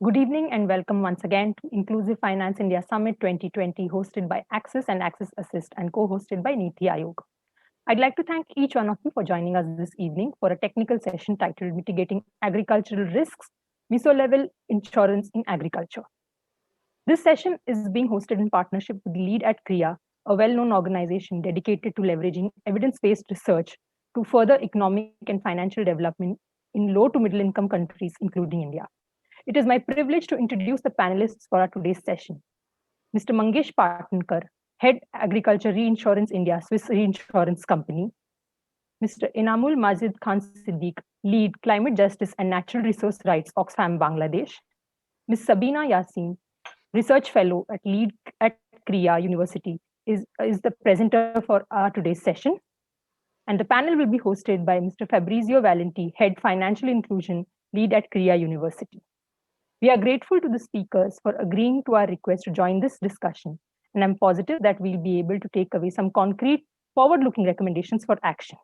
Good evening and welcome once again to Inclusive Finance India Summit 2020, hosted by Axis and Axis Assist and co-hosted by Niti Aayog. I'd like to thank each one of you for joining us this evening for a technical session titled Mitigating Agricultural Risks, Meso-Level Insurance in Agriculture. This session is being hosted in partnership with Lead at CRIA, a well-known organization dedicated to leveraging evidence-based research to further economic and financial development in low to middle income countries, including India. It is my privilege to introduce the panelists for our today's session. Mr. Mangesh Patnankar, Head Agriculture Reinsurance India, Swiss Reinsurance Company. Mr. Inamul Majid Khan Siddiq, Lead Climate Justice and Natural Resource Rights, Oxfam, Bangladesh. Ms. Sabina Yassin, Research Fellow at Lead at CRIA University, is the presenter for our today's session. And the panel will be hosted by Mr. Fabrizio Valenti, Head Financial Inclusion, Lead at CRIA University. We are grateful to the speakers for agreeing to our request to join this discussion, and I'm positive that we'll be able to take away some concrete, forward-looking recommendations for action.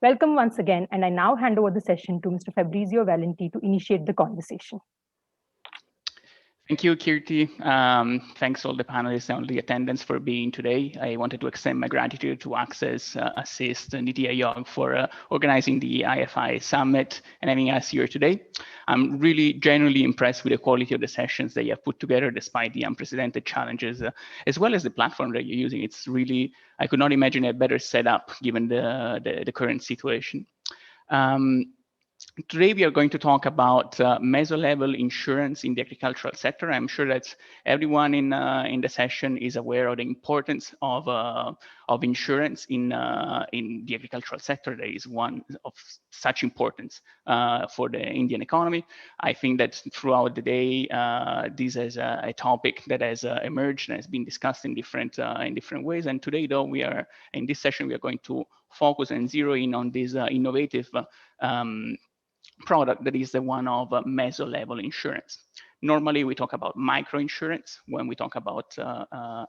Welcome once again, and I now hand over the session to Mr. Fabrizio Valenti to initiate the conversation. Thank you, Kirti. Thanks all the panelists and the attendants for being today. I wanted to extend my gratitude to Access, Assist, and Niti Aayog for organizing the IFI Summit and having us here today. I'm really genuinely impressed with the quality of the sessions that you have put together despite the unprecedented challenges, as well as the platform that you're using. It's really, I could not imagine a better setup given the current situation. Today, we are going to talk about meso-level insurance in the agricultural sector. I'm sure that everyone in the session is aware of the importance of insurance in the agricultural sector. That is one of such importance for the Indian economy. I think that throughout the day, this is a topic that has emerged and has been discussed in different ways. And today, though, we are in this session, we are going to focus and zero in on this innovative product that is the one of meso-level insurance. Normally, we talk about microinsurance when we talk about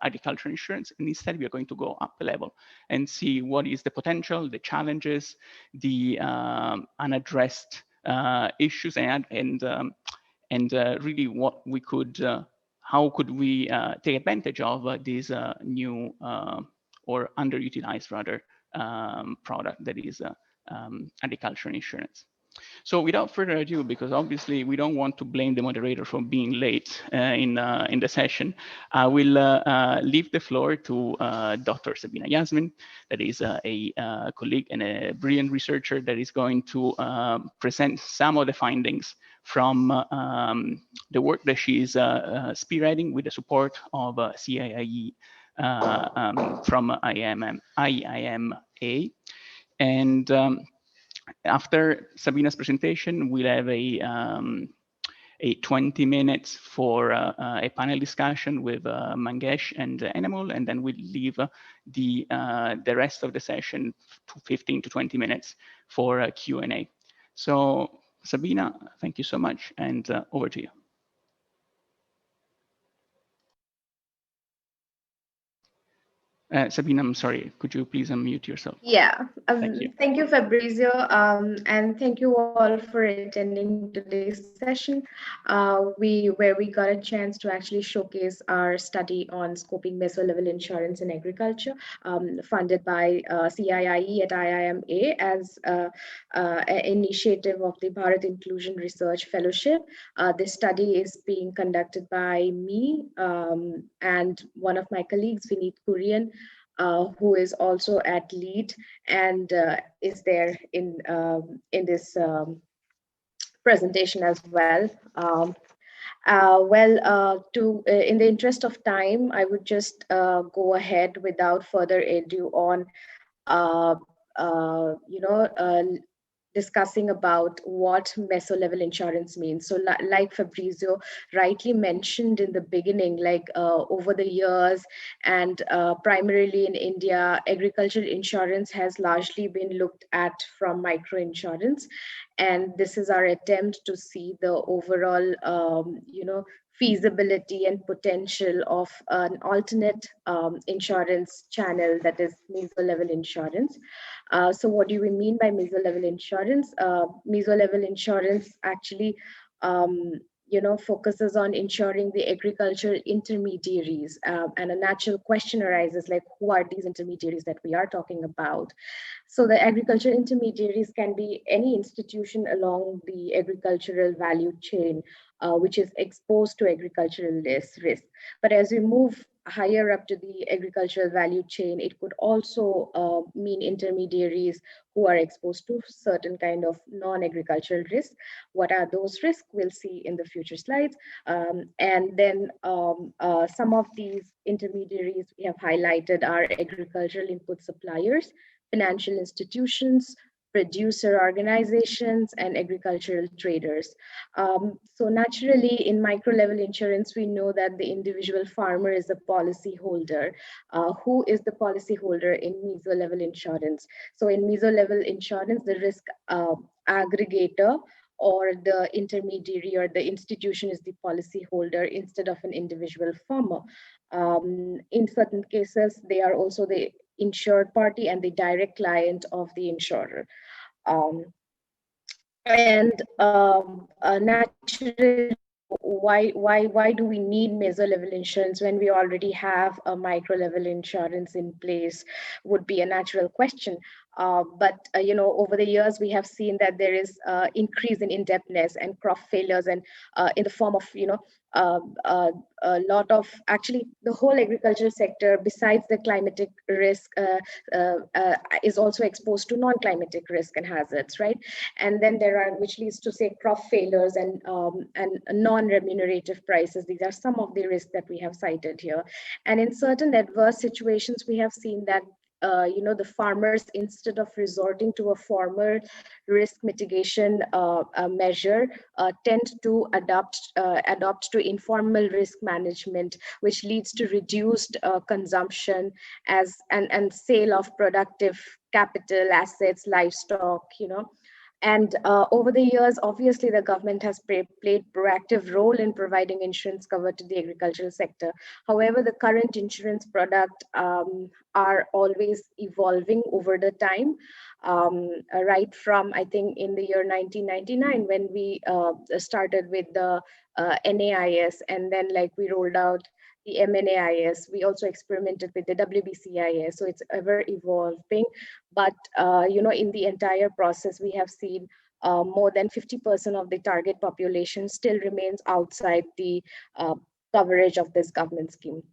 agriculture insurance, and instead we are going to go up a level and see what is the potential, the challenges, the unaddressed issues, and really what we could, how could we take advantage of this new or underutilized rather product that is agriculture insurance. So without further ado, because obviously we don't want to blame the moderator for being late in the session, I will leave the floor to Dr. Sabina Yasmin, that is a colleague and a brilliant researcher that is going to present some of the findings from the work that she is spearheading with the support of CIIE from IIMA. And after Sabina's presentation, we'll have a 20 minutes for a panel discussion with Mangesh and Enamul, and then we'll leave the rest of the session to 15 to 20 minutes for Q&A. So Sabina, thank you so much, and over to you. Sabina, I'm sorry, could you please unmute yourself? Yeah, thank you, Fabrizio, and thank you all for attending today's session, where we got a chance to actually showcase our study on scoping meso-level insurance in agriculture, funded by CIIE at IIMA as an initiative of the Bharat Inclusion Research Fellowship. This study is being conducted by me and one of my colleagues, Vineet Kurian, who is also at Lead and is there in this presentation as well. In the interest of time, I would just go ahead without further ado on discussing about what meso-level insurance means. So like Fabrizio rightly mentioned in the beginning, like over the years and primarily in India, agricultural insurance has largely been looked at from microinsurance. And this is our attempt to see the overall, feasibility and potential of an alternate insurance channel, that is meso-level insurance. So what do we mean by meso-level insurance? Meso-level insurance actually focuses on ensuring the agricultural intermediaries. And a natural question arises, like, who are these intermediaries that we are talking about? So the agricultural intermediaries can be any institution along the agricultural value chain, which is exposed to agricultural risk. But as we move higher up to the agricultural value chain, it could also mean intermediaries who are exposed to certain kind of non-agricultural risks. What are those risks? We'll see in the future slides. And then some of these intermediaries we have highlighted are agricultural input suppliers, financial institutions, producer organizations, and agricultural traders. So naturally, in micro level insurance, we know that the individual farmer is a policy holder. Who is the policy holder in meso level insurance? So in meso level insurance, the risk aggregator or the intermediary or the institution is the policy holder instead of an individual farmer. In certain cases, they are also the insured party and the direct client of the insurer. Um, Naturally, why do we need meso level insurance when we already have a micro level insurance in place? Would be a natural question. But over the years, we have seen that there is increase in indebtedness and crop failures, and in the form of a lot of, actually, the whole agricultural sector, besides the climatic risk, is also exposed to non-climatic risk and hazards, right? And then there are, which leads to, say, crop failures and non-remunerative prices. These are some of the risks that we have cited here. And in certain adverse situations, we have seen that the farmers, instead of resorting to a formal risk mitigation measure, tend to adopt to informal risk management, which leads to reduced consumption and sale of productive capital assets, livestock, And over the years, obviously, the government has played proactive role in providing insurance cover to the agricultural sector. However, the current insurance product are always evolving over the time. Right from, I think, in the year 1999, when we started with the NAIS, and then we rolled out the MNAIS. We also experimented with the WBCIS, so it's ever evolving. But in the entire process, we have seen more than 50% of the target population still remains outside the coverage of this government scheme.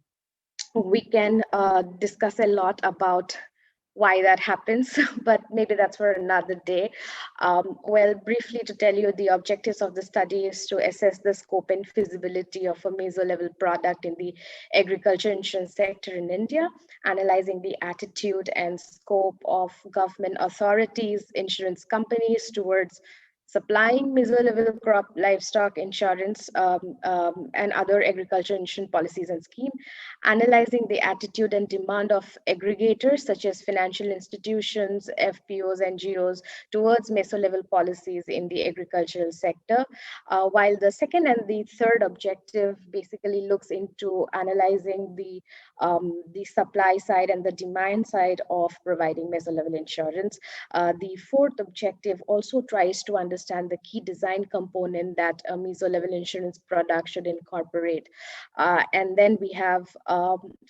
We can discuss a lot about why that happens, but maybe that's for another day. Well, briefly to tell you, the objectives of the study is to assess the scope and feasibility of a meso level product in the agriculture insurance sector in India, analyzing the attitude and scope of government authorities, insurance companies towards supplying meso level crop livestock insurance and other agriculture insurance policies and schemes, analyzing the attitude and demand of aggregators such as financial institutions, FPOs, NGOs towards meso level policies in the agricultural sector. While the second and the third objective basically looks into analyzing the supply side and the demand side of providing meso level insurance. The fourth objective also tries to understand the key design component that a meso level insurance product should incorporate. And then we have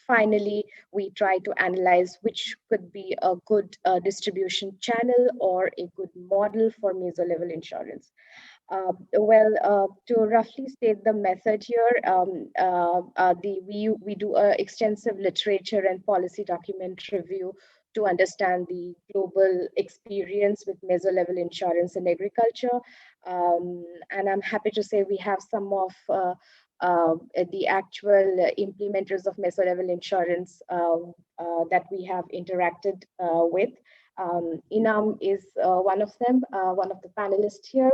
finally, we try to analyze which could be a good distribution channel or a good model for meso level insurance. To roughly state the method here, we do extensive literature and policy document review to understand the global experience with meso level insurance in agriculture. And I'm happy to say we have some of the actual implementers of meso level insurance that we have interacted with. Inam is one of them, one of the panelists here.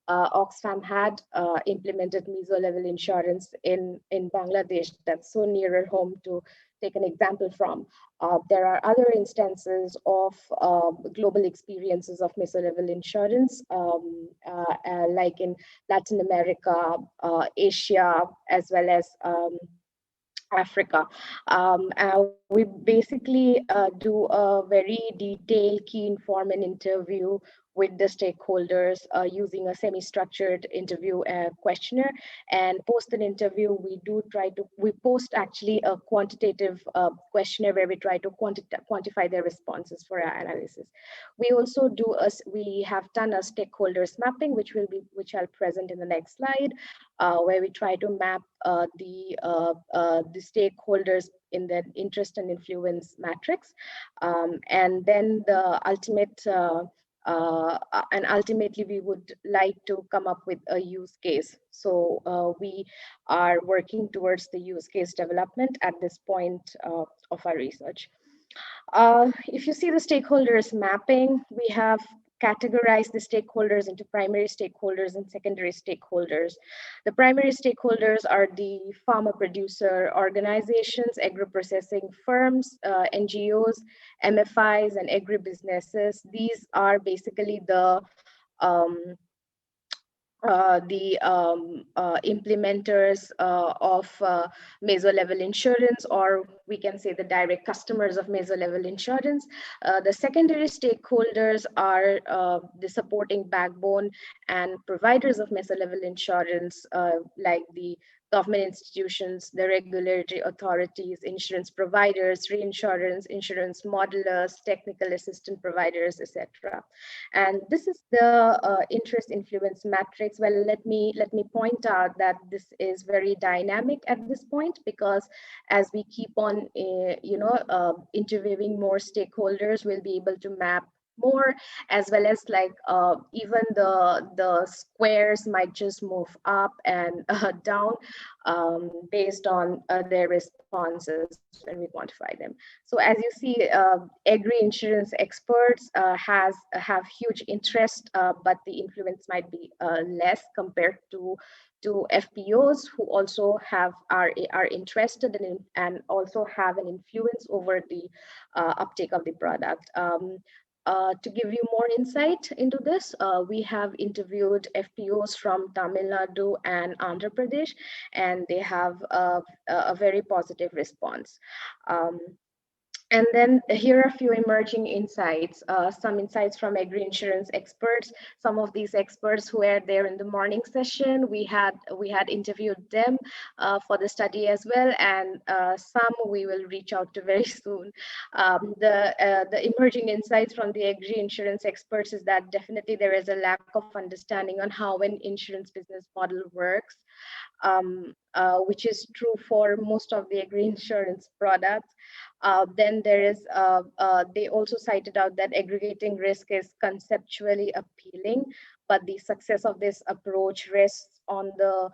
Oxfam had implemented meso level insurance in Bangladesh. That's so nearer home to take an example from. There are other instances of global experiences of meso level insurance, like in Latin America, Asia, as well as Africa. We basically do a very detailed key informant interview with the stakeholders using a semi-structured interview questionnaire. And post an interview, we post actually a quantitative questionnaire where we try to quantify their responses for our analysis. We also we have done a stakeholders mapping, which I'll present in the next slide, where we try to map the stakeholders in the interest and influence matrix, and then the ultimate. And ultimately, we would like to come up with a use case. So we are working towards the use case development at this point of our research. If you see the stakeholders mapping, we have categorized the stakeholders into primary stakeholders and secondary stakeholders. The primary stakeholders are the farmer producer organizations, agro-processing firms, NGOs, MFIs, and agribusinesses. These are basically um, the implementers of meso-level insurance, or we can say the direct customers of meso-level insurance. The secondary stakeholders are the supporting backbone and providers of meso-level insurance, like the government institutions, the regulatory authorities, insurance providers, reinsurance, insurance modelers, technical assistant providers, etc. And this is the interest influence matrix. Well, let me point out that this is very dynamic at this point, because as we keep on interviewing more stakeholders, we'll be able to map more, as well as like even the squares might just move up and down based on their responses when we quantify them. So as you see, agri-insurance experts have huge interest, but the influence might be less compared to FPOs, who also are interested in and also have an influence over the uptake of the product. To give you more insight into this, we have interviewed FPOs from Tamil Nadu and Andhra Pradesh, and they have a very positive response. And then here are a few emerging insights, some insights from agri-insurance experts. Some of these experts who were there in the morning session, we had interviewed them for the study as well, and some we will reach out to very soon. The emerging insights from the agri-insurance experts is that definitely there is a lack of understanding on how an insurance business model works, which is true for most of the agri-insurance products. Then there is, they also cited out that aggregating risk is conceptually appealing, but the success of this approach rests on the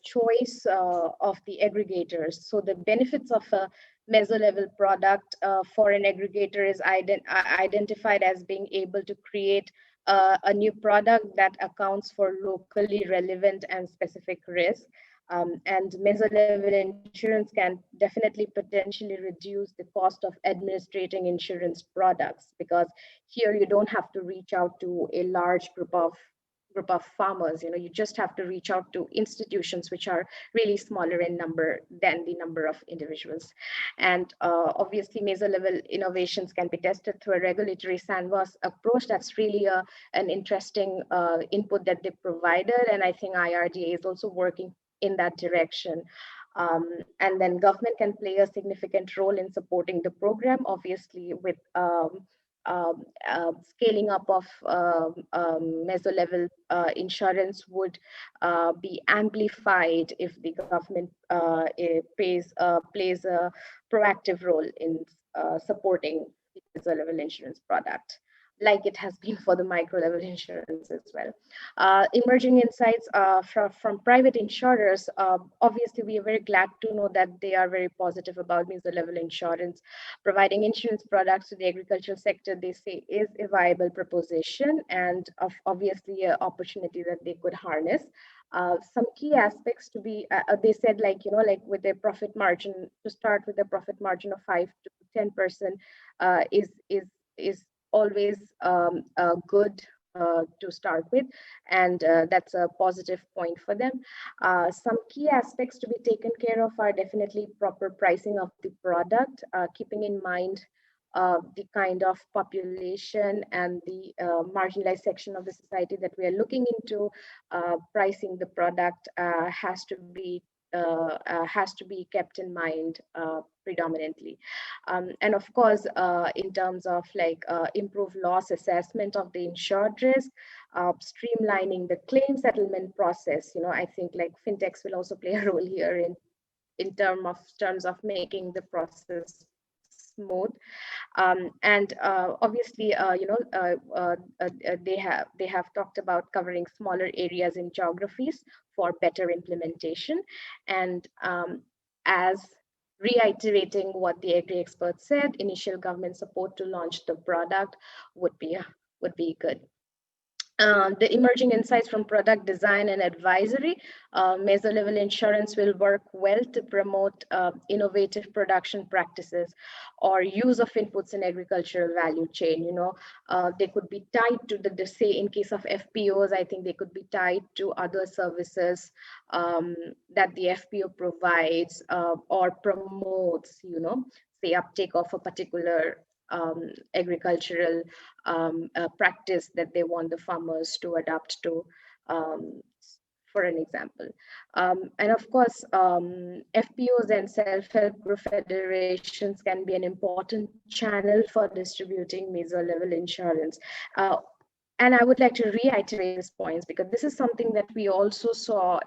choice of the aggregators. So the benefits of a meso-level product for an aggregator is identified as being able to create a new product that accounts for locally relevant and specific risk. And meso-level insurance can definitely potentially reduce the cost of administrating insurance products, because here you don't have to reach out to a large group of farmers. You just have to reach out to institutions which are really smaller in number than the number of individuals. And obviously meso-level innovations can be tested through a regulatory sandbox approach. That's really an interesting input that they provided, and I think IRDA is also working in that direction. And then government can play a significant role in supporting the program, obviously with scaling up of meso-level insurance would be amplified if the government plays a proactive role in supporting the meso-level insurance product, like it has been for the micro-level insurance as well. Emerging insights from private insurers, obviously we are very glad to know that they are very positive about meso-level insurance. Providing insurance products to the agricultural sector, they say, is a viable proposition and obviously an opportunity that they could harness. Some key aspects to be, they said, like, like with a profit margin, to start with a profit margin of 5 to 10% is always good to start with, and that's a positive point for them. Some key aspects to be taken care of are definitely proper pricing of the product, keeping in mind the kind of population and the marginalized section of the society that we are looking into. Pricing the product has to be kept in mind predominantly. And of course, in terms of like improved loss assessment of the insured risk, streamlining the claim settlement process. I think like fintechs will also play a role here in terms of making the process smooth. And obviously, they have talked about covering smaller areas in geographies for better implementation. And as reiterating what the agri experts said, initial government support to launch the product would be good. The emerging insights from product design and advisory, meso level insurance will work well to promote innovative production practices or use of inputs in agricultural value chain. They could be tied to say in case of FPOs, I think they could be tied to other services that the FPO provides or promotes, say uptake of a particular agricultural practice that they want the farmers to adapt to, for an example. And of course, FPOs and self-help group federations can be an important channel for distributing meso-level insurance. And I would like to reiterate these points because this is something that we also saw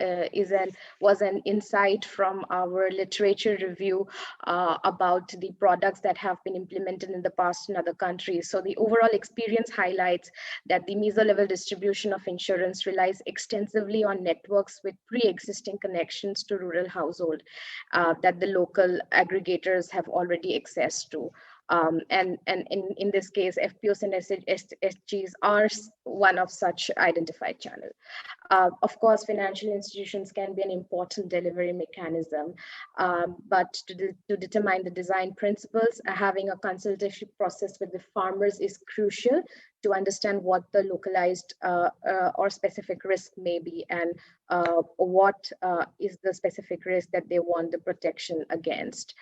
was an insight from our literature review about the products that have been implemented in the past in other countries. So the overall experience highlights that the meso-level distribution of insurance relies extensively on networks with pre-existing connections to rural household that the local aggregators have already access to. And in this case, FPOs and SGs are one of such identified channels. Of course, financial institutions can be an important delivery mechanism, but to determine the design principles, having a consultation process with the farmers is crucial to understand what the localized or specific risk may be and what is the specific risk that they want the protection against.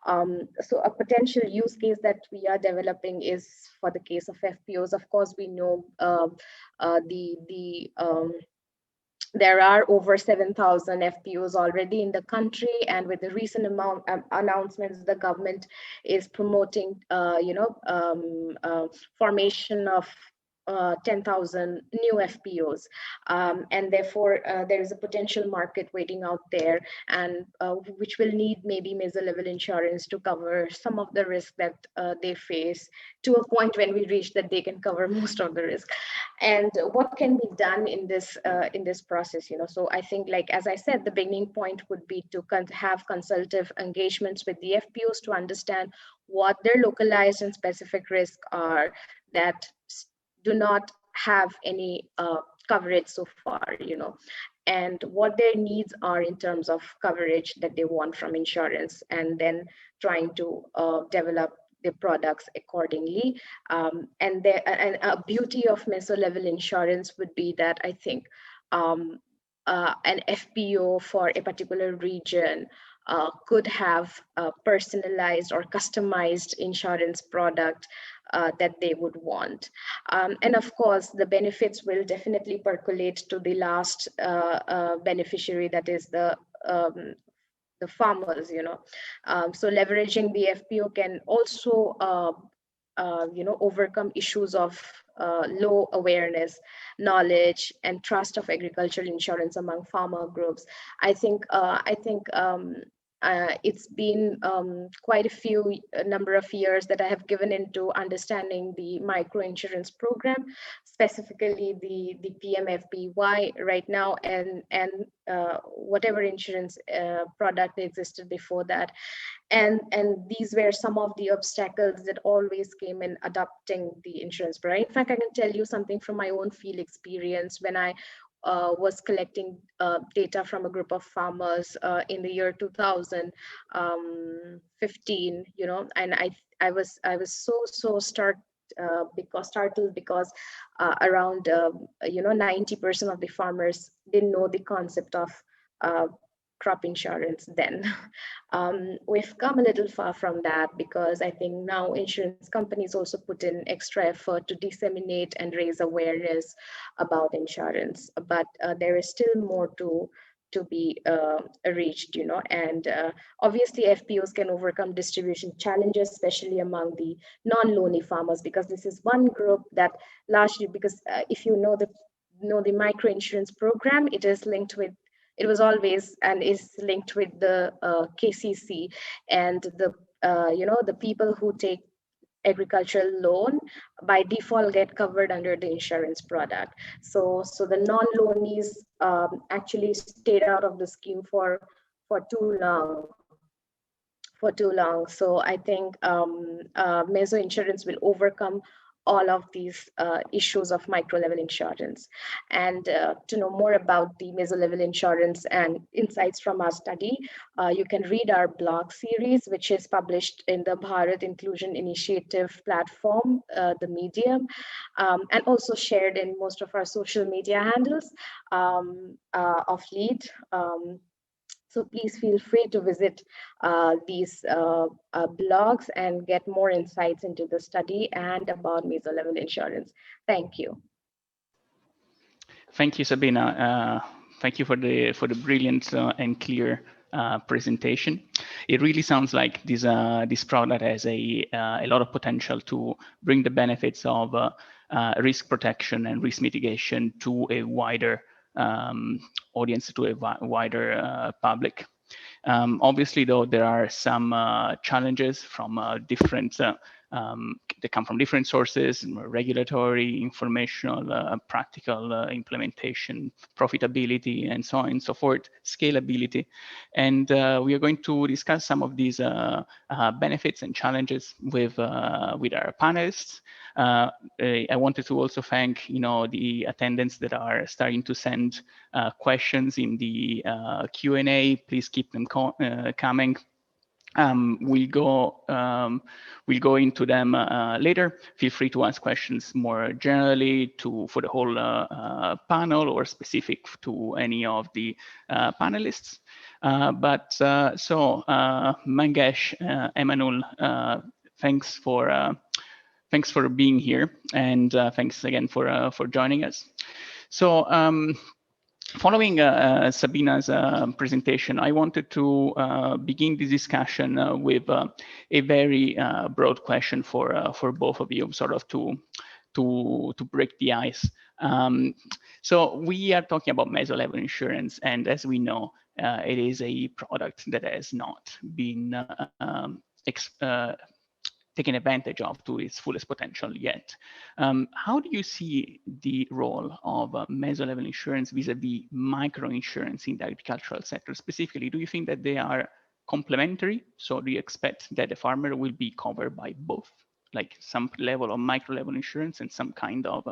So a potential use case that we are developing is for the case of FPOs. Of course, we know there are over 7,000 FPOs already in the country, and with the recent announcements, the government is promoting, formation of 10,000 new FPOs, and therefore there is a potential market waiting out there, and which will need maybe meso-level insurance to cover some of the risk that they face to a point when we reach that they can cover most of the risk. And what can be done in this process? So I think, like as I said, the beginning point would be to have consultative engagements with the FPOs to understand what their localized and specific risks are that do not have any coverage so far, and what their needs are in terms of coverage that they want from insurance, and then trying to develop the products accordingly. And a beauty of meso-level insurance would be that I think an FPO for a particular region could have a personalized or customized insurance product that they would want. And of course, the benefits will definitely percolate to the last beneficiary, that is the farmers. So leveraging the FPO can also overcome issues of low awareness, knowledge, and trust of agricultural insurance among farmer groups. I think it's been quite a number of years that I have given into understanding the microinsurance program, specifically the PMFBY right now, and whatever insurance product existed before that. And these were some of the obstacles that always came in adopting the insurance product. In fact, I can tell you something from my own field experience when I was collecting data from a group of farmers in the year 2015, and I was so startled because around 90% of the farmers didn't know the concept of uh, crop insurance then. We've come a little far from that because I think now insurance companies also put in extra effort to disseminate and raise awareness about insurance, but there is still more to be reached, and obviously FPOs can overcome distribution challenges, especially among the non-loany farmers, because this is one group that largely, because if you know the micro insurance program, it was always and is linked with the KCC, and the people who take agricultural loan by default get covered under the insurance product. So the non-loanees actually stayed out of the scheme for too long. So I think meso insurance will overcome all of these issues of micro level insurance. And to know more about the meso level insurance and insights from our study, you can read our blog series, which is published in the Bharat Inclusion Initiative platform, the Medium, and also shared in most of our social media handles of LEAD. So please feel free to visit these blogs and get more insights into the study and about meso-level insurance. Thank you. Thank you, Sabina. Thank you for the brilliant and clear presentation. It really sounds like this product has a lot of potential to bring the benefits of risk protection and risk mitigation to a wider audience, to a wider public. Obviously, though, there are some challenges from different, they come from different sources: regulatory, informational, practical implementation, profitability, and so on and so forth, scalability. And we are going to discuss some of these benefits and challenges with our panelists. I wanted to also thank the attendants that are starting to send questions in the Q&A. Please keep them coming. We'll go into them later. Feel free to ask questions more generally for the whole panel or specific to any of the panelists. Mangesh, Emmanuel, thanks for being here, and thanks again for joining us. So following Sabina's presentation, I wanted to begin this discussion with a very broad question for both of you, sort of to break the ice. So we are talking about meso-level insurance, and as we know, it is a product that has not been taken advantage of to its fullest potential yet. How do you see the role of meso-level insurance vis-a-vis micro-insurance in the agricultural sector? Specifically, do you think that they are complementary? So do you expect that the farmer will be covered by both, like some level of micro-level insurance and some kind of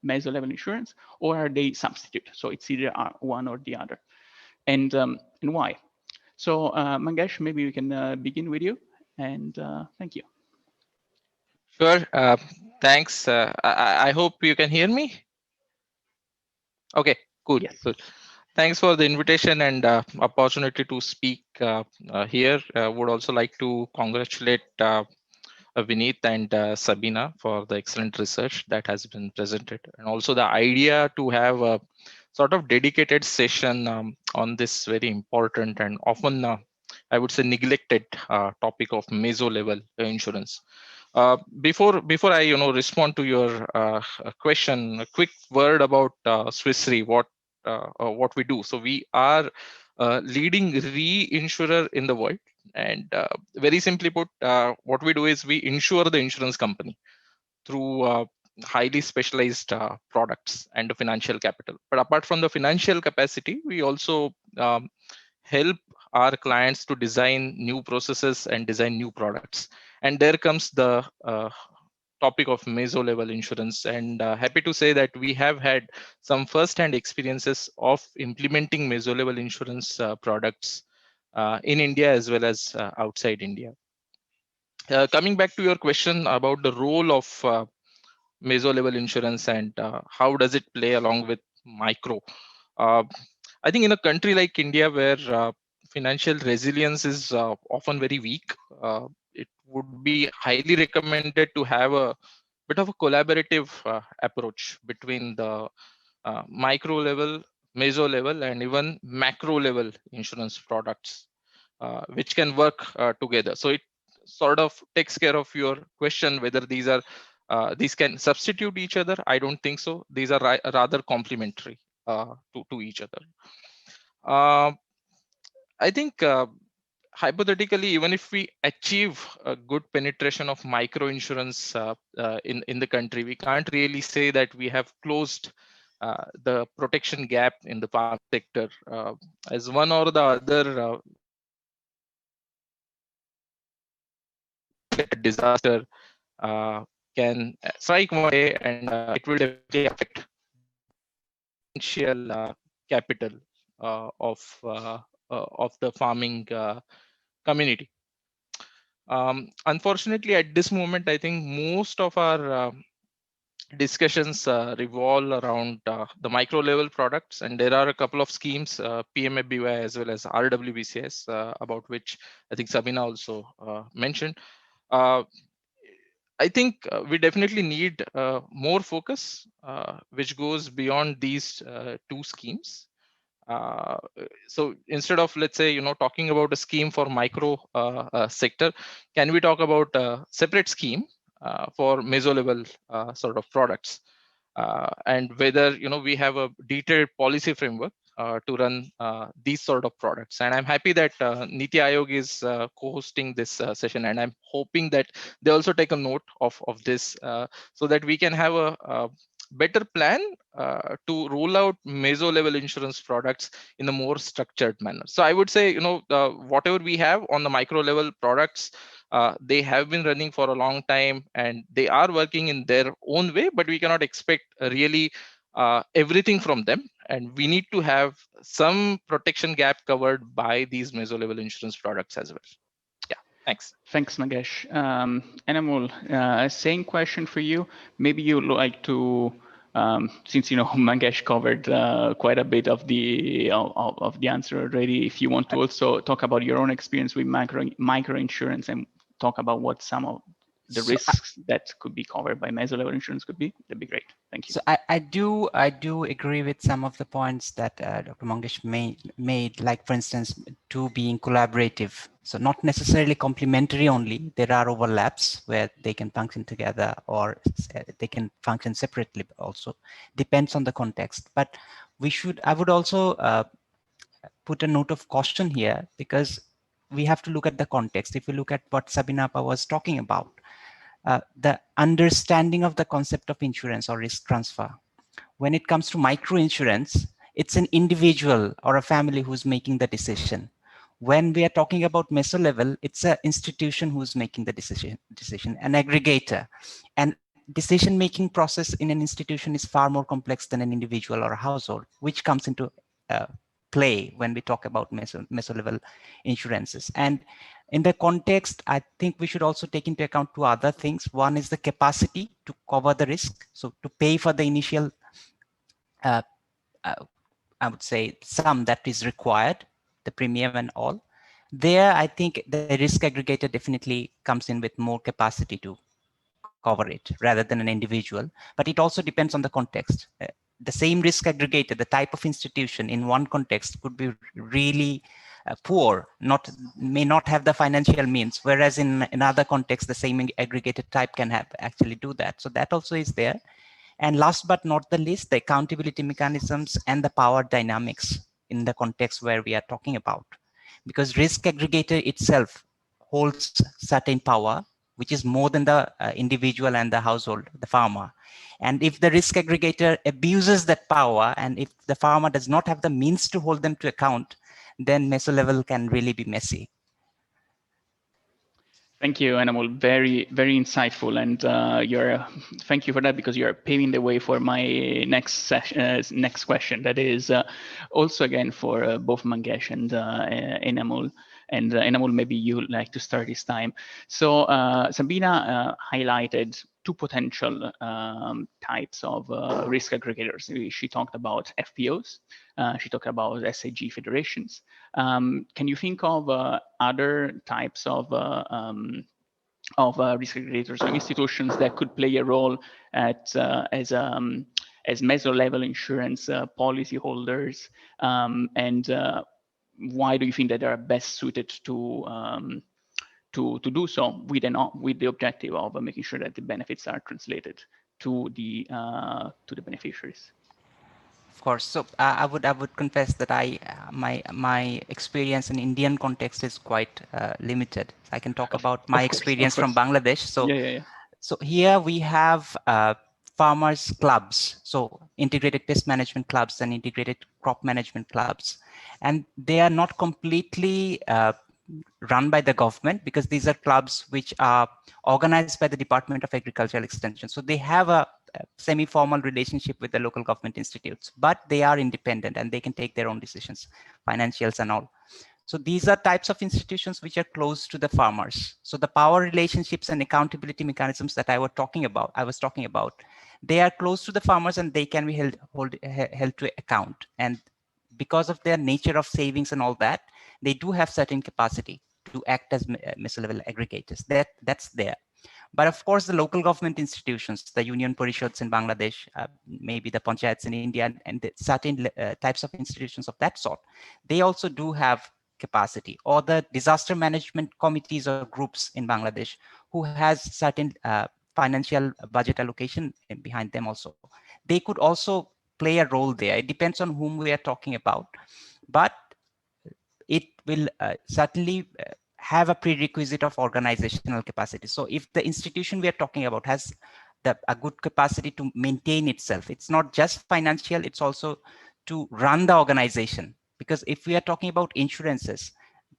meso-level insurance, or are they substitute? So it's either one or the other. And why? So Mangesh, maybe we can begin with you, and thank you. Sure. Thanks. I hope you can hear me. Okay, cool. Yes. Good. Thanks for the invitation and opportunity to speak here. Would also like to congratulate Vineet and Sabina for the excellent research that has been presented, and also the idea to have a sort of dedicated session on this very important and often I would say neglected topic of meso-level insurance. Before I respond to your question, a quick word about Swiss Re, what we do. So we are leading reinsurer in the world, and very simply put, what we do is we insure the insurance company through highly specialized products and the financial capital. But apart from the financial capacity, we also help our clients to design new processes and design new products. And there comes the topic of meso-level insurance. And happy to say that we have had some first-hand experiences of implementing meso-level insurance products in India as well as outside India. Coming back to your question about the role of meso level insurance and how does it play along with micro. I think in a country like India, where financial resilience is often very weak, it would be highly recommended to have a bit of a collaborative approach between the micro level, meso level, and even macro level insurance products, which can work together. So it sort of takes care of your question whether these can substitute each other. I don't think so. These are rather complementary to each other. I think hypothetically, even if we achieve a good penetration of micro insurance in the country, we can't really say that we have closed the protection gap in the farm sector. As one or the other disaster can strike one day, and it will definitely affect financial capital of the farming community. Unfortunately, at this moment, I think most of our discussions revolve around the micro level products, and there are a couple of schemes, PMFBY as well as RWBCS, about which I think Sabina also mentioned. I think we definitely need more focus, which goes beyond these two schemes. So instead of, let's say, talking about a scheme for micro sector, can we talk about a separate scheme for meso level sort of products, and whether we have a detailed policy framework to run these sort of products. And I'm happy that Niti Aayog is co-hosting this session, and I'm hoping that they also take a note of this so that we can have a better plan to roll out meso level insurance products in a more structured manner. So I would say, whatever we have on the micro level products, they have been running for a long time and they are working in their own way, but we cannot expect really everything from them. And we need to have some protection gap covered by these meso level insurance products as well. Yeah, thanks. Thanks, Nagesh. Anamol, same question for you. Maybe you'd like to, since Mangesh covered quite a bit of the answer already. If you want to also talk about your own experience with micro insurance and talk about what some of the risks that could be covered by meso level insurance could be, that'd be great. Thank you. So I do agree with some of the points that Dr. Mangesh made, like for instance, two being collaborative. So not necessarily complementary only. There are overlaps where they can function together or they can function separately also. Depends on the context. But I would also put a note of caution here, because we have to look at the context. If you look at what Sabina was talking about, the understanding of the concept of insurance or risk transfer. When it comes to microinsurance, it's an individual or a family who's making the decision. When we are talking about meso level, it's an institution who's making the decision, an aggregator. And decision-making process in an institution is far more complex than an individual or a household, which comes into play when we talk about meso level insurances. And in the context, I think we should also take into account two other things. One is the capacity to cover the risk. So to pay for the initial, I would say, sum that is required, the premium and all. There, I think the risk aggregator definitely comes in with more capacity to cover it rather than an individual. But it also depends on the context. The same risk aggregator, the type of institution in one context could be really poor, may not have the financial means, whereas in another context, the same aggregated type can actually do that. So that also is there. And last but not the least, the accountability mechanisms and the power dynamics in the context where we are talking about. Because risk aggregator itself holds certain power, which is more than the individual and the household, the farmer. And if the risk aggregator abuses that power, and if the farmer does not have the means to hold them to account, then meso level can really be messy. Thank you, Anamol. Very, very insightful, and thank you for that, because you're paving the way for my next question. That is also again for both Mangesh and Anamol. And Anamol, maybe you'd like to start this time. So Sabina highlighted two potential types of risk aggregators. She talked about FPOs. She talked about SAG federations. Can you think of other types of risk aggregators or institutions that could play a role as meso-level insurance policy holders, and why do you think that they are best suited to do so with the objective of making sure that the benefits are translated to the beneficiaries? Of course. So I would confess that my experience in Indian context is quite limited. I can talk about my experience from Bangladesh. So yeah. So here we have farmers clubs, so integrated pest management clubs and integrated crop management clubs, and they are not completely run by the government, because these are clubs which are organized by the Department of Agricultural Extension. So they have a semi-formal relationship with the local government institutes, but they are independent and they can take their own decisions, financials and all. So these are types of institutions which are close to the farmers. So the power relationships and accountability mechanisms that I was talking about, they are close to the farmers and they can be held to account. And because of their nature of savings and all that, they do have certain capacity to act as meso-level aggregators. That's there. But of course, the local government institutions, the union parishads in Bangladesh, maybe the panchayats in India, and the certain types of institutions of that sort, they also do have capacity, or the disaster management committees or groups in Bangladesh who has certain financial budget allocation behind them also. They could also play a role there. It depends on whom we are talking about, but it will certainly have a prerequisite of organizational capacity. So if the institution we are talking about has a good capacity to maintain itself, it's not just financial, it's also to run the organization. Because if we are talking about insurances,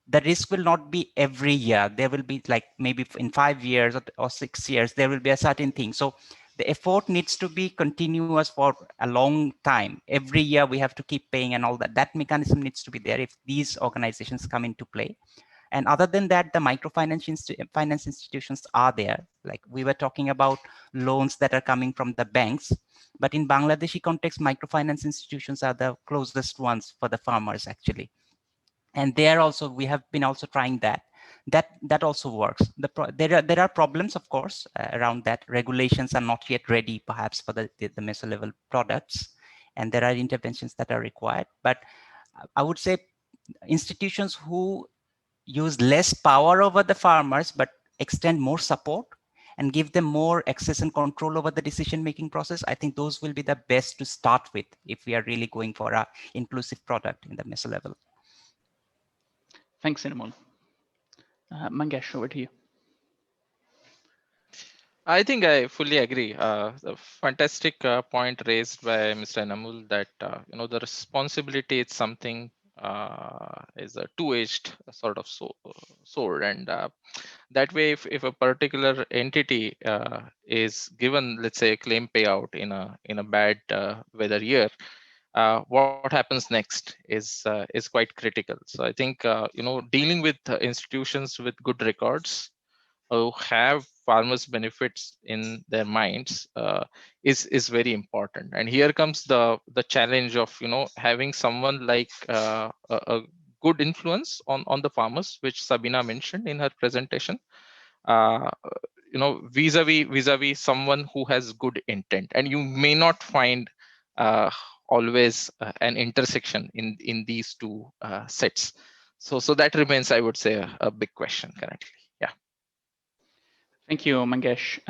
the risk will not be every year. There will be like maybe in 5 years or 6 years, there will be a certain thing. So the effort needs to be continuous for a long time. Every year we have to keep paying and all that. That mechanism needs to be there if these organizations come into play. And other than that, the microfinance finance institutions are there. Like we were talking about loans that are coming from the banks. But in Bangladeshi context, microfinance institutions are the closest ones for the farmers actually. And there also, we have been also trying that. That also works. There are problems, of course, around that. Regulations are not yet ready, perhaps, for the meso-level products, and there are interventions that are required. But I would say institutions who use less power over the farmers, but extend more support and give them more access and control over the decision-making process, I think those will be the best to start with if we are really going for a inclusive product in the meso-level. Thanks, Inamul. Mangesh, over to you. I think I fully agree. The fantastic point raised by Mr. Inamul that the responsibility is something is a two-edged sort of sword, and that way, if a particular entity is given, let's say, a claim payout in a bad weather year, what happens next is quite critical. So I think dealing with institutions with good records who have farmers' benefits in their minds is very important. And here comes the challenge of having someone like a good influence on the farmers, which Sabina mentioned in her presentation. Vis-a-vis someone who has good intent, and you may not find always an intersection in these two sets. So that remains, I would say, a big question currently. Yeah. Thank you, Mangesh.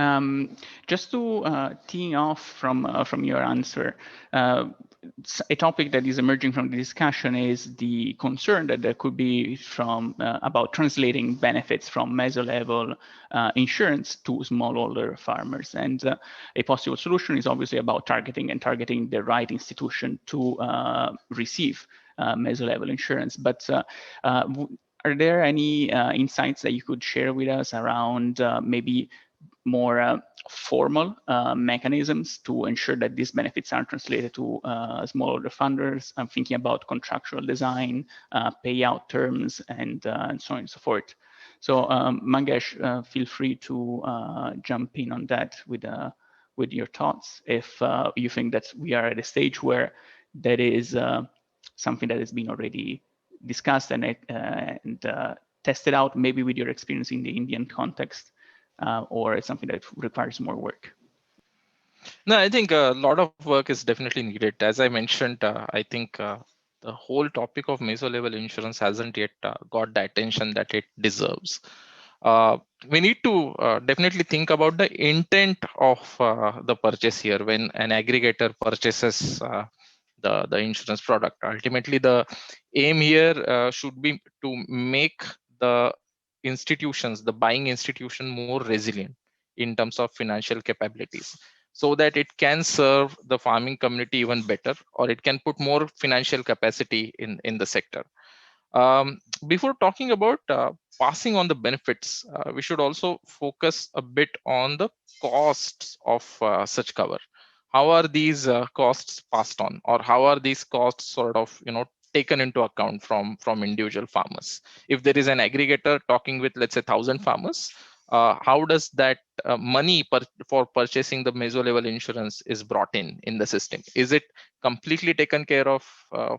Just to tee off from your answer, a topic that is emerging from the discussion is the concern that there could be from about translating benefits from meso-level insurance to smallholder farmers. And a possible solution is obviously about targeting the right institution to receive meso-level insurance. But are there any insights that you could share with us around maybe more formal mechanisms to ensure that these benefits are translated to smallholder funders? I'm thinking about contractual design, payout terms, and so on and so forth. So Mangesh, feel free to jump in on that with your thoughts if you think that we are at a stage where that is something that has been already discussed and tested out, maybe with your experience in the Indian context, or it's something that requires more work. No, I think a lot of work is definitely needed. As I mentioned, I think the whole topic of meso level insurance hasn't yet got the attention that it deserves. We need to definitely think about the intent of the purchase here when an aggregator purchases the insurance product. Ultimately, the aim here should be to make the institutions, the buying institution, more resilient in terms of financial capabilities, so that it can serve the farming community even better, or it can put more financial capacity in the sector. Before talking about passing on the benefits, we should also focus a bit on the costs of such cover. How are these costs passed on, or how are these costs sort of taken into account from individual farmers? If there is an aggregator talking with, let's say, 1,000 farmers, how does that money for purchasing the meso level insurance is brought in the system? Is it completely taken care of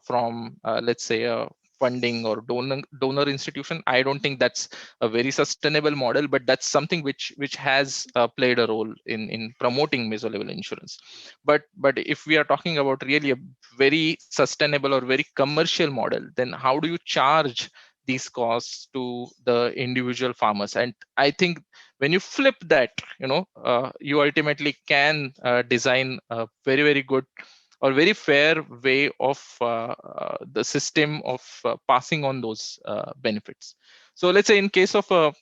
from let's say a funding or donor institution? I don't think that's a very sustainable model, but that's something which has played a role in promoting meso level insurance. But if we are talking about really a very sustainable or very commercial model, then how do you charge these costs to the individual farmers? And I think when you flip that, you ultimately can design a very, very good or very fair way of the system of passing on those benefits. So let's say in case of a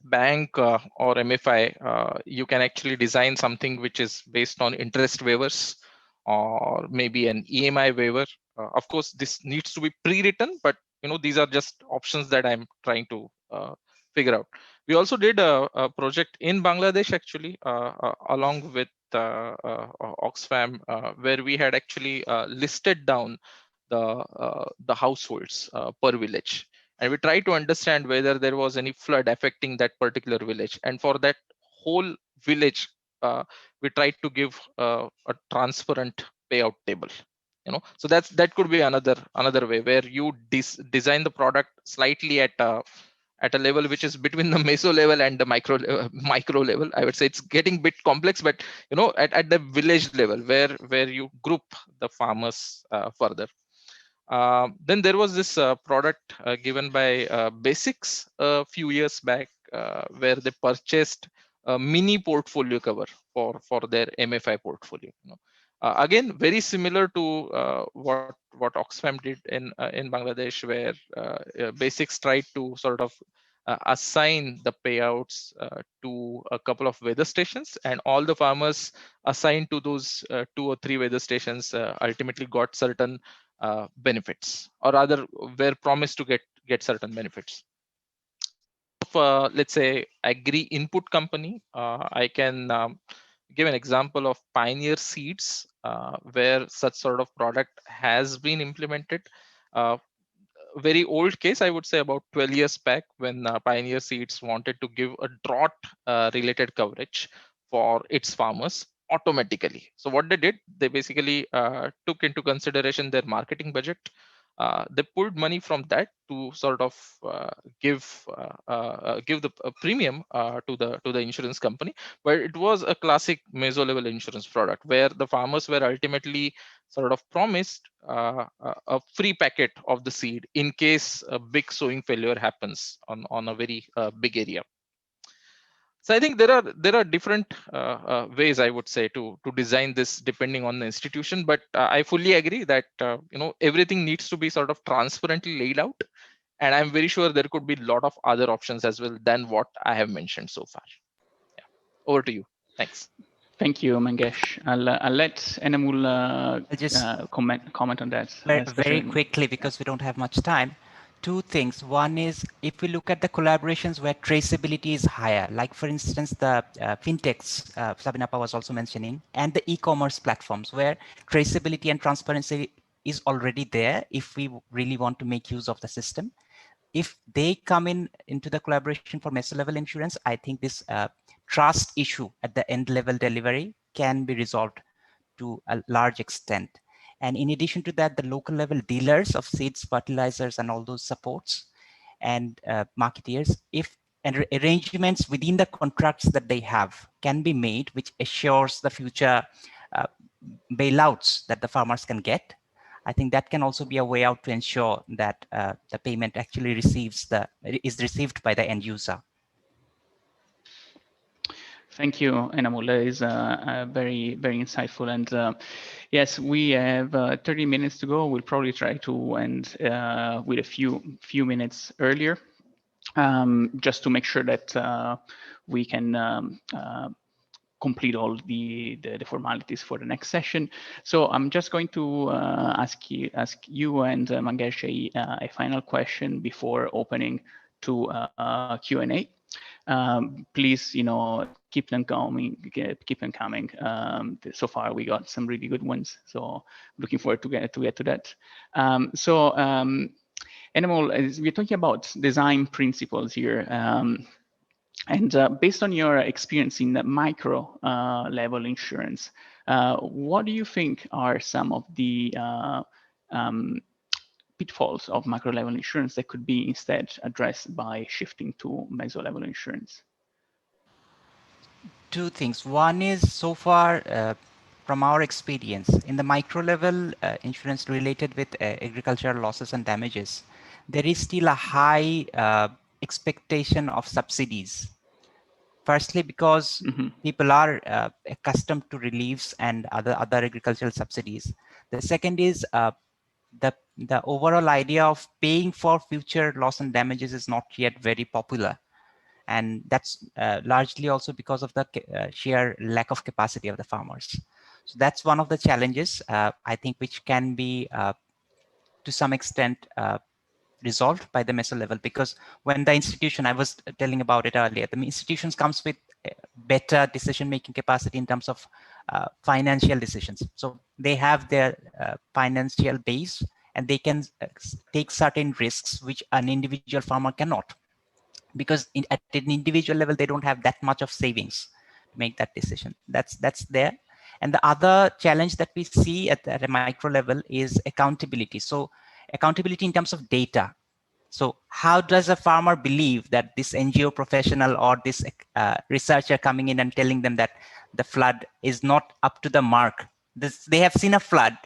bank or MFI, you can actually design something which is based on interest waivers or maybe an EMI waiver. Of course, this needs to be pre-written, but these are just options that I'm trying to figure out. We also did a project in Bangladesh actually, along with Oxfam, where we had actually listed down the households per village, and we tried to understand whether there was any flood affecting that particular village. And for that whole village, we tried to give a transparent payout table. So that could be another way where you design the product slightly at a level which is between the meso level and the micro level. I would say it's getting a bit complex, but at the village level where you group the farmers further. Then there was this product given by Basics a few years back, where they purchased a mini portfolio cover for their MFI portfolio. Again, very similar to what Oxfam did in Bangladesh, where Basics tried to sort of assign the payouts to a couple of weather stations, and all the farmers assigned to those 2 or 3 weather stations ultimately got certain benefits, or rather were promised to get certain benefits. Let's say agri input company, I can give an example of Pioneer Seeds, where such sort of product has been implemented. Very old case, I would say about 12 years back, when Pioneer Seeds wanted to give a drought related coverage for its farmers automatically. So what they did, they basically took into consideration their marketing budget. They pulled money from that to sort of give the premium to the insurance company. But it was a classic meso level insurance product where the farmers were ultimately sort of promised a free packet of the seed in case a big sowing failure happens on a very big area. So I think there are different ways, I would say, to design this depending on the institution. But I fully agree that everything needs to be sort of transparently laid out, and I'm very sure there could be a lot of other options as well than what I have mentioned so far. Yeah, over to you. Thanks. Thank you, Mangesh. I'll let Enamul comment on that. Very quickly, because we don't have much time. 2 things. One is, if we look at the collaborations where traceability is higher, like for instance, the fintechs, Sabinapa was also mentioning, and the e-commerce platforms where traceability and transparency is already there if we really want to make use of the system. if they come into the collaboration for meso level insurance, I think this trust issue at the end level delivery can be resolved to a large extent. And in addition to that, the local level dealers of seeds, fertilizers, and all those supports and marketeers, if and arrangements within the contracts that they have can be made, which assures the future bailouts that the farmers can get, I think that can also be a way out to ensure that the payment actually is received by the end user. Thank you, Enamul. That is very, very insightful. And yes, we have 30 minutes to go. We'll probably try to end with a few minutes earlier, just to make sure that we can complete all the formalities for the next session. So I'm just going to ask you and Mangesh a final question before opening to Q&A. Please, keep them coming. So far, we got some really good ones. So looking forward to get to that. Animal, we're talking about design principles here. And based on your experience in the micro level insurance, what do you think are some of the pitfalls of macro level insurance that could be instead addressed by shifting to meso level insurance? Two things. One is, so far, from our experience, in the micro level insurance related with agricultural losses and damages, there is still a high expectation of subsidies. Firstly, because people are accustomed to reliefs and other agricultural subsidies. The second is the overall idea of paying for future loss and damages is not yet very popular. And that's largely also because of the sheer lack of capacity of the farmers. So that's one of the challenges, I think, which can be to some extent resolved by the meso level, because when the institution, I was telling about it earlier, the institutions comes with better decision-making capacity in terms of financial decisions. So they have their financial base and they can take certain risks which an individual farmer cannot, because at an individual level, they don't have that much of savings to make that decision. That's there. And the other challenge that we see at a micro level is accountability. So accountability in terms of data. So how does a farmer believe that this NGO professional or this researcher coming in and telling them that the flood is not up to the mark? They have seen a flood,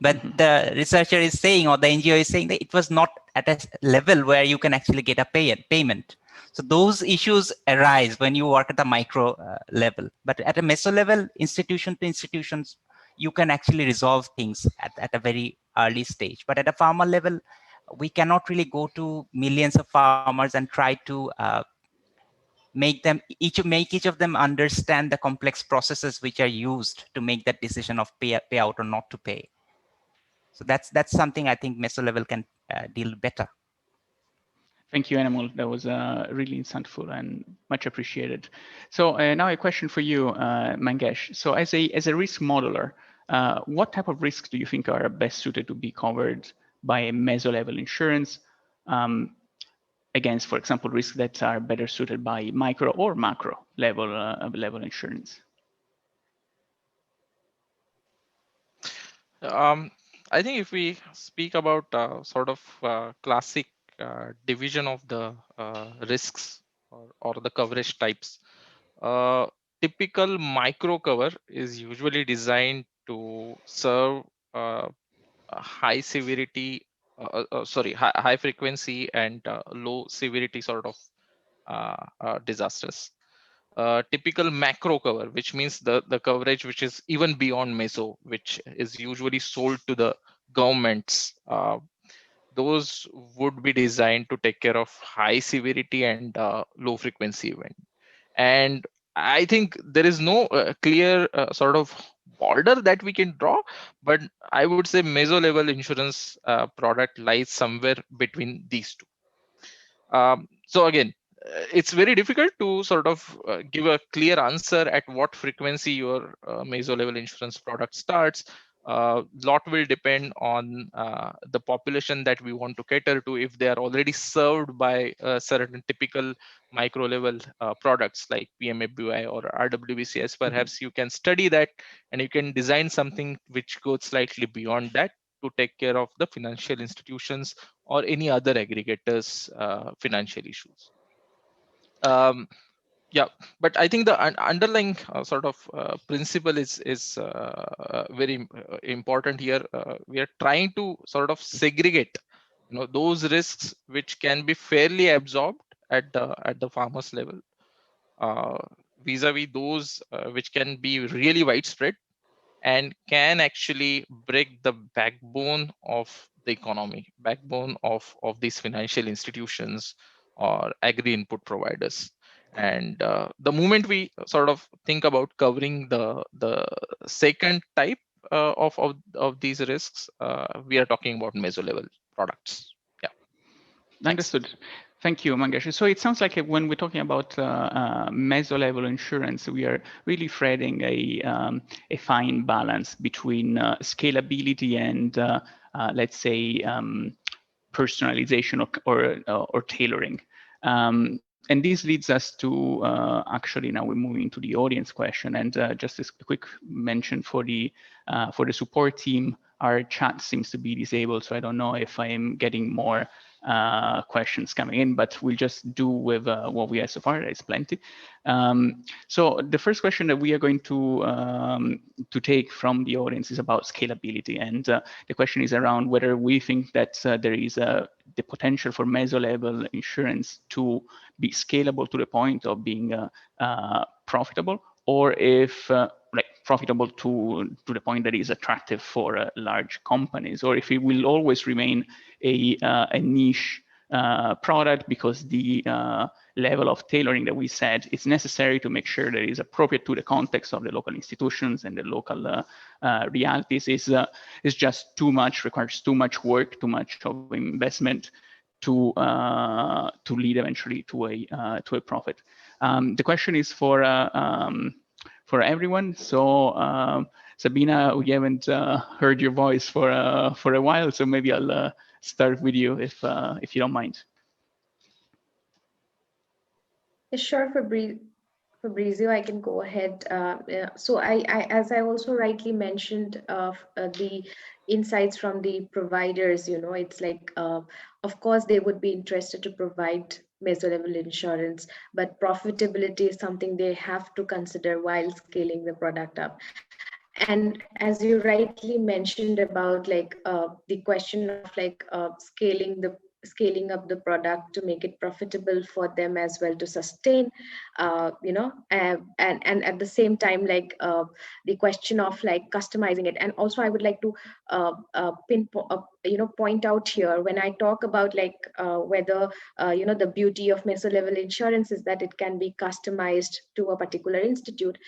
but the researcher is saying, or the NGO is saying, that it was not at a level where you can actually get a payment. So those issues arise when you work at the micro level. But at a meso level, institution to institutions, you can actually resolve things at a very early stage. But at a farmer level, we cannot really go to millions of farmers and try to make each of them understand the complex processes which are used to make that decision of pay out or not to pay. So that's something I think meso level can deal better. Thank you, Animal. That was really insightful and much appreciated. So now a question for you, Mangesh. So as a risk modeler, what type of risks do you think are best suited to be covered by a meso level insurance against, for example, risks that are better suited by micro or macro level insurance? I think if we speak about sort of classic division of the risks or the coverage types, typical micro cover is usually designed to serve high severity, high frequency and low severity sort of disasters. Typical macro cover, which means the coverage which is even beyond meso, which is usually sold to the governments. Those would be designed to take care of high severity and low frequency event. And I think there is no clear sort of border that we can draw, but I would say meso level insurance product lies somewhere between these two. So again, it's very difficult to sort of give a clear answer at what frequency your meso level insurance product starts. Lot will depend on the population that we want to cater to. If they are already served by certain typical micro level products like PMFBY or RWBCS, perhaps you can study that and you can design something which goes slightly beyond that to take care of the financial institutions or any other aggregators financial issues. Yeah, but I think the underlying sort of principle is very important here. We are trying to sort of segregate, those risks which can be fairly absorbed at the farmers level, vis-a-vis those which can be really widespread and can actually break the backbone of the economy, backbone of these financial institutions or agri input providers. And the moment we sort of think about covering the second type of these risks, we are talking about meso level products. Yeah. Thanks. Understood. Thank you, Mangesh. So it sounds like when we're talking about meso level insurance, we are really threading a fine balance between scalability and let's say personalization or tailoring. And this leads us to actually now we're moving to the audience question, and just a quick mention for the support team. Our chat seems to be disabled, so I don't know if I am getting more questions coming in, but we'll just do with what we have so far. There's plenty. So the first question that we are going to take from the audience is about scalability, and the question is around whether we think that there is the potential for meso level insurance to be scalable to the point of being profitable, or if like profitable to the point that is attractive for large companies, or if it will always remain a niche product because the level of tailoring that we said is necessary to make sure that it is appropriate to the context of the local institutions and the local realities is just too much, requires too much work, too much of investment to lead eventually to a profit. The question is for everyone. So Sabina, we haven't heard your voice for a while, so maybe I'll start with you if you don't mind. Sure, Fabrizio, I can go ahead. So I, as I also rightly mentioned, the insights from the providers, it's like, of course, they would be interested to provide meso level insurance, but profitability is something they have to consider while scaling the product up. And as you rightly mentioned about like the question of like scaling up the product to make it profitable for them as well to sustain, and at the same time, like the question of like customizing it. And also I would like to point out here when I talk about like whether the beauty of meso level insurance is that it can be customized to a particular institute.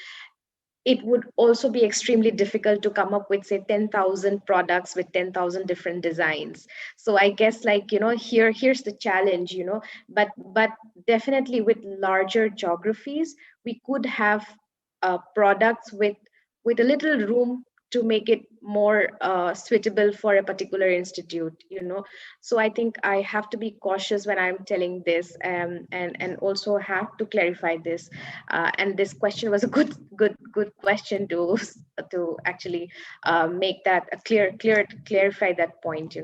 It would also be extremely difficult to come up with, say, 10,000 products with 10,000 different designs. So I guess like, here's the challenge, but definitely with larger geographies, we could have products with a little room to make it more suitable for a particular institute, So I think I have to be cautious when I'm telling this, and also have to clarify this. And this question was a good question to actually make that clarify that point,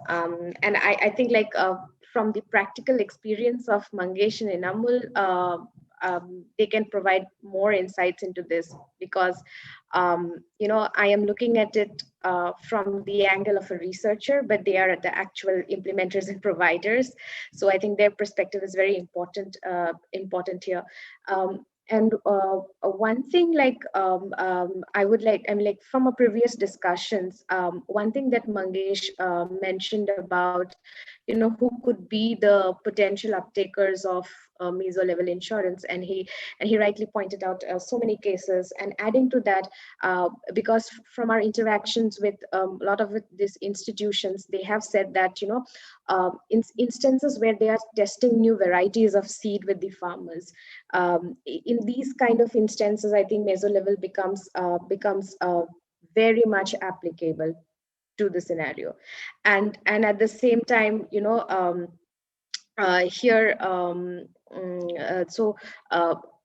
And I think like from the practical experience of Mangesh and Enamul, they can provide more insights into this because, I am looking at it from the angle of a researcher, but they are the actual implementers and providers. So I think their perspective is very important here. And one thing like I would like, from a previous discussions, one thing that Mangesh mentioned about, who could be the potential uptakers of meso level insurance, and he rightly pointed out so many cases. And adding to that, because from our interactions with a lot of these institutions, they have said that in instances where they are testing new varieties of seed with the farmers, in these kind of instances, I think meso level becomes very much applicable to the scenario. And at the same time, here so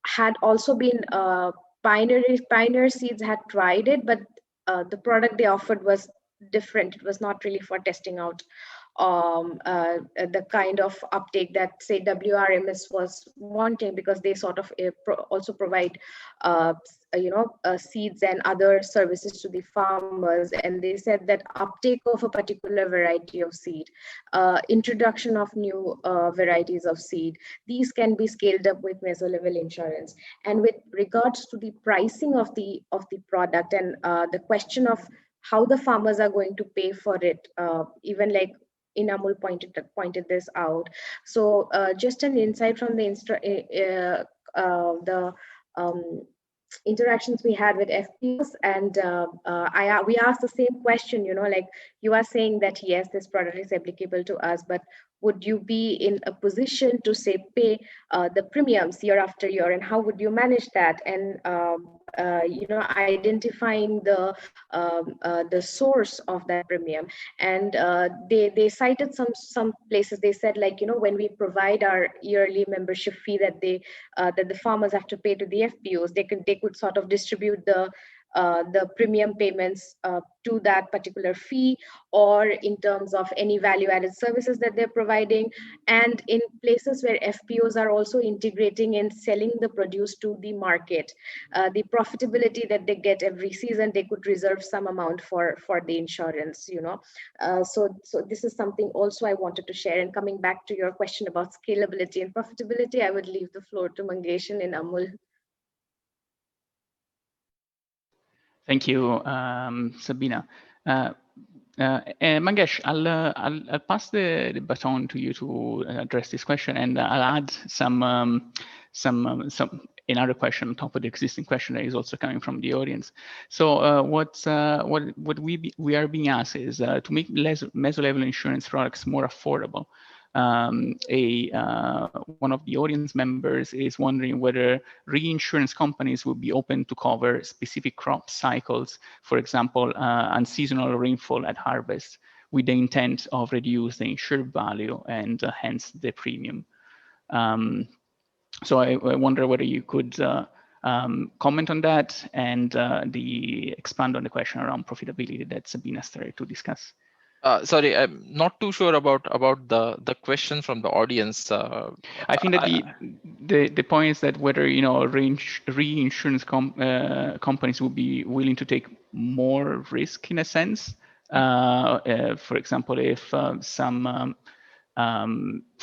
had also been Pioneer Seeds had tried it, but the product they offered was different. It was not really for testing out the kind of uptake that, say, WRMS was wanting, because they sort of also provide seeds and other services to the farmers. And they said that uptake of a particular variety of seed, introduction of new varieties of seed, these can be scaled up with meso level insurance. And with regards to the pricing of the product, and the question of how the farmers are going to pay for it, even like Inamul pointed this out. So just an insight from the interactions we had with FPOs, and we asked the same question. Like, you are saying that yes, this product is applicable to us, but would you be in a position to, say, pay the premiums year after year, and how would you manage that? And identifying the source of that premium. And they cited some places. They said, like, when we provide our yearly membership fee that that the farmers have to pay to the FPOs, they could sort of distribute the premium payments to that particular fee, or in terms of any value added services that they're providing. And in places where FPOs are also integrating and selling the produce to the market, the profitability that they get every season, they could reserve some amount for the insurance. So this is something also I wanted to share. And coming back to your question about scalability and profitability, I would leave the floor to Mangesh and Amul. Thank you, Sabina. Mangesh, I'll pass the baton to you to address this question, and I'll add some another question on top of the existing question that is also coming from the audience. So what we are being asked is to make meso level insurance products more affordable. One of the audience members is wondering whether reinsurance companies will be open to cover specific crop cycles, for example, unseasonal rainfall at harvest, with the intent of reduce the insured value and hence the premium. So I wonder whether you could comment on that and expand on the question around profitability that Sabina started to discuss. Sorry, I'm not too sure about the question from the audience. I think that the point is that whether reinsurance companies will be willing to take more risk in a sense. For example, if for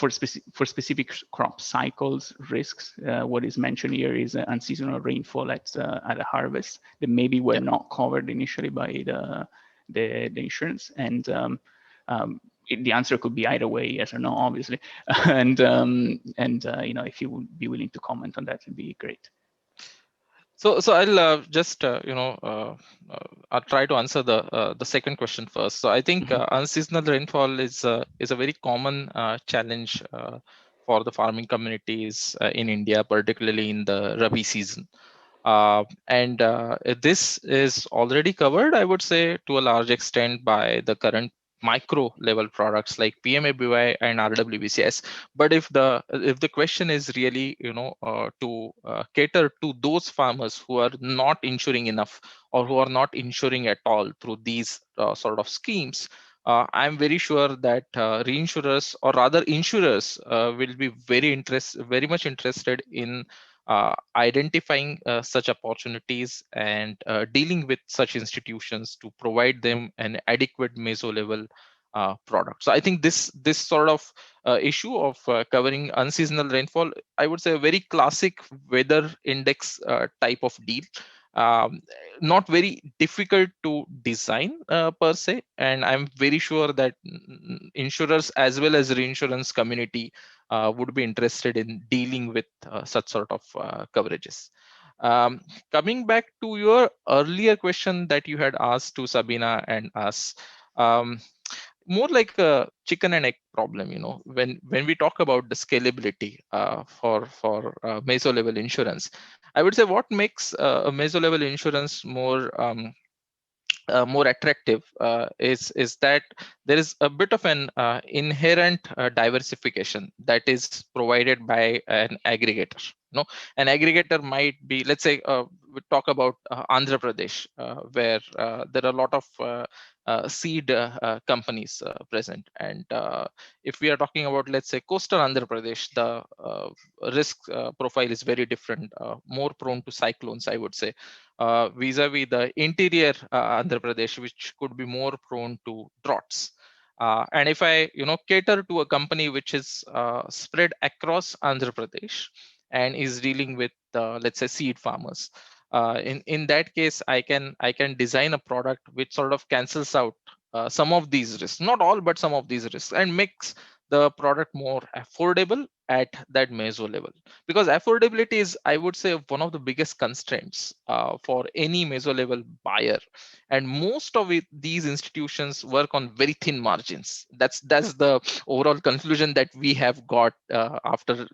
specific crop cycles risks, what is mentioned here is unseasonal rainfall at a harvest that maybe were not covered initially by the insurance, and the answer could be either way, yes or no, obviously. And if you would be willing to comment on that, it'd be great. So I'll just I'll try to answer the second question first. So I think unseasonal rainfall is a very common challenge for the farming communities in India, particularly in the Rabi season. And this is already covered, I would say, to a large extent by the current micro level products like PMABY and RWBCS. But if the question is really to cater to those farmers who are not insuring enough or who are not insuring at all through these sort of schemes, I'm very sure that reinsurers, or rather insurers, will be very much interested in identifying such opportunities and dealing with such institutions to provide them an adequate meso level product. So I think this sort of issue of covering unseasonal rainfall, I would say a very classic weather index type of deal. Not very difficult to design per se, and I'm very sure that insurers as well as reinsurance community would be interested in dealing with such sort of coverages. Coming back to your earlier question that you had asked to Sabina and us, more like a chicken and egg problem, when we talk about the scalability for meso level insurance, I would say what makes a meso level insurance more more attractive is that there is a bit of an inherent diversification that is provided by an aggregator. An aggregator might be, let's say, we talk about Andhra Pradesh, where there are a lot of seed companies present, and if we are talking about, let's say, coastal Andhra Pradesh, the risk profile is very different, more prone to cyclones, I would say, vis-a-vis the interior Andhra Pradesh, which could be more prone to droughts. And if I, cater to a company which is spread across Andhra Pradesh and is dealing with, let's say, seed farmers, in that case, I can design a product which sort of cancels out some of these risks, not all, but some of these risks, and makes the product more affordable at that meso level. Because affordability is, I would say, one of the biggest constraints for any meso level buyer, and most of these institutions work on very thin margins. That's the overall conclusion that we have got after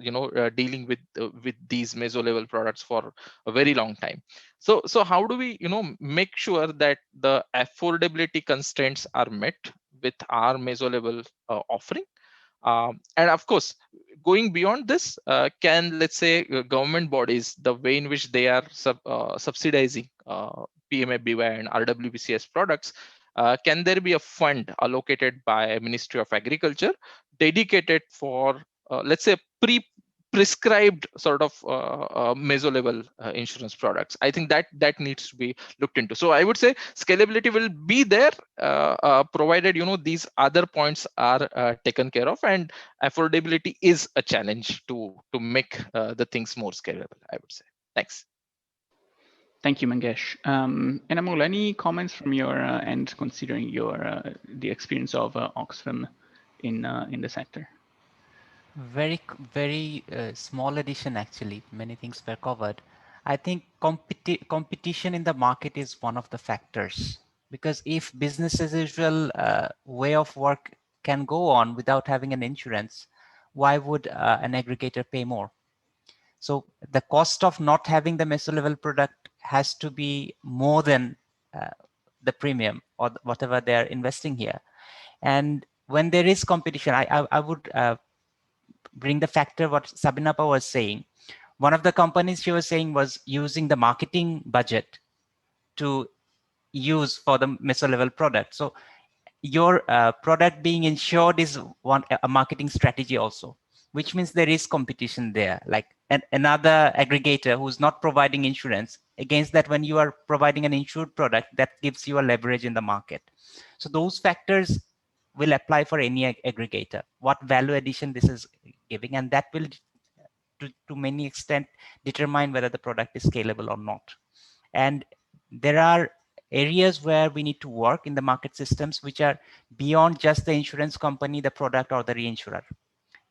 dealing with these meso level products for a very long time. So how do we make sure that the affordability constraints are met with our meso level offering? And of course, going beyond this, can, let's say, government bodies, the way in which they are subsidizing PMFBY and RWBCS products, can there be a fund allocated by Ministry of Agriculture dedicated for, let's say, prescribed sort of meso level insurance products? I think that needs to be looked into. So I would say scalability will be there, provided these other points are taken care of, and affordability is a challenge to make the things more scalable, I would say. Thanks. Thank you, Mangesh. And Amol, any comments from your end, considering your the experience of Oxfam in the sector? Very small addition, actually. Many things were covered. I think competition in the market is one of the factors, because if business as usual way of work can go on without having an insurance, why would an aggregator pay more? So the cost of not having the meso level product has to be more than the premium or whatever they're investing here. And when there is competition, I would bring the factor what Sabinapa was saying. One of the companies she was saying was using the marketing budget to use for the meso level product. So your product being insured is a marketing strategy also, which means there is competition there. Like another aggregator who's not providing insurance, against that, when you are providing an insured product, that gives you a leverage in the market. So those factors will apply for any aggregator, what value addition this is giving, and that will to many extent determine whether the product is scalable or not. And there are areas where we need to work in the market systems which are beyond just the insurance company, the product, or the reinsurer.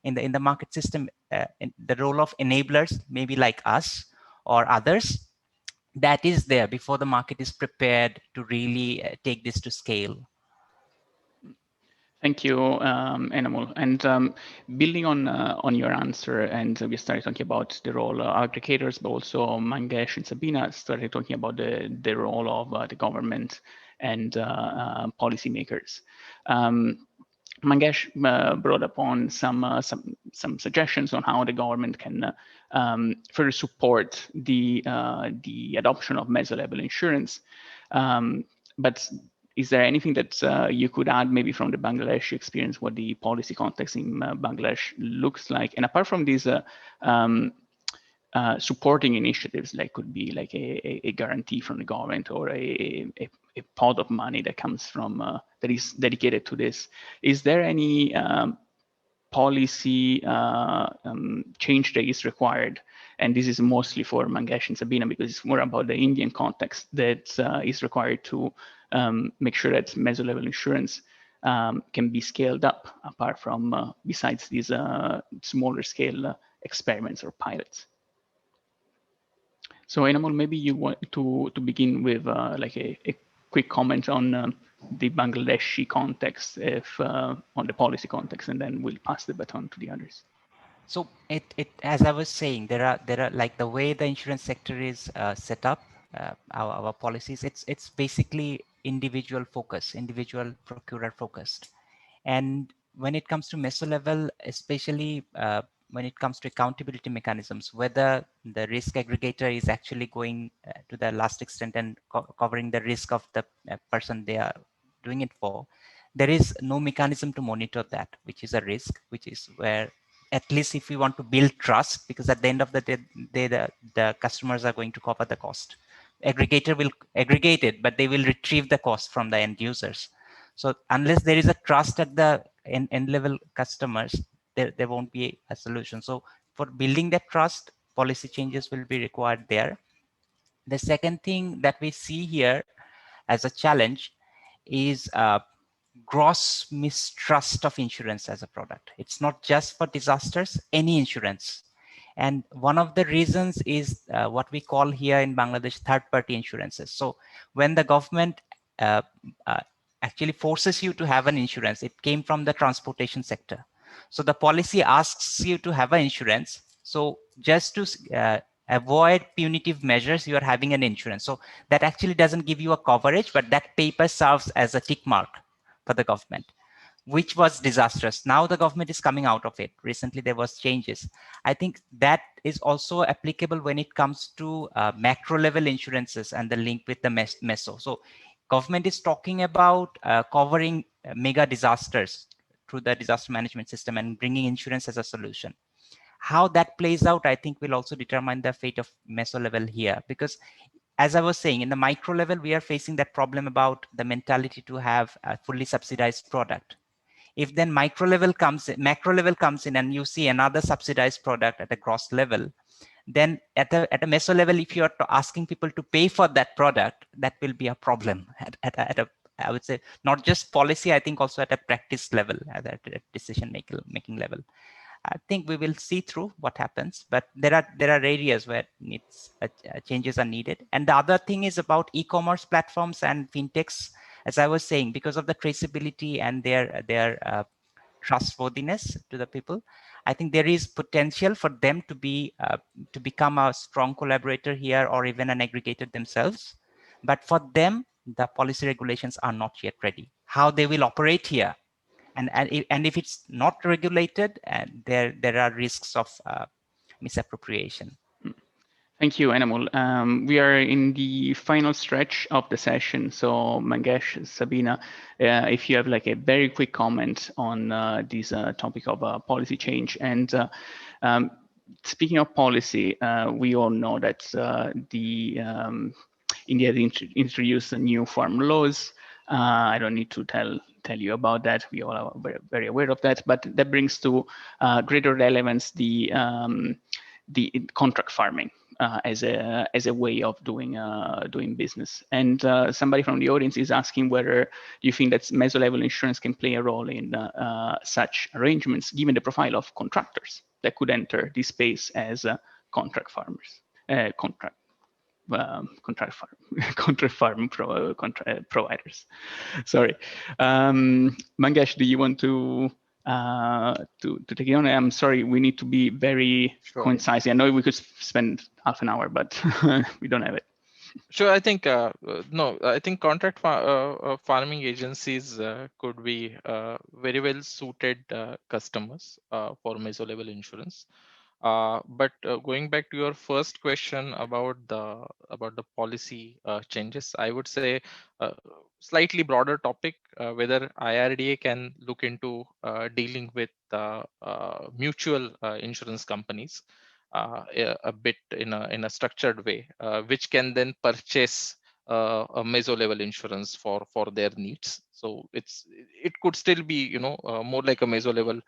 In the market system, the role of enablers, maybe like us or others, that is there before the market is prepared to really take this to scale. Thank you, Enamul. And building on your answer, and we started talking about the role of aggregators, but also Mangesh and Sabina started talking about the role of the government and policymakers. Mangesh brought upon some suggestions on how the government can further support the adoption of meso level insurance, but is there anything that you could add, maybe from the Bangladeshi experience, what the policy context in Bangladesh looks like? And apart from these supporting initiatives, like could be like a guarantee from the government or a pot of money that comes from that is dedicated to this, is there any policy change that is required? And this is mostly for Mangesh and Sabina, because it's more about the Indian context that is required to make sure that meso level insurance can be scaled up, apart from besides these smaller scale experiments or pilots. So Enamul, maybe you want to begin with like a quick comment on the Bangladeshi context, if on the policy context, and then we'll pass the baton to the others. So it as I was saying, there are like the way the insurance sector is set up, our policies. It's basically individual focus, individual procurer focused. And when it comes to meso level, especially when it comes to accountability mechanisms, whether the risk aggregator is actually going to the last extent and covering the risk of the person they are doing it for, there is no mechanism to monitor that, which is a risk, which is where, at least if we want to build trust, because at the end of the day, the customers are going to cover the cost. Aggregator will aggregate it, but they will retrieve the cost from the end users. So unless there is a trust at the end level customers, there won't be a solution. So for building that trust, policy changes will be required there. The second thing that we see here as a challenge is gross mistrust of insurance as a product. It's not just for disasters, any insurance. And one of the reasons is what we call here in Bangladesh third-party insurances. So when the government uh, uh, actually forces you to have an insurance, it came from the transportation sector. So the policy asks you to have an insurance. So just to avoid punitive measures, you are having an insurance. So that actually doesn't give you a coverage, but that paper serves as a tick mark for the government, which was disastrous. Now the government is coming out of it. Recently there was changes. I think that is also applicable when it comes to macro level insurances and the link with the meso. So government is talking about covering mega disasters through the disaster management system and bringing insurance as a solution. How that plays out, I think, will also determine the fate of meso level here, because as I was saying, in the micro level, we are facing that problem about the mentality to have a fully subsidized product. If then macro level comes in and you see another subsidized product at a gross level, then at a meso level, if you are asking people to pay for that product, that will be a problem at a I would say not just policy, I think also at a practice level, at a decision making level. I think we will see through what happens, but there are areas where changes are needed. And the other thing is about e-commerce platforms and fintechs, as I was saying, because of the traceability and their trustworthiness to the people. I think there is potential for them to become a strong collaborator here, or even an aggregator themselves. But for them, the policy regulations are not yet ready. How they will operate here, and if it's not regulated, there are risks of misappropriation. Thank you, Enamul. We are in the final stretch of the session. So Mangesh, Sabina, if you have like a very quick comment on this topic of policy change. And speaking of policy, we all know that India introduced new farm laws. I don't need to tell you about that. We all are very, very aware of that. But that brings to greater relevance the contract farming as a way of doing business. And somebody from the audience is asking whether you think that meso level insurance can play a role in such arrangements, given the profile of contractors that could enter this space as contract farmers, contract farm providers. Sorry, Mangesh, do you want to take it on? I'm sorry, we need to be very concise. I know we could spend half an hour, but we don't have it. Sure, I think no. I think contract farming agencies could be very well suited customers for meso level insurance. But going back to your first question about the policy changes, I would say slightly broader topic, whether IRDA can look into dealing with mutual insurance companies a bit in a structured way, which can then purchase a meso level insurance for their needs. So it could still be more like a meso level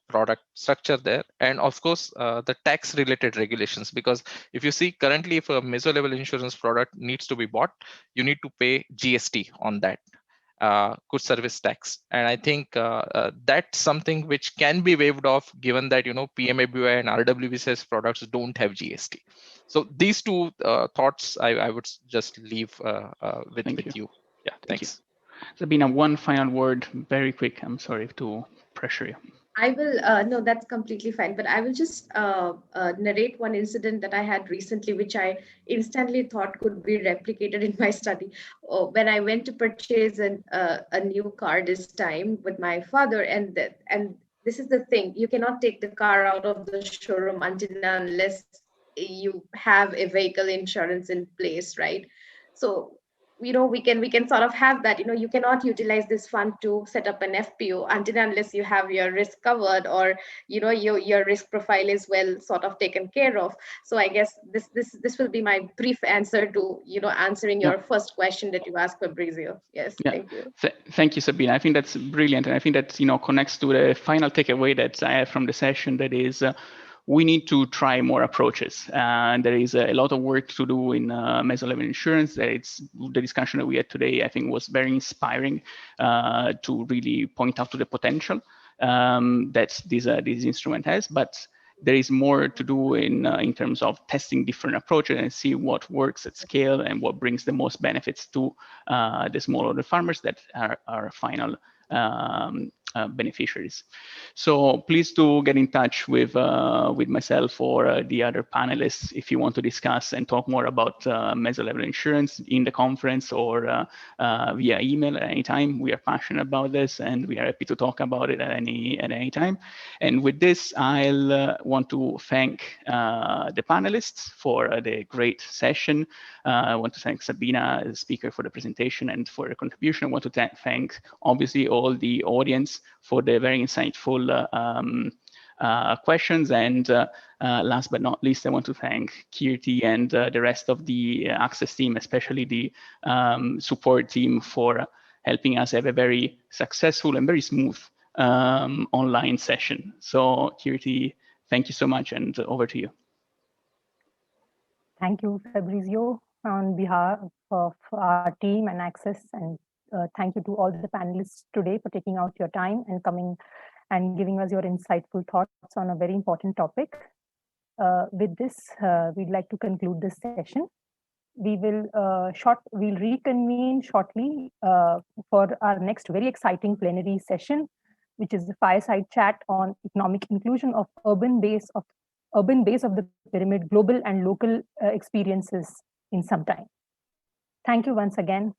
product structure there. And of course the tax related regulations, because if you see currently, if a meso level insurance product needs to be bought, you need to pay GST on that, goods service tax. And I think that's something which can be waived off, given that PMABY and RWBCS products don't have GST. So these two thoughts I would just leave with you. Yeah, Thank thanks. you. Sabina, one final word, very quick. I'm sorry to pressure you. I will, no, that's completely fine. But I will just narrate one incident that I had recently, which I instantly thought could be replicated in my study. When I went to purchase a new car this time with my father, and this is the thing, you cannot take the car out of the showroom until and unless you have a vehicle insurance in place, right? So we can sort of have that. You cannot utilize this fund to set up an FPO until and unless you have your risk covered, or your risk profile is well sort of taken care of. So I guess this will be my brief answer to answering Yeah. your first question that you asked, Fabrizio. Yes, Yeah. thank you. Thank you, Sabina. I think that's brilliant, and I think that connects to the final takeaway that I have from the session. That is, we need to try more approaches. There is a lot of work to do in meso level insurance. It's the discussion that we had today, I think, was very inspiring to really point out to the potential that this instrument has. But there is more to do in terms of testing different approaches and see what works at scale and what brings the most benefits to the smallholder farmers that are our final beneficiaries. So please do get in touch with myself or the other panelists if you want to discuss and talk more about meso level insurance in the conference or via email at any time. We are passionate about this and we are happy to talk about it at any time. And with this, I'll want to thank the panelists for the great session. I want to thank Sabina, the speaker, for the presentation and for her contribution. I want to thank, obviously, all the audience for the very insightful questions. And last but not least, I want to thank Kirti and the rest of the Access team, especially the support team, for helping us have a very successful and very smooth online session. So Kirti, thank you so much, and over to you. Thank you, Fabrizio, on behalf of our team and Access, and thank you to all the panelists today for taking out your time and coming and giving us your insightful thoughts on a very important topic. With this, we'd like to conclude this session. We'll reconvene shortly for our next very exciting plenary session, which is the fireside chat on economic inclusion of urban base of the pyramid, global and local experiences in some time. Thank you once again.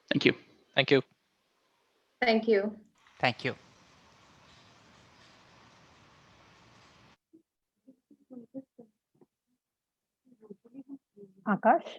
Thank you. Thank you. Thank you. Thank you. Akash?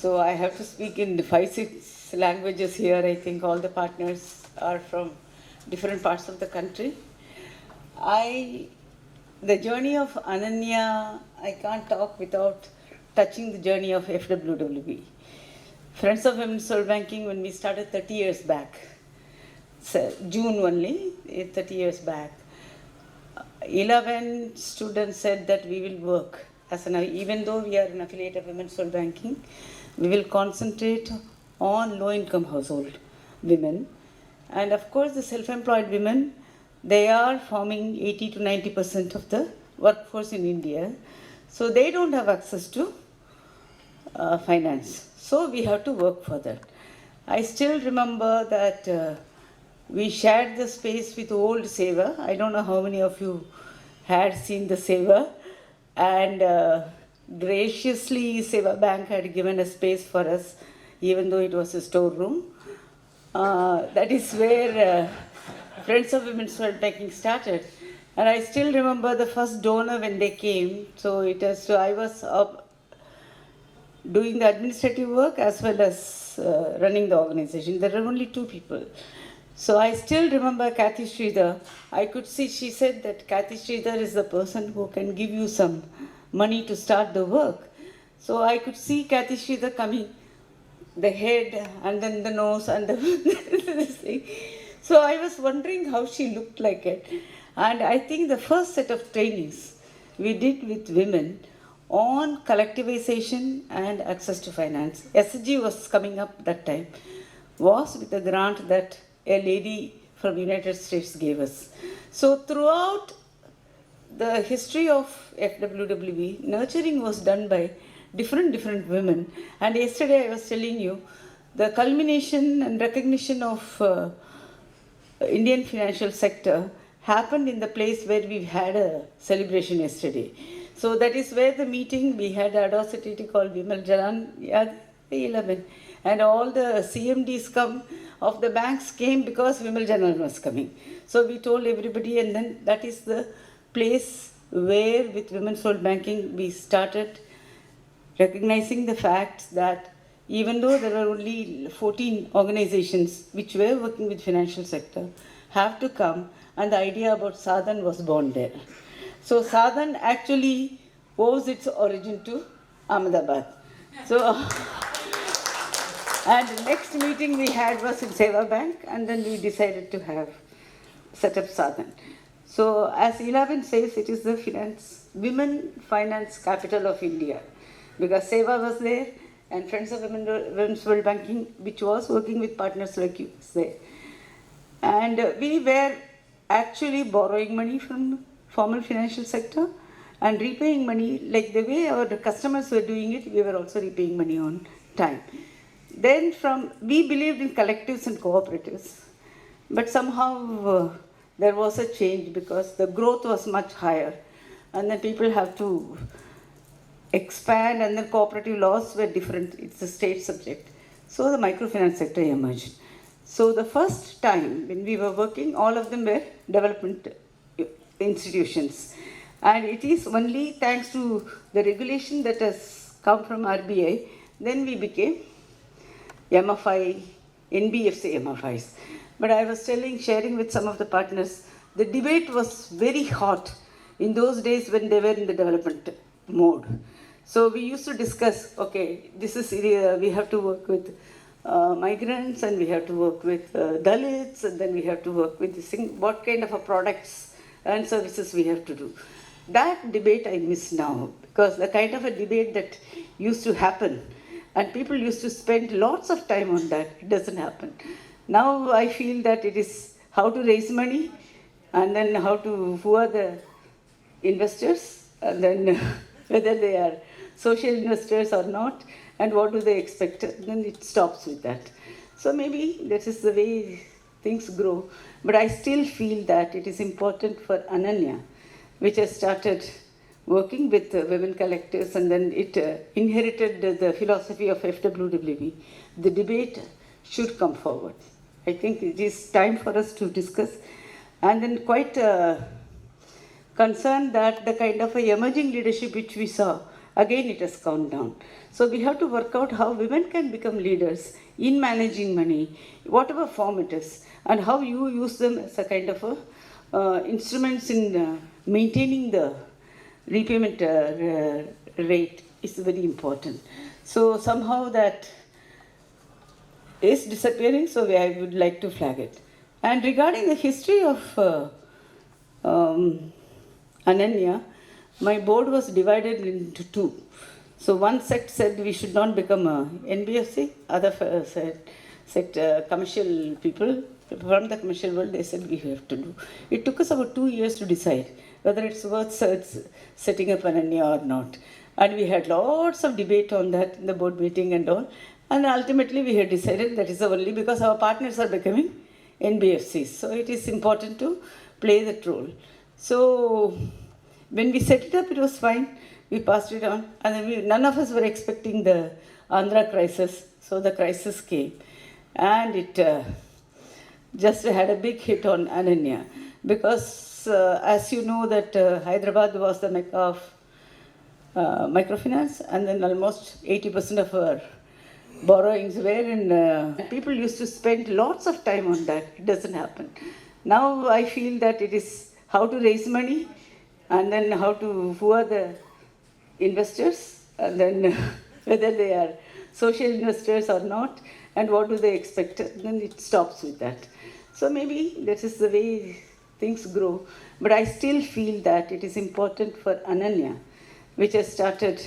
So I have to speak in 5-6 languages here. I think all the partners are from different parts of the country. The journey of Ananya, I can't talk without touching the journey of FWWB. Friends of Women's World Banking, when we started 30 years back, so June only, 30 years back, 11 students said that we will work even though we are an affiliate of Women's World Banking, we will concentrate on low-income household women. And of course, the self-employed women, they are forming 80 to 90% of the workforce in India. So they don't have access to finance. So we have to work for that. I still remember that we shared the space with old Seva. I don't know how many of you had seen the Seva. And graciously, Seva Bank had given a space for us, even though it was a storeroom. That is where Friends of Women's World Banking started. And I still remember the first donor when they came. So I was doing the administrative work as well as running the organization. There were only 2 people. So I still remember Kathy Sridhar. I could see, she said that Kathy Sridhar is the person who can give you some money to start the work. So I could see Kathy Sridhar coming, the head and then the nose and this thing. So I was wondering how she looked like it. And I think the first set of trainings we did with women on collectivization and access to finance. SG was coming up that time, was with a grant that a lady from United States gave us. So throughout the history of FWWB, nurturing was done by different women. And yesterday I was telling you, the culmination and recognition of Indian financial sector happened in the place where we had a celebration yesterday. So that is where the meeting, we had a audacity called Vimal Jalan, 11. And all the CMDs of the banks came because Vimal Jalan was coming. So we told everybody, and then that is the place where with Women's World Banking we started recognizing the fact that even though there are only 14 organizations which were working with financial sector, have to come, and the idea about Sadhan was born there. So Sadhan actually owes its origin to Ahmedabad. So, and the next meeting we had was in Seva Bank, and then we decided to set up Sadhan. So as Ilavan says, it is the women finance capital of India, because Seva was there, and Friends of Women's World Banking, which was working with partners like you, was there. And we were actually borrowing money from formal financial sector and repaying money like the way our customers were doing it, we were also repaying money on time. Then we believed in collectives and cooperatives, but somehow there was a change because the growth was much higher, and then people have to expand, and then cooperative laws were different. It's a state subject. So the microfinance sector emerged. So the first time when we were working, all of them were development institutions. And it is only thanks to the regulation that has come from RBI, then we became MFI, NBFC MFIs. But I was sharing with some of the partners, the debate was very hot in those days when they were in the development mode. So we used to discuss, okay, this is we have to work with migrants, and we have to work with Dalits, and then we have to work with what kind of products and services we have to do. That debate I miss now, because the kind of a debate that used to happen, and people used to spend lots of time on that, it doesn't happen. Now I feel that it is how to raise money, and then who are the investors, and then whether they are social investors or not, and what do they expect, and then it stops with that. So maybe that is the way things grow. But I still feel that it is important for Ananya, which has started working with women collectives, and then it inherited the philosophy of FWWB. The debate should come forward. I think it is time for us to discuss. And then quite concerned that the kind of a emerging leadership which we saw, again it has gone down. So we have to work out how women can become leaders in managing money, whatever form it is, and how you use them as a kind of a instruments in maintaining the repayment rate is very important. So somehow that is disappearing, so I would like to flag it. And regarding the history of Ananya, my board was divided into two. So one sect said we should not become a NBFC, other sect commercial people from the commercial world, they said we have to do. It took us about 2 years to decide whether it's worth setting up Ananya or not. And we had lots of debate on that in the board meeting and all. And ultimately we had decided that is only because our partners are becoming NBFCs. So it is important to play that role. So when we set it up, it was fine. We passed it on. And then none of us were expecting the Andhra crisis. So the crisis came. And it just had a big hit on Ananya. Because as you know that Hyderabad was the mecca of microfinance. And then almost 80% of our borrowings were in, people used to spend lots of time on that. It doesn't happen. Now I feel that it is how to raise money and then who are the investors and then whether they are social investors or not and what do they expect. Then it stops with that. So maybe that is the way things grow. But I still feel that it is important for Ananya, which has started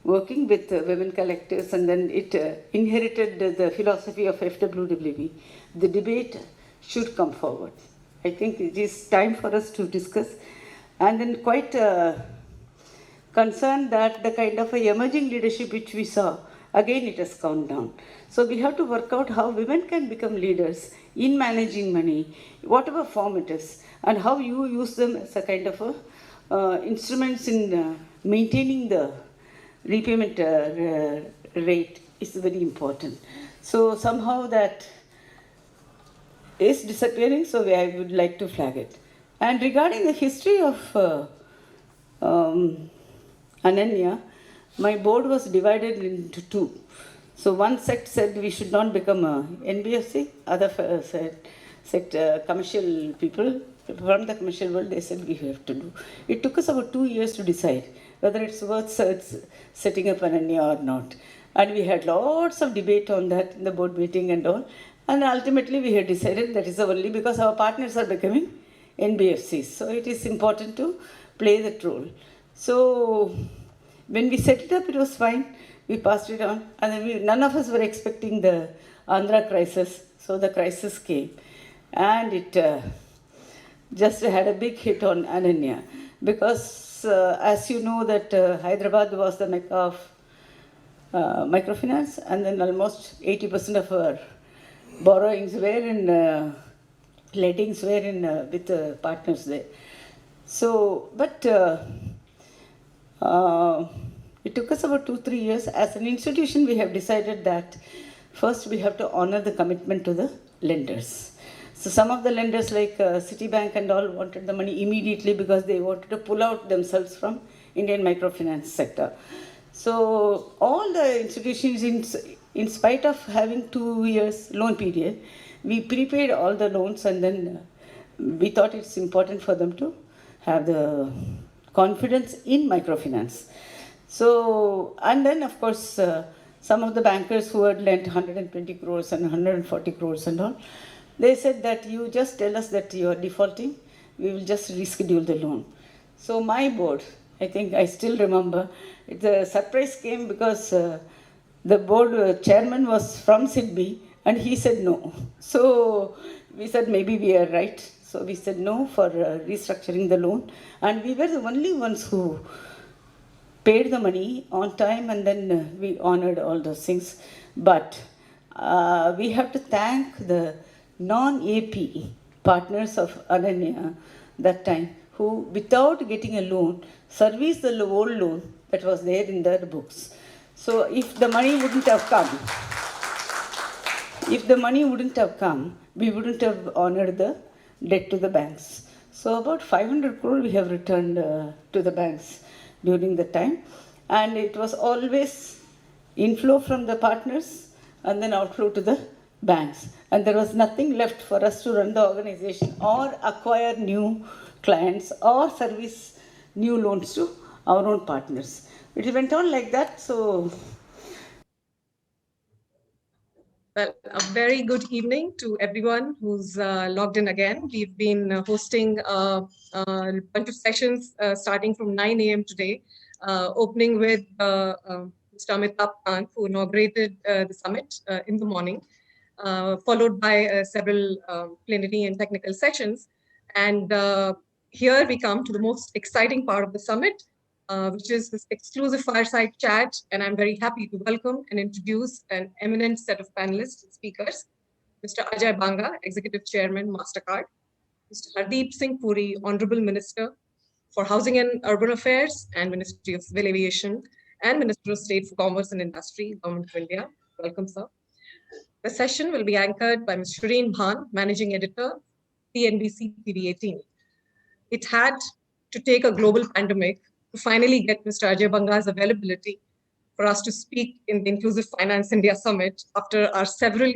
working with women collectors and then it inherited the philosophy of FWWB. The debate should come forward. I think it is time for us to discuss. And then quite concerned that the kind of emerging leadership which we saw, again it has gone down. So we have to work out how women can become leaders in managing money, whatever form it is, and how you use them as a kind of instruments in maintaining the repayment rate is very important. So somehow that is disappearing, so I would like to flag it. And regarding the history of Ananya, my board was divided into two. So one sect said we should not become a NBFC, other commercial people from the commercial world, they said we have to do. It took us about 2 years to decide whether it's worth setting up Ananya or not. And we had lots of debate on that in the board meeting and all. And ultimately we had decided that is only because our partners are becoming NBFCs. So it is important to play that role. So when we set it up, it was fine. We passed it on. And then none of us were expecting the Andhra crisis. So the crisis came. And it just had a big hit on Ananya. Because as you know that Hyderabad was the mecca of microfinance. And then almost 80% of our borrowings were in, lettings were in with partners there. So, but it took us about 2-3 years. As an institution, we have decided that first we have to honor the commitment to the lenders. So some of the lenders like Citibank and all wanted the money immediately because they wanted to pull out themselves from Indian microfinance sector. So all the institutions, in spite of having 2 years loan period, we prepaid all the loans and then we thought it's important for them to have the confidence in microfinance. So, and then of course, some of the bankers who had lent 120 crores and 140 crores and all, they said that you just tell us that you are defaulting, we will just reschedule the loan. So my board, I think I still remember, the surprise came because the board chairman was from Sydney and he said no. So we said maybe we are right. So we said no for restructuring the loan. And we were the only ones who paid the money on time and then we honored all those things. But we have to thank the non-AP partners of Ananya that time who, without getting a loan, serviced the old loan that was there in their books. So if the money wouldn't have come, we wouldn't have honored the debt to the banks. So about 500 crore we have returned to the banks during the time. And it was always inflow from the partners and then outflow to the banks, and there was nothing left for us to run the organization or acquire new clients or service new loans to our own partners. It went on like that. So, well, a very good evening to everyone who's logged in again. We've been hosting a bunch of sessions starting from 9 a.m. today, opening with Mr. Amitabh Kant, who inaugurated the summit in the morning, followed by several plenary and technical sessions. And here we come to the most exciting part of the summit, which is this exclusive fireside chat. And I'm very happy to welcome and introduce an eminent set of panelists and speakers. Mr. Ajay Banga, Executive Chairman, MasterCard. Mr. Hardeep Singh Puri, Honorable Minister for Housing and Urban Affairs and Ministry of Civil Aviation and Minister of State for Commerce and Industry, Government of India. Welcome, sir. The session will be anchored by Ms. Shireen Bhan, Managing Editor, CNBC TV18. It had to take a global pandemic to finally get Mr. Ajay Banga's availability for us to speak in the Inclusive Finance India Summit after our several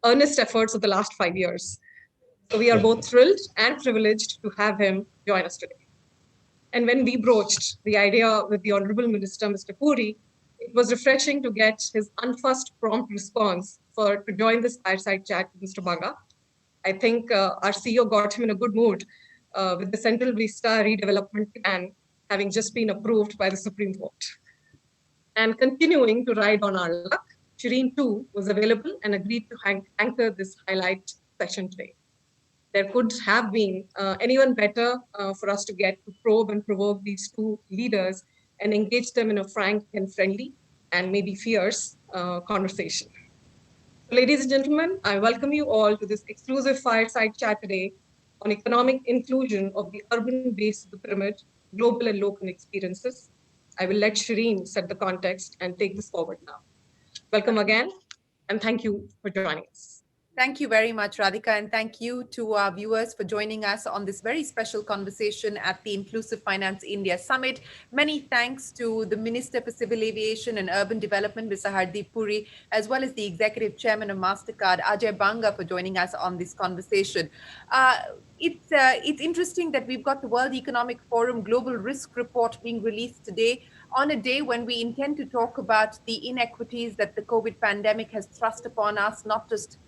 earnest efforts of the last 5 years. So we are both thrilled and privileged to have him join us today. And when we broached the idea with the Honorable Minister, Mr. Puri, it was refreshing to get his unfussed prompt response to join this fireside chat with Mr. Banga. I think our CEO got him in a good mood with the Central Vista redevelopment plan having just been approved by the Supreme Court. And continuing to ride on our luck, Shireen too was available and agreed to anchor this highlight session today. There could have been anyone better for us to get to probe and provoke these two leaders and engage them in a frank and friendly and maybe fierce conversation. Ladies and gentlemen, I welcome you all to this exclusive fireside chat today on economic inclusion of the urban base of the pyramid, global and local experiences. I will let Shireen set the context and take this forward now. Welcome again, and thank you for joining us. Thank you very much, Radhika, and thank you to our viewers for joining us on this very special conversation at the Inclusive Finance India Summit. Many thanks to the Minister for Civil Aviation and Urban Development, Mr. Hardeep Puri, as well as the Executive Chairman of MasterCard, Ajay Banga, for joining us on this conversation. It's interesting that we've got the World Economic Forum Global Risk Report being released today on a day when we intend to talk about the inequities that the COVID pandemic has thrust upon us, not just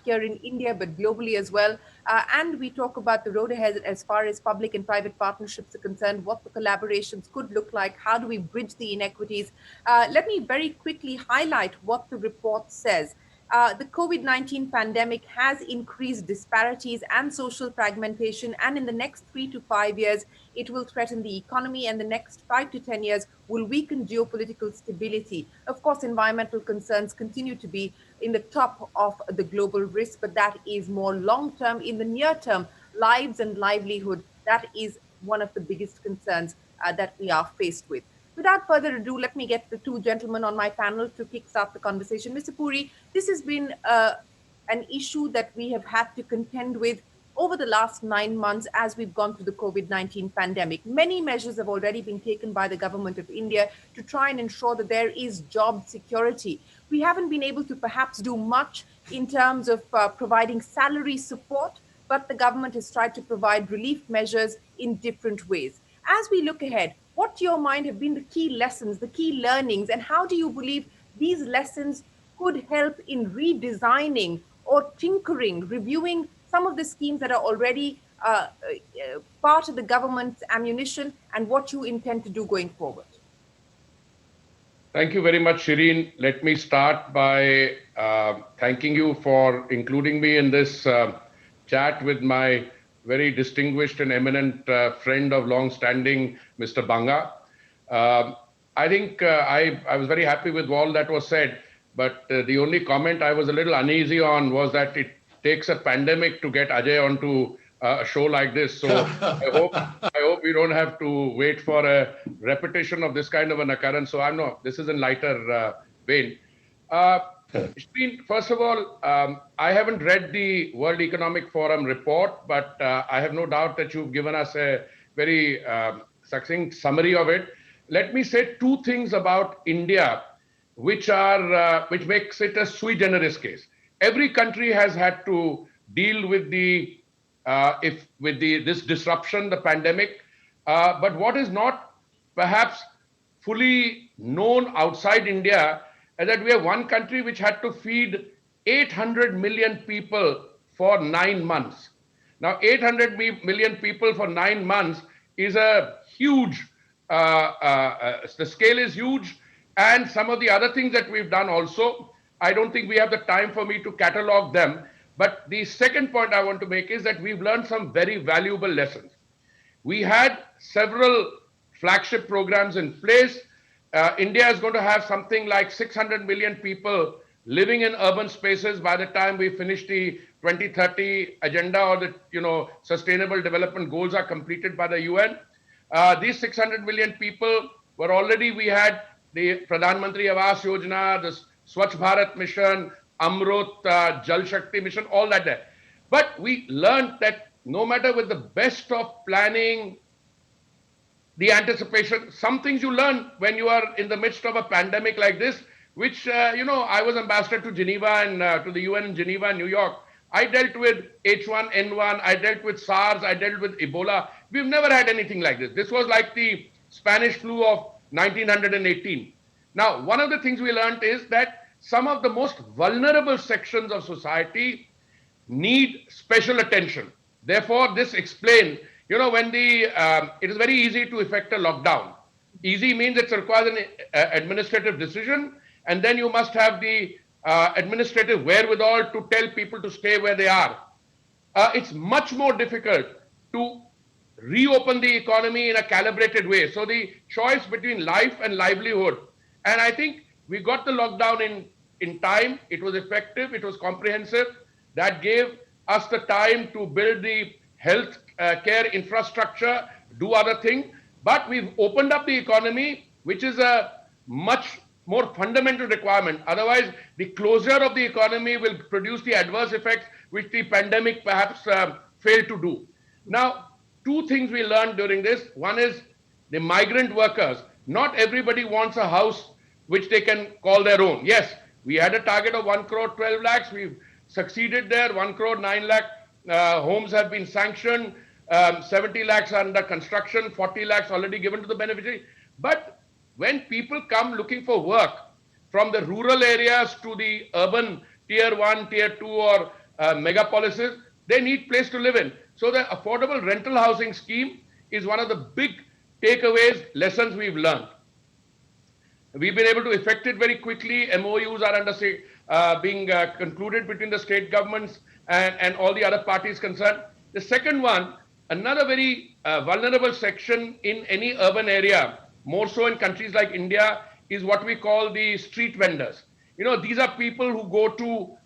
here in India, but globally as well. And we talk about the road ahead as far as public and private partnerships are concerned, what the collaborations could look like, how do we bridge the inequities. Let me very quickly highlight what the report says. The COVID-19 pandemic has increased disparities and social fragmentation, and in the next 3 to 5 years, it will threaten the economy, and the next 5 to 10 years will weaken geopolitical stability. Of course, environmental concerns continue to be in the top of the global risk, but that is more long-term. In the near term, lives and livelihood, that is one of the biggest concerns that we are faced with. Without further ado, let me get the two gentlemen on my panel to kickstart the conversation. Mr. Puri, this has been an issue that we have had to contend with over the last 9 months as we've gone through the COVID-19 pandemic. Many measures have already been taken by the government of India to try and ensure that there is job security. We haven't been able to perhaps do much in terms of providing salary support, but the government has tried to provide relief measures in different ways. As we look ahead, what to your mind have been the key lessons, the key learnings, and how do you believe these lessons could help in redesigning or tinkering, reviewing some of the schemes that are already part of the government's ammunition, and what you intend to do going forward? Thank you very much, Shireen. Let me start by thanking you for including me in this chat with my very distinguished and eminent friend of long standing, Mr. Banga. I think I was very happy with all that was said, but the only comment I was a little uneasy on was that it takes a pandemic to get Ajay onto a show like this. So I hope we don't have to wait for a repetition of this kind of an occurrence. So this is in lighter vein. First of all, I haven't read the World Economic Forum report, but I have no doubt that you've given us a very succinct summary of it. Let me say two things about India, which makes it a sui generis case. every country has had to deal with this disruption, the pandemic. But what is not perhaps fully known outside India is that we have one country which had to feed 800 million people for 9 months. Now, 800 million people for 9 months is a huge, the scale is huge. And some of the other things that we've done also, I don't think we have the time for me to catalog them. But the second point I want to make is that we've learned some very valuable lessons. We had several flagship programs in place. India is going to have something like 600 million people living in urban spaces by the time we finish the 2030 agenda, or the sustainable development goals are completed by the UN. These 600 million people were already, we had the Pradhan Mantri Awas Yojana, the Swachh Bharat Mission, Amrut, Jal Shakti Mission, all that there. But we learned that no matter with the best of planning, the anticipation, some things you learn when you are in the midst of a pandemic like this, which, I was ambassador to Geneva and to the UN in Geneva and New York. I dealt with H1N1, I dealt with SARS, I dealt with Ebola. We've never had anything like this. This was like the Spanish flu of 1918. Now, one of the things we learned is that some of the most vulnerable sections of society need special attention. Therefore, this explains, when it is very easy to effect a lockdown. Easy means it requires an administrative decision, and then you must have the administrative wherewithal to tell people to stay where they are. It's much more difficult to reopen the economy in a calibrated way. So the choice between life and livelihood, and I think we got the lockdown in time. It was effective, it was comprehensive. That gave us the time to build the health care infrastructure, do other things. But we've opened up the economy, which is a much more fundamental requirement. Otherwise, the closure of the economy will produce the adverse effects which the pandemic perhaps failed to do. Now, two things we learned during this. One is the migrant workers. Not everybody wants a house which they can call their own. Yes, we had a target of 1 crore 12 lakhs. We've succeeded there. 1 crore 9 lakh homes have been sanctioned. 70 lakhs are under construction. 40 lakhs already given to the beneficiary. But when people come looking for work from the rural areas to the urban tier 1, tier 2 or megapolises, they need place to live in. So the affordable rental housing scheme is one of the big takeaways, lessons we've learned. We've been able to effect it very quickly. MOUs are being concluded between the state governments and all the other parties concerned. The second one, another very vulnerable section in any urban area, more so in countries like India, is what we call the street vendors. These are people who go to,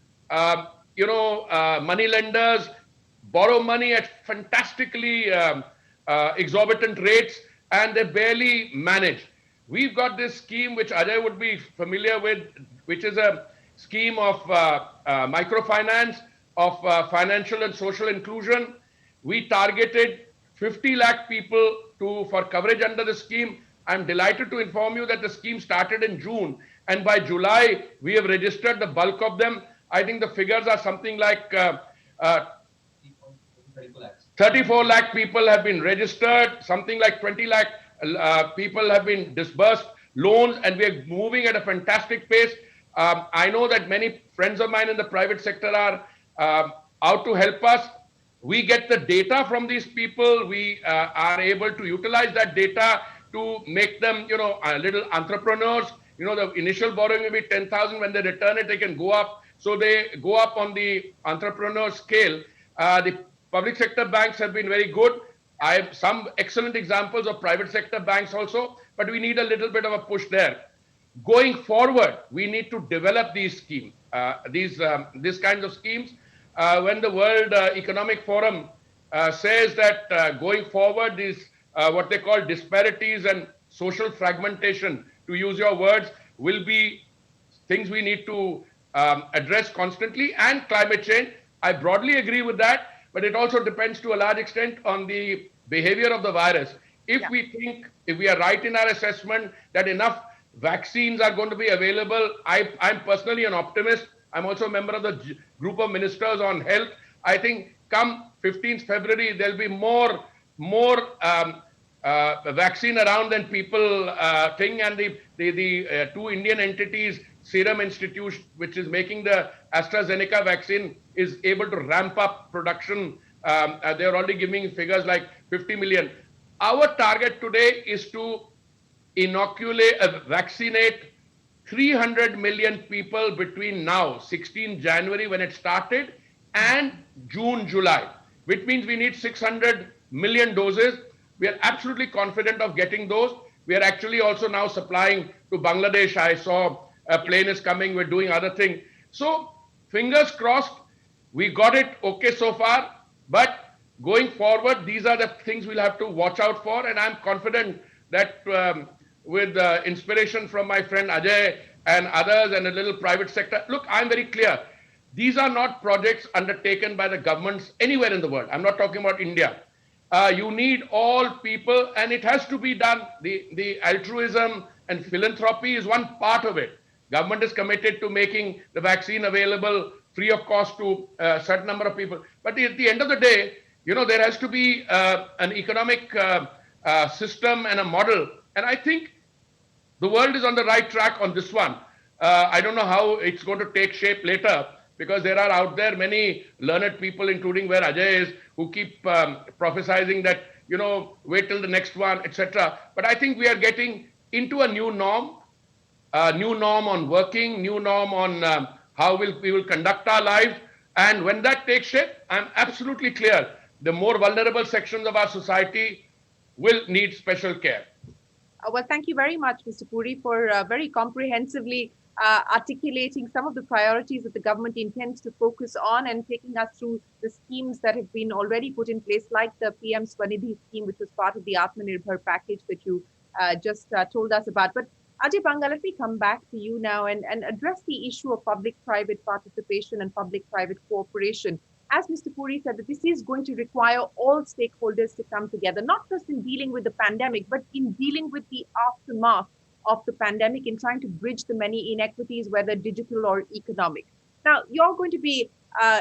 money lenders, borrow money at fantastically exorbitant rates, and they barely manage. We've got this scheme which Ajay would be familiar with, which is a scheme of microfinance, of financial and social inclusion. We targeted 50 lakh people for coverage under the scheme. I'm delighted to inform you that the scheme started in June, and by July, we have registered the bulk of them. I think the figures are something like 34 lakh people have been registered, something like 20 lakh people have been disbursed loans, and we are moving at a fantastic pace. I know that many friends of mine in the private sector are out to help us. We get the data from these people. We are able to utilize that data to make them, little entrepreneurs. The initial borrowing may be 10,000. When they return it, they can go up. So they go up on the entrepreneur scale. The public sector banks have been very good. I have some excellent examples of private sector banks also, but we need a little bit of a push there. Going forward, we need to develop these schemes, these kinds of schemes. When the World Economic Forum says that going forward, these what they call disparities and social fragmentation, to use your words, will be things we need to address constantly, and climate change. I broadly agree with that, but it also depends to a large extent on the behavior of the virus. If we are right in our assessment that enough vaccines are going to be available, I'm personally an optimist. I'm also a member of the group of ministers on health. I think come 15th February, there'll be more vaccine around than people think. And the two Indian entities, Serum Institute, which is making the AstraZeneca vaccine, is able to ramp up production. They're already giving figures like 50 million. Our target today is to vaccinate 300 million people between now, 16 January when it started, and June, July, which means we need 600 million doses. We are absolutely confident of getting those. We are actually also now supplying to Bangladesh. I saw a plane is coming. We're doing other things. So fingers crossed, we got it okay so far. But going forward, these are the things we'll have to watch out for. And I'm confident that with inspiration from my friend Ajay and others and a little private sector. Look, I'm very clear. These are not projects undertaken by the governments anywhere in the world. I'm not talking about India. You need all people, and it has to be done. The altruism and philanthropy is one part of it. Government is committed to making the vaccine available free of cost to a certain number of people. But at the end of the day, there has to be an economic system and a model. And I think the world is on the right track on this one. I don't know how it's going to take shape later, because there are out there many learned people, including where Ajay is, who keep prophesizing that, wait till the next one, etc. But I think we are getting into a new norm on working, new norm on how we will conduct our lives. And when that takes shape, I'm absolutely clear the more vulnerable sections of our society will need special care. Well, thank you very much, Mr. Puri, for very comprehensively articulating some of the priorities that the government intends to focus on and taking us through the schemes that have been already put in place, like the PM Swanidhi scheme, which was part of the Atmanirbhar package that you just told us about. But Ajay Banga, let me come back to you now and address the issue of public-private participation and public-private cooperation. As Mr. Puri said, that this is going to require all stakeholders to come together, not just in dealing with the pandemic, but in dealing with the aftermath of the pandemic, in trying to bridge the many inequities, whether digital or economic. Now, you're going to be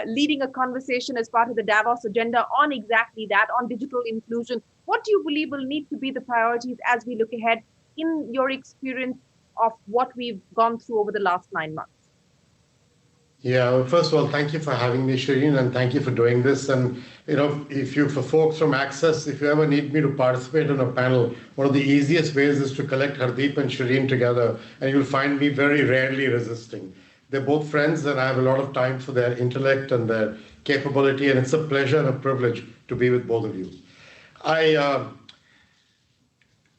leading a conversation as part of the Davos agenda on exactly that, on digital inclusion. What do you believe will need to be the priorities as we look ahead in your experience of what we've gone through over the last 9 months? Yeah, well, first of all, thank you for having me, Shireen, and thank you for doing this. And, for folks from Access, if you ever need me to participate in a panel, one of the easiest ways is to collect Hardeep and Shireen together, and you'll find me very rarely resisting. They're both friends, and I have a lot of time for their intellect and their capability, and it's a pleasure and a privilege to be with both of you.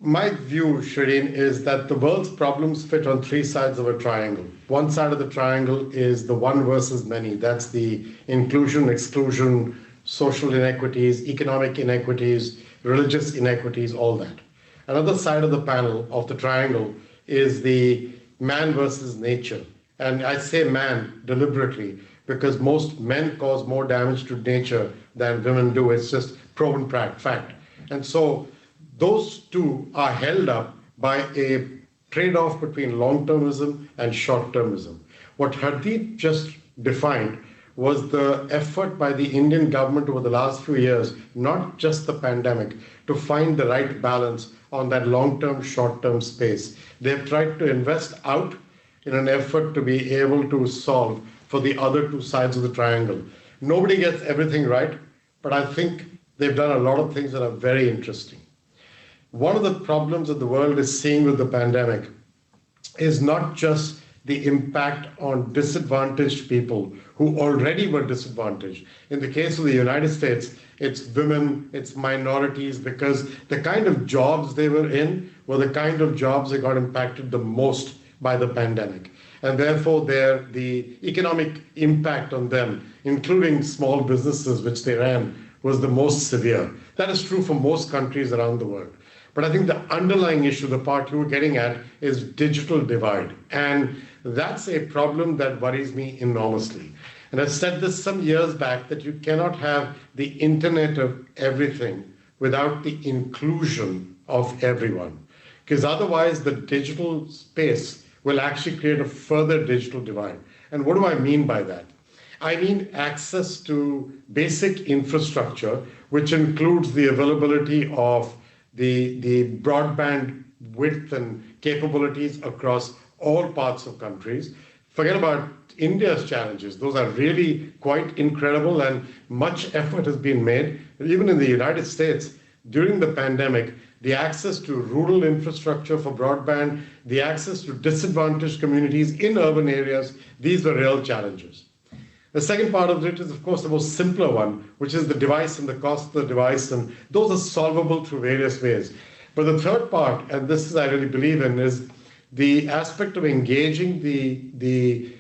My view, Shireen, is that the world's problems fit on three sides of a triangle. One side of the triangle is the one versus many. That's the inclusion, exclusion, social inequities, economic inequities, religious inequities, all that. Another side of the panel, of the triangle, is the man versus nature. And I say man deliberately because most men cause more damage to nature than women do. It's just proven fact. And so those two are held up by a trade-off between long-termism and short-termism. What Hardeep just defined was the effort by the Indian government over the last few years, not just the pandemic, to find the right balance on that long-term, short-term space. They've tried to invest out in an effort to be able to solve for the other two sides of the triangle. Nobody gets everything right, but I think they've done a lot of things that are very interesting. One of the problems that the world is seeing with the pandemic is not just the impact on disadvantaged people who already were disadvantaged. In the case of the United States, it's women, it's minorities, because the kind of jobs they were in were the kind of jobs that got impacted the most by the pandemic. And therefore, the economic impact on them, including small businesses which they ran, was the most severe. That is true for most countries around the world. But I think the underlying issue, the part you were getting at, is digital divide. And that's a problem that worries me enormously. And I said this some years back, that you cannot have the internet of everything without the inclusion of everyone. Because otherwise the digital space will actually create a further digital divide. And what do I mean by that? I mean access to basic infrastructure, which includes the availability of the broadband width and capabilities across all parts of countries. Forget about India's challenges. Those are really quite incredible, and much effort has been made. Even in the United States, during the pandemic, the access to rural infrastructure for broadband, the access to disadvantaged communities in urban areas, these were real challenges. The second part of it is, of course, the most simpler one, which is the device and the cost of the device, and those are solvable through various ways. But the third part, and this is I really believe in, is the aspect of engaging the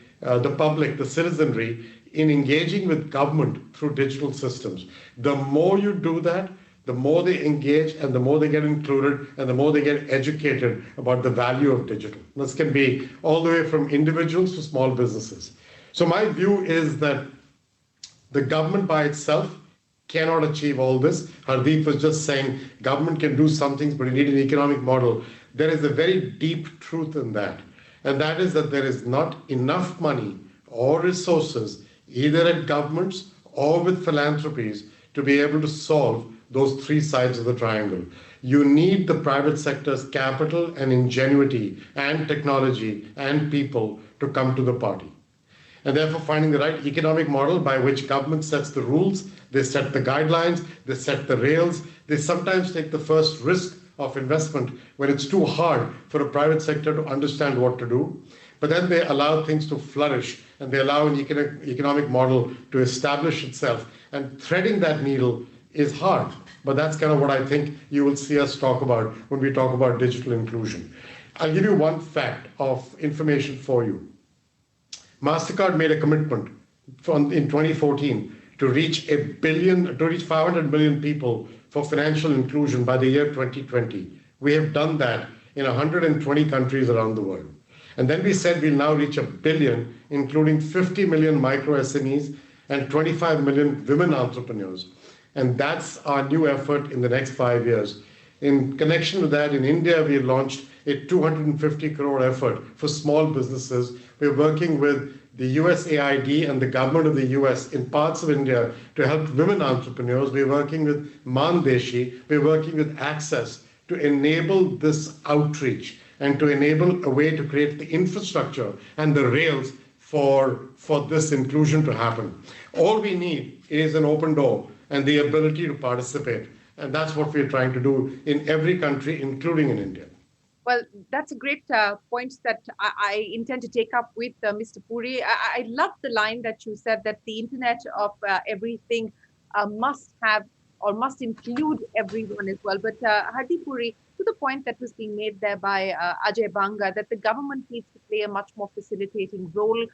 public, the citizenry, in engaging with government through digital systems. The more you do that, the more they engage and the more they get included and the more they get educated about the value of digital. This can be all the way from individuals to small businesses. So my view is that the government by itself cannot achieve all this. Hardeep was just saying government can do some things, but you need an economic model. There is a very deep truth in that. And that is that there is not enough money or resources, either at governments or with philanthropies, to be able to solve those three sides of the triangle. You need the private sector's capital and ingenuity and technology and people to come to the party. And therefore finding the right economic model by which government sets the rules, they set the guidelines, they set the rails, they sometimes take the first risk of investment when it's too hard for a private sector to understand what to do. But then they allow things to flourish and they allow an economic model to establish itself. And threading that needle is hard, but that's kind of what I think you will see us talk about when we talk about digital inclusion. I'll give you one fact of information for you. MasterCard made a commitment in 2014 to reach 500 million people for financial inclusion by the year 2020. We have done that in 120 countries around the world. And then we said we'll now reach 1 billion, including 50 million micro SMEs and 25 million women entrepreneurs. And that's our new effort in the next 5 years. In connection with that, in India, we launched a 250 crore effort for small businesses. We're working with the USAID and the government of the US in parts of India to help women entrepreneurs. We're working with Mandeshi. We're working with Access to enable this outreach and to enable a way to create the infrastructure and the rails for this inclusion to happen. All we need is an open door and the ability to participate. And that's what we're trying to do in every country, including in India. Well, that's a great point that I intend to take up with Mr. Puri. I love the line that you said that the Internet of everything must have or must include everyone as well. But Hardeep Puri, to the point that was being made there by Ajay Banga, that the government needs to play a much more facilitating role,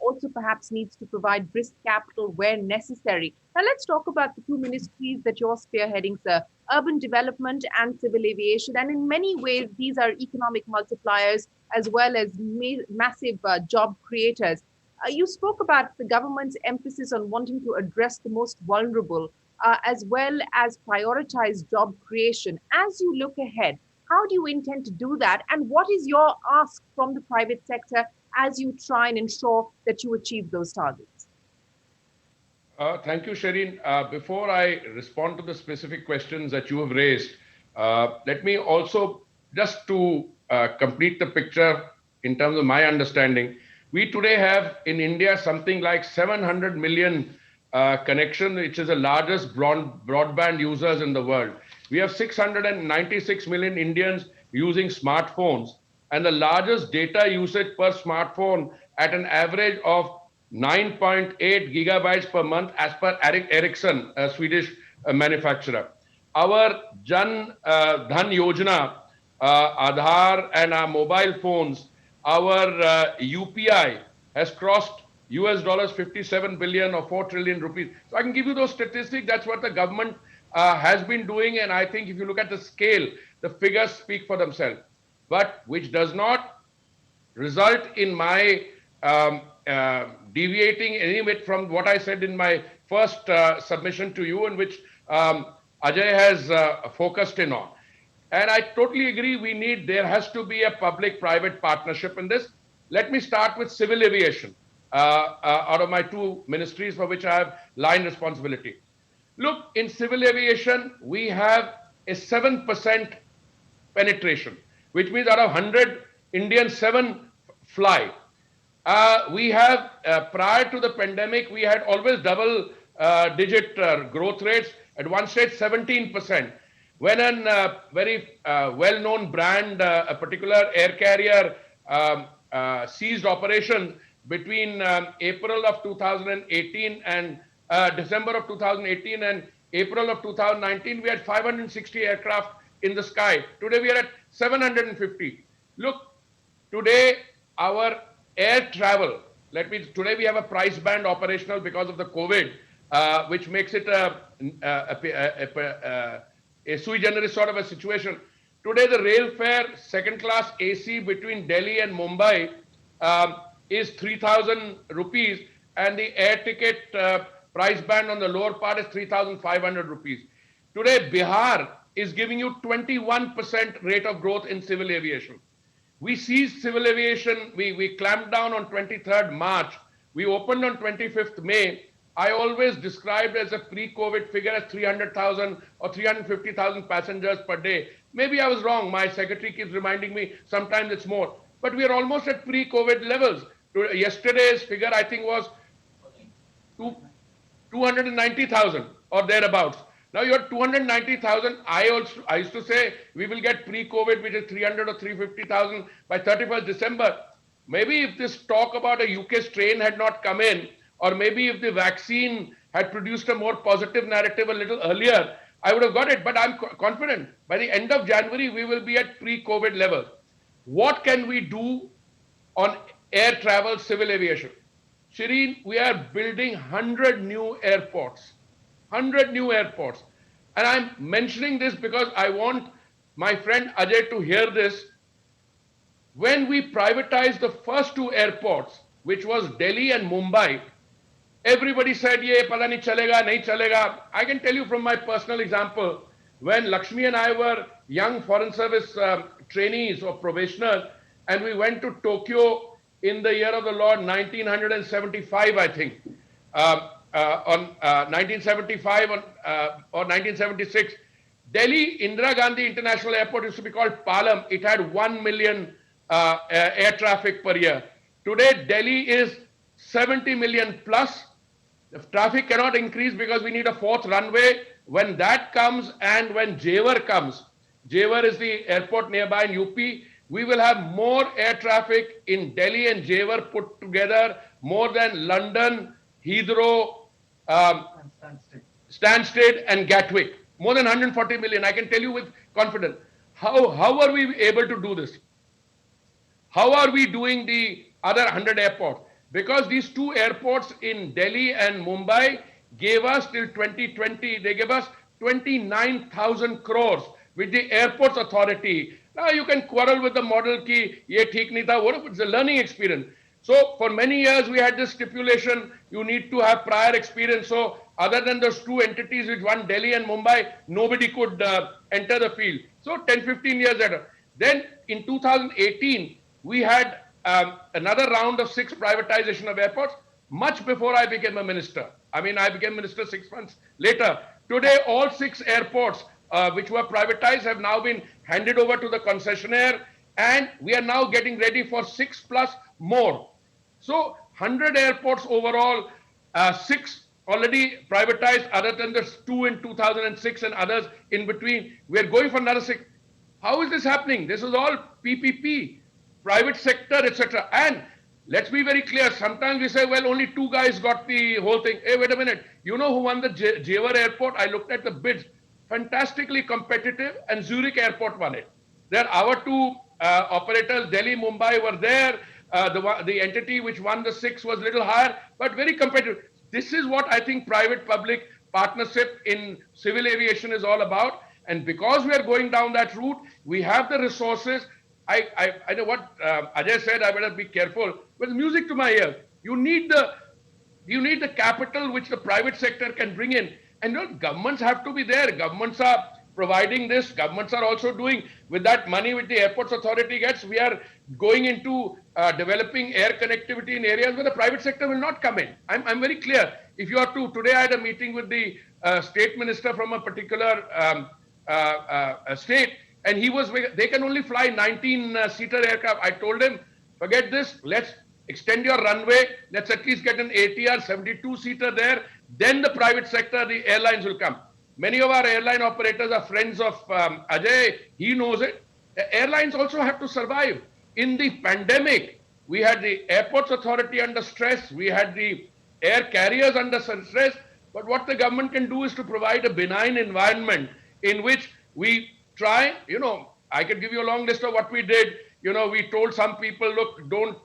also perhaps needs to provide brisk capital where necessary. Now let's talk about the two ministries that you're spearheading, sir, urban development and civil aviation. And in many ways, these are economic multipliers as well as massive job creators. You spoke about the government's emphasis on wanting to address the most vulnerable, as well as prioritize job creation. As you look ahead, how do you intend to do that? And what is your ask from the private sector as you try and ensure that you achieve those targets? Thank you, Shireen. Before I respond to the specific questions that you have raised, let me also, just to complete the picture in terms of my understanding, we today have in India something like 700 million connection, which is the largest broadband users in the world. We have 696 million Indians using smartphones, and the largest data usage per smartphone at an average of 9.8 gigabytes per month as per Ericsson, a Swedish manufacturer. Our Jan Dhan Yojana, Aadhaar and our mobile phones, our UPI has crossed US 57 billion or 4 trillion rupees. So I can give you those statistics. That's what the government has been doing. And I think if you look at the scale, the figures speak for themselves. But which does not result in my deviating any bit from what I said in my first submission to you, in which Ajay has focused in on. And I totally agree, there has to be a public-private partnership in this. Let me start with civil aviation. out of my two ministries for which I have line responsibility. Look, in civil aviation, we have a 7% penetration, which means out of 100 Indians, 7 fly. We have, prior to the pandemic, we had always double digit growth rates. At one stage, 17%. When a very well-known brand, a particular air carrier ceased operation between April of 2018 and December of 2018 and April of 2019, we had 560 aircraft in the sky. Today we are at 750. Look, today our air travel, today we have a price band operational because of the COVID, which makes it a sui generis sort of a situation. Today the rail fare second class AC between Delhi and Mumbai is 3,000 rupees, and the air ticket price band on the lower part is 3,500 rupees. Today Bihar is giving you 21% rate of growth in civil aviation. We seized civil aviation, we clamped down on 23rd March, we opened on 25th May. I always described as a pre-COVID figure as 300,000 or 350,000 passengers per day. Maybe I was wrong, my secretary keeps reminding me, sometimes it's more. But we are almost at pre-COVID levels. Yesterday's figure I think was 290,000 or thereabouts. Now you're 290,000. I used to say we will get pre-COVID, which is 300 or 350,000 by 31st December. Maybe if this talk about a UK strain had not come in, or maybe if the vaccine had produced a more positive narrative a little earlier, I would have got it. But I'm confident by the end of January, we will be at pre-COVID level. What can we do on air travel, civil aviation? Shireen, we are building 100 new airports. 100 new airports. And I'm mentioning this because I want my friend Ajay to hear this. When we privatized the first two airports, which was Delhi and Mumbai, everybody said, ye pada nahi chalega, nahi chalega. I can tell you from my personal example, when Lakshmi and I were young foreign service trainees or probationers, and we went to Tokyo in the year of the Lord 1975, I think. On 1975 or 1976, Delhi Indira Gandhi International Airport used to be called Palam. It had 1 million air traffic per year. Today, Delhi is 70 million plus. The traffic cannot increase because we need a fourth runway. When that comes and when Jewar comes, Jewar is the airport nearby in UP, we will have more air traffic in Delhi and Jewar put together, more than London, Heathrow, Stansted and Gatwick. More than 140 million. I can tell you with confidence. How are we able to do this? How are we doing the other 100 airports? Because these two airports in Delhi and Mumbai gave us till 2020, they gave us 29,000 crores with the Airports Authority. Now you can quarrel with the model ki ye theek nahi tha, what if it's a learning experience. So for many years we had this stipulation, you need to have prior experience. So other than those two entities which won Delhi and Mumbai, nobody could enter the field. So 10-15 years later. Then in 2018, we had another round of 6 privatization of airports, much before I became a minister. I mean, I became minister 6 months later. Today, all 6 airports which were privatized have now been handed over to the concessionaire, and we are now getting ready for 6 plus more. So 100 airports overall, 6 already privatized, other than the 2 in 2006 and others in between. We are going for another 6. How is this happening? This is all PPP, private sector, etc. And let's be very clear. Sometimes we say, well, only 2 guys got the whole thing. Hey, wait a minute. You know who won the Jewar airport? I looked at the bids. Fantastically competitive, and Zurich airport won it. There our 2 operators, Delhi, Mumbai were there. The entity which won the 6 was a little higher, but very competitive. This is what I think private-public partnership in civil aviation is all about. And because we are going down that route, we have the resources. I know what Ajay said, I better be careful. But music to my ears. You need the capital which the private sector can bring in. And you know, governments have to be there. Governments are providing this. Governments are also doing with that money which the Airports Authority gets. We are going into developing air connectivity in areas where the private sector will not come in. I'm very clear. If you are to, today I had a meeting with the state minister from a particular state, and they can only fly 19-seater aircraft. I told him, forget this, let's extend your runway, let's at least get an ATR 72-seater there, then the private sector, the airlines will come. Many of our airline operators are friends of Ajay, he knows it. The airlines also have to survive. In the pandemic, we had the Airports Authority under stress, we had the air carriers under stress, but what the government can do is to provide a benign environment in which we try, I could give you a long list of what we did. We told some people, look, don't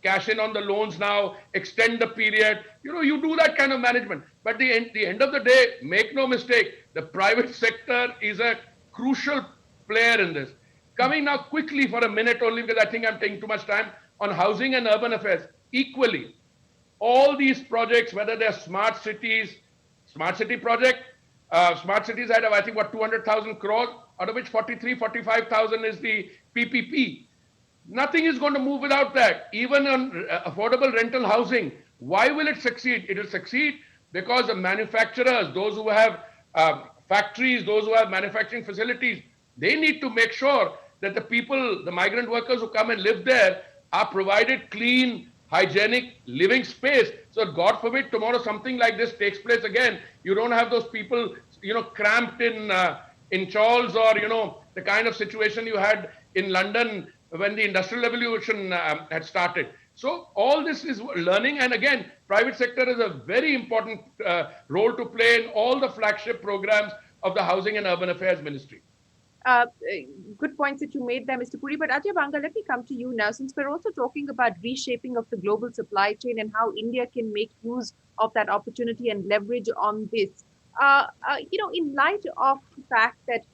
cash in on the loans now, extend the period. You do that kind of management. But the end of the day, make no mistake, the private sector is a crucial player in this. Coming now quickly for a minute only, because I think I'm taking too much time, on housing and urban affairs, equally, all these projects, whether they're smart cities, smart city project, smart cities had, I think, 200,000 crores, out of which 45,000 is the PPP. Nothing is going to move without that. Even on affordable rental housing, why will it succeed? It will succeed because the manufacturers, those who have factories, those who have manufacturing facilities, they need to make sure that the people, the migrant workers who come and live there are provided clean, hygienic living space. So God forbid tomorrow something like this takes place again, you don't have those people, cramped in chawls or, the kind of situation you had in London when the Industrial Revolution had started. So all this is learning. And again, private sector is a very important role to play in all the flagship programs of the Housing and Urban Affairs Ministry. Good points that you made there, Mr. Puri. But Ajay Banga, let me come to you now, since we're also talking about reshaping of the global supply chain and how India can make use of that opportunity and leverage on this. In light of the fact that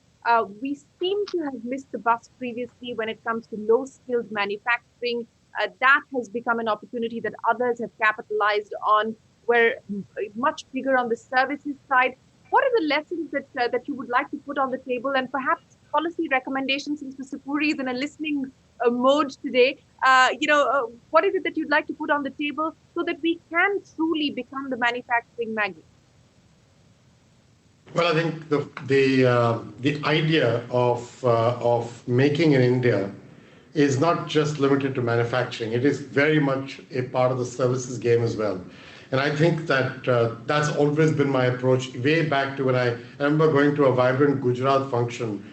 we seem to have missed the bus previously when it comes to low-skilled manufacturing, that has become an opportunity that others have capitalized on. We're much bigger on the services side. What are the lessons that you would like to put on the table, and perhaps policy recommendations, since Mr. Puri is in a listening mode today? What is it that you'd like to put on the table so that we can truly become the manufacturing magnet? Well, I think the idea of making in India is not just limited to manufacturing. It is very much a part of the services game as well. And I think that that's always been my approach way back to when I remember going to a Vibrant Gujarat function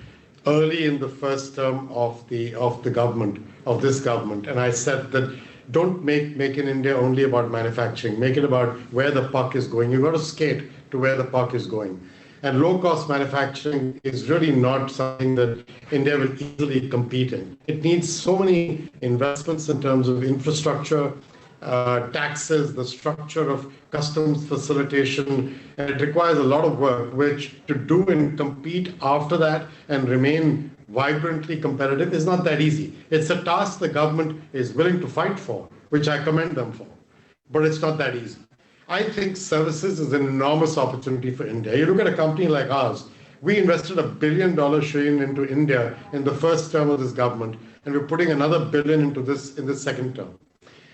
early in the first term of the government, of this government. And I said that don't make in India only about manufacturing. Make it about where the puck is going. You've got to skate to where the puck is going. And low-cost manufacturing is really not something that India will easily compete in. It needs so many investments in terms of infrastructure, taxes, the structure of customs facilitation, and it requires a lot of work, which to do and compete after that and remain vibrantly competitive is not that easy. It's a task the government is willing to fight for, which I commend them for, but it's not that easy. I think services is an enormous opportunity for India. You look at a company like ours, we invested $1 billion, Shireen, into India in the first term of this government, and we're putting another $1 billion into this in the second term.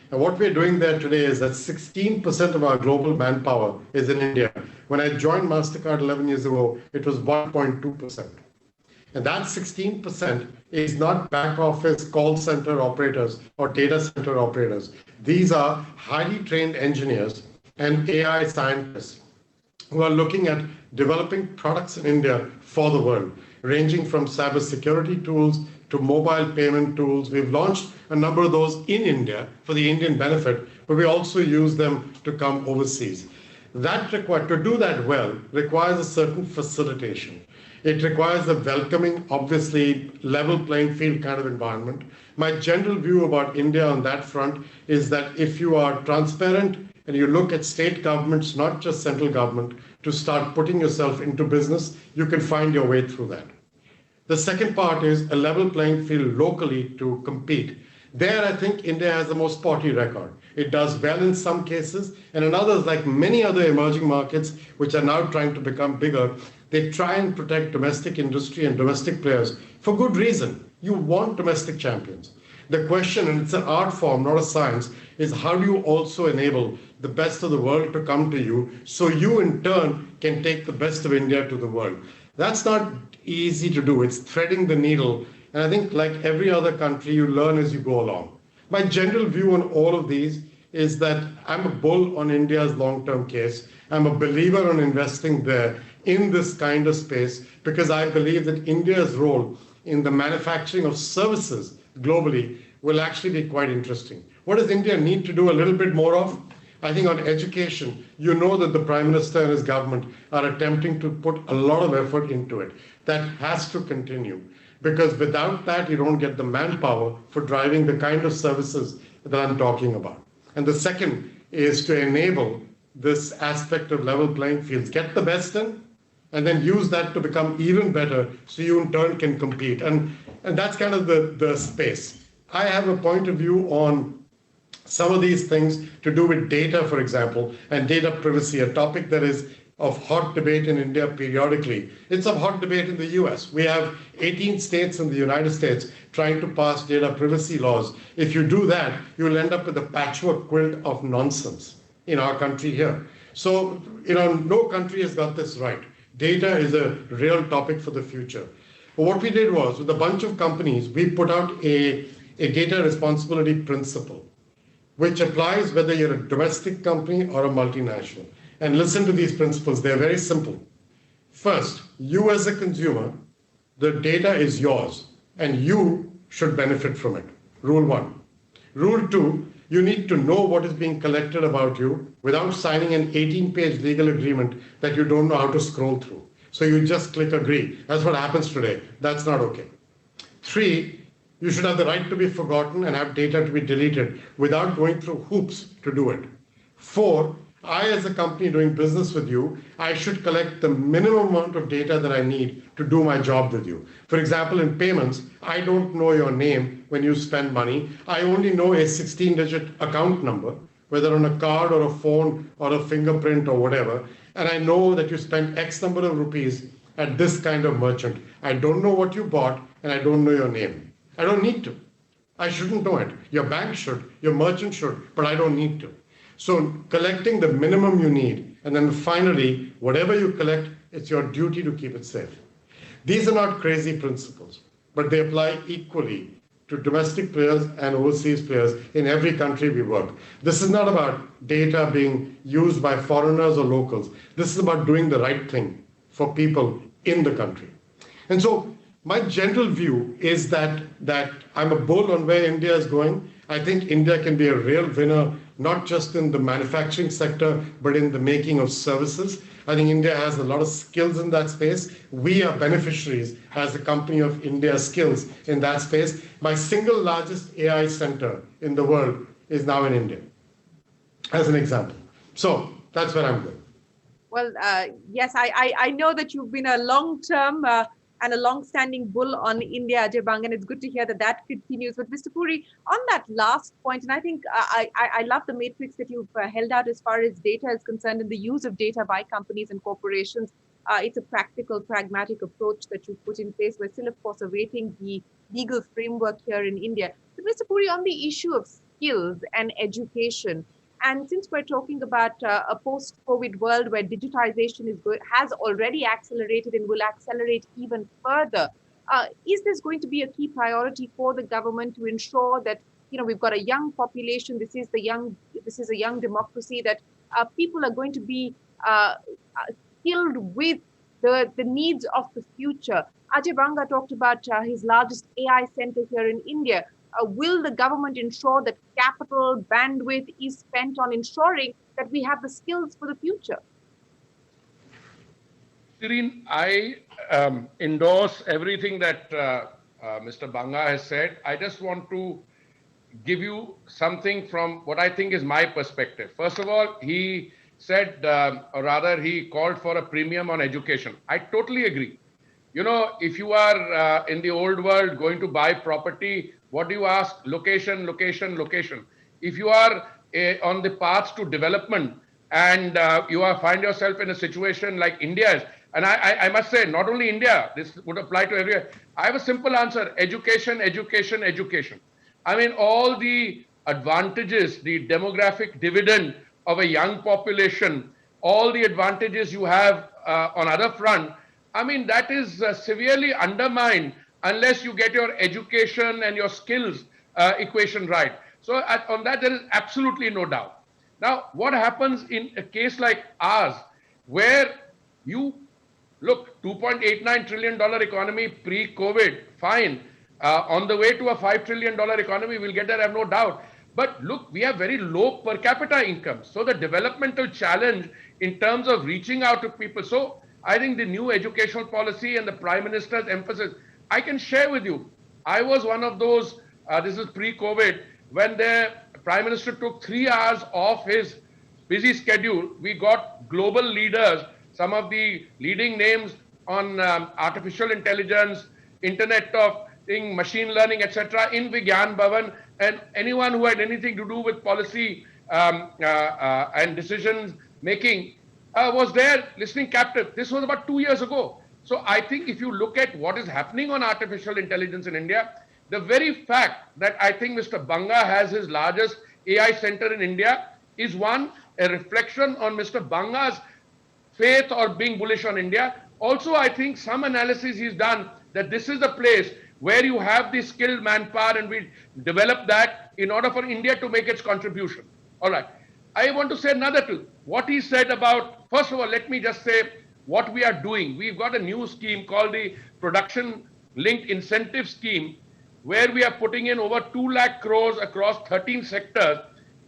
And what we're doing there today is that 16% of our global manpower is in India. When I joined MasterCard 11 years ago, it was 1.2%. And that 16% is not back office call center operators or data center operators. These are highly trained engineers and AI scientists who are looking at developing products in India for the world, ranging from cybersecurity tools to mobile payment tools. We've launched a number of those in India for the Indian benefit, but we also use them to come overseas. To do that well requires a certain facilitation. It requires a welcoming, obviously level playing field kind of environment. My general view about India on that front is that if you are transparent and you look at state governments, not just central government, to start putting yourself into business, you can find your way through that. The second part is a level playing field locally to compete. There, I think India has the most spotty record. It does well in some cases, and in others, like many other emerging markets, which are now trying to become bigger, they try and protect domestic industry and domestic players for good reason. You want domestic champions. The question, and it's an art form, not a science, is how do you also enable the best of the world to come to you so you in turn can take the best of India to the world? That's not easy to do. It's threading the needle. And I think like every other country, you learn as you go along. My general view on all of these is that I'm a bull on India's long-term case. I'm a believer on investing there in this kind of space because I believe that India's role in the manufacturing of services globally will actually be quite interesting. What does India need to do a little bit more of? I think on education, you know that the Prime Minister and his government are attempting to put a lot of effort into it. That has to continue because without that, you don't get the manpower for driving the kind of services that I'm talking about. And the second is to enable this aspect of level playing fields, get the best in, and then use that to become even better so you in turn can compete. And that's kind of the space. I have a point of view on some of these things to do with data, for example, and data privacy, a topic that is of hot debate in India periodically. It's of hot debate in the US. We have 18 states in the United States trying to pass data privacy laws. If you do that, you'll end up with a patchwork quilt of nonsense in our country here. So, no country has got this right. Data is a real topic for the future. But what we did was, with a bunch of companies, we put out a data responsibility principle, which applies whether you're a domestic company or a multinational. And listen to these principles, they're very simple. First, you as a consumer, the data is yours and you should benefit from it. Rule 1. Rule 2, you need to know what is being collected about you without signing an 18-page legal agreement that you don't know how to scroll through. So you just click agree. That's what happens today. That's not okay. 3, you should have the right to be forgotten and have data to be deleted without going through hoops to do it. 4, I, as a company doing business with you, I should collect the minimum amount of data that I need to do my job with you. For example, in payments, I don't know your name when you spend money. I only know a 16-digit account number, whether on a card or a phone or a fingerprint or whatever. And I know that you spent X number of rupees at this kind of merchant. I don't know what you bought and I don't know your name. I don't need to. I shouldn't know it. Your bank should, your merchant should, but I don't need to. So collecting the minimum you need, and then finally, whatever you collect, it's your duty to keep it safe. These are not crazy principles, but they apply equally to domestic players and overseas players in every country we work. This is not about data being used by foreigners or locals. This is about doing the right thing for people in the country. And so my general view is that I'm a bull on where India is going. I think India can be a real winner, not just in the manufacturing sector, but in the making of services. I think India has a lot of skills in that space. We are beneficiaries as a company of India's skills in that space. My single largest AI center in the world is now in India, as an example. So that's where I'm going. Well, yes, I know that you've been a long-term and a long-standing bull on India, Ajay Banga, and it's good to hear that that continues. But Mr. Puri, on that last point, and I think I love the matrix that you've held out as far as data is concerned and the use of data by companies and corporations. It's a practical, pragmatic approach that you've put in place. We're still, of course, awaiting the legal framework here in India. But Mr. Puri, on the issue of skills and education, and since we're talking about a post-COVID world where digitization has already accelerated and will accelerate even further, is this going to be a key priority for the government to ensure that we've got a young population? This is a young democracy, that people are going to be skilled with the needs of the future. Ajay Banga talked about his largest AI center here in India. Will the government ensure that capital bandwidth is spent on ensuring that we have the skills for the future? Shireen, I endorse everything that Mr. Banga has said. I just want to give you something from what I think is my perspective. First of all, he said, or rather he called for a premium on education. I totally agree. If you are in the old world going to buy property, what do you ask? Location, location, location. If you are on the path to development and you find yourself in a situation like India is, and I must say, not only India, this would apply to everywhere. I have a simple answer: education, education, education. I mean, all the advantages, the demographic dividend of a young population, all the advantages you have on other front, I mean, that is severely undermined unless you get your education and your skills equation right. So on that, there is absolutely no doubt. Now, what happens in a case like ours, where you look, $2.89 trillion economy pre-COVID, fine. On the way to a $5 trillion economy, we'll get there, I have no doubt. But look, we have very low per capita income. So the developmental challenge in terms of reaching out to people. So I think the new educational policy and the Prime Minister's emphasis, I can share with you. I was one of those, this is pre-COVID, when the Prime Minister took 3 hours off his busy schedule. We got global leaders, some of the leading names on artificial intelligence, Internet of Things, machine learning, etc., in Vigyan Bhavan, and anyone who had anything to do with policy and decisions making was there listening captive. This was about 2 years ago. So I think if you look at what is happening on artificial intelligence in India, the very fact that I think Mr. Banga has his largest AI center in India is one, a reflection on Mr. Banga's faith or being bullish on India. Also, I think some analysis he's done that this is the place where you have the skilled manpower and we develop that in order for India to make its contribution. All right. I want to say another thing. What he said about, first of all, let me just say what we are doing. We've got a new scheme called the Production Linked Incentive Scheme, where we are putting in over 2 lakh crores across 13 sectors,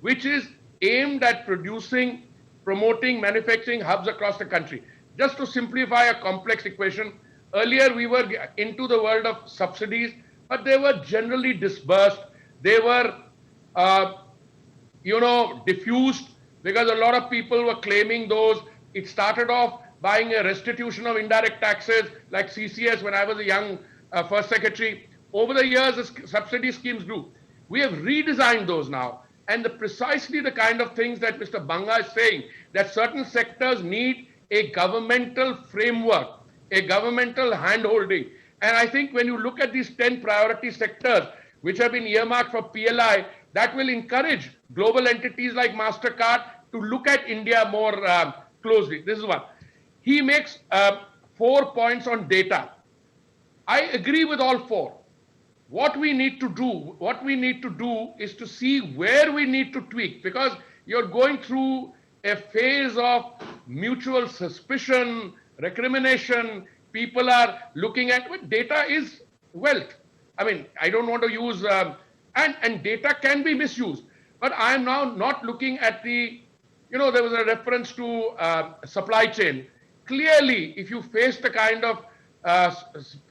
which is aimed at producing, promoting manufacturing hubs across the country. Just to simplify a complex equation, earlier we were into the world of subsidies, but they were generally disbursed. They were, diffused because a lot of people were claiming those. It started off buying a restitution of indirect taxes like CCS when I was a young first secretary. Over the years, the subsidy schemes grew. We have redesigned those now. And precisely the kind of things that Mr. Banga is saying, that certain sectors need a governmental framework, a governmental handholding. And I think when you look at these 10 priority sectors, which have been earmarked for PLI, that will encourage global entities like MasterCard to look at India more closely. This is one. He makes 4 points on data. I agree with all 4. What we need to do is to see where we need to tweak, because you're going through a phase of mutual suspicion, recrimination. People are looking at what data is wealth. I mean, I don't want to use, and data can be misused. But I'm now not looking at the, there was a reference to supply chain. Clearly, if you face the kind of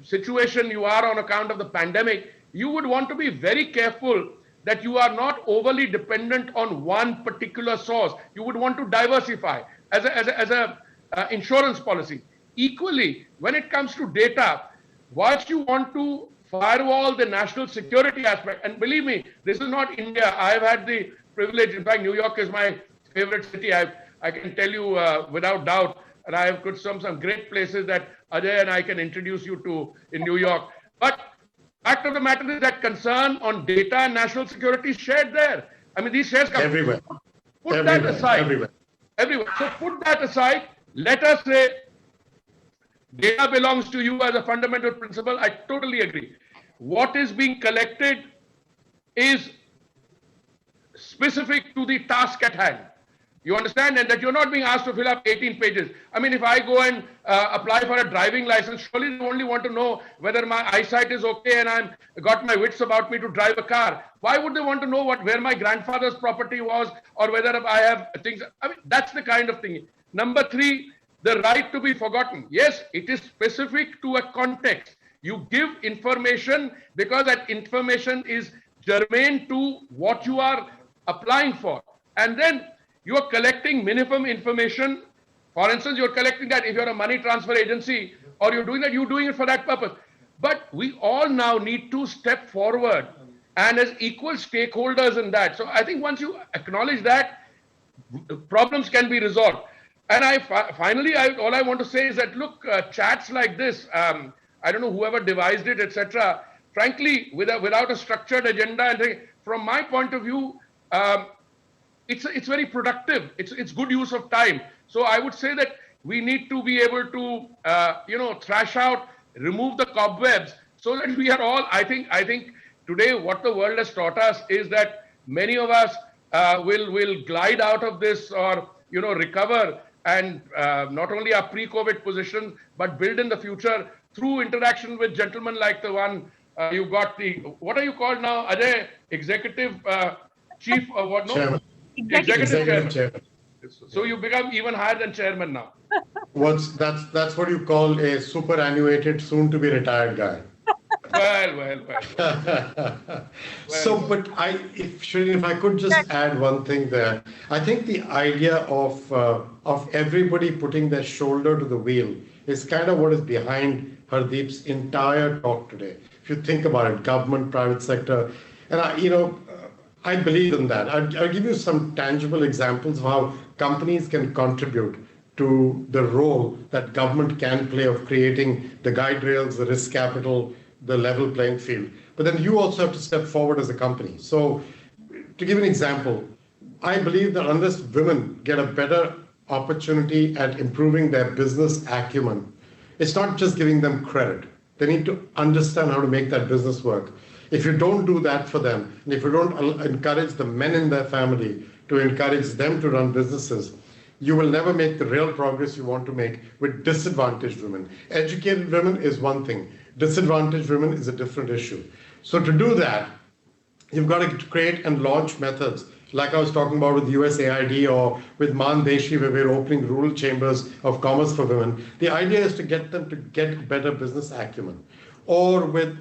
situation you are on account of the pandemic, you would want to be very careful that you are not overly dependent on one particular source. You would want to diversify as a insurance policy. Equally, when it comes to data, whilst you want to firewall the national security aspect, and believe me, this is not India. I've had the privilege. In fact, New York is my favorite city. I can tell you without doubt, and I have got some great places that Ajay and I can introduce you to in New York. But fact of the matter is that concern on data and national security is shared there. I mean, these shares come everywhere. Put that aside. Everywhere. So put that aside. Let us say data belongs to you as a fundamental principle. I totally agree. What is being collected is specific to the task at hand. You understand? And that you're not being asked to fill up 18 pages. I mean, if I go and apply for a driving license, surely they only want to know whether my eyesight is okay and I've got my wits about me to drive a car. Why would they want to know where my grandfather's property was or whether I have things? I mean, that's the kind of thing. Number 3, the right to be forgotten. Yes, it is specific to a context. You give information because that information is germane to what you are applying for. And then you are collecting minimum information. For instance, you're collecting that if you're a money transfer agency or you're doing that, you're doing it for that purpose. But we all now need to step forward and as equal stakeholders in that. So I think once you acknowledge that, problems can be resolved. And finally, all I want to say is that, look, chats like this, I don't know whoever devised it, etc. frankly, without a structured agenda. And from my point of view, it's very productive. It's good use of time. So I would say that we need to be able to thrash out, remove the cobwebs, so that we are all. I think today what the world has taught us is that many of us will glide out of this, or recover, and not only our pre-COVID position, but build in the future through interaction with gentlemen like the one you got. What are you called now, Ajay? Executive chief of what? No, Chairman. Executive chairman. So you become even higher than chairman now. That's what you call a superannuated, soon to be retired guy. Well. So, but if I could just add one thing there, I think the idea of everybody putting their shoulder to the wheel is kind of what is behind Hardeep's entire talk today. If you think about it, government, private sector, and I believe in that. I'll give you some tangible examples of how companies can contribute to the role that government can play of creating the guide rails, the risk capital, the level playing field. But then you also have to step forward as a company. So to give an example, I believe that unless women get a better opportunity at improving their business acumen, it's not just giving them credit. They need to understand how to make that business work. If you don't do that for them, and if you don't encourage the men in their family to encourage them to run businesses, you will never make the real progress you want to make with disadvantaged women. Educated women is one thing. Disadvantaged women is a different issue. So to do that, you've got to create and launch methods like I was talking about with USAID or with Mandeshi, where we're opening rural chambers of commerce for women. The idea is to get them to get better business acumen. Or with,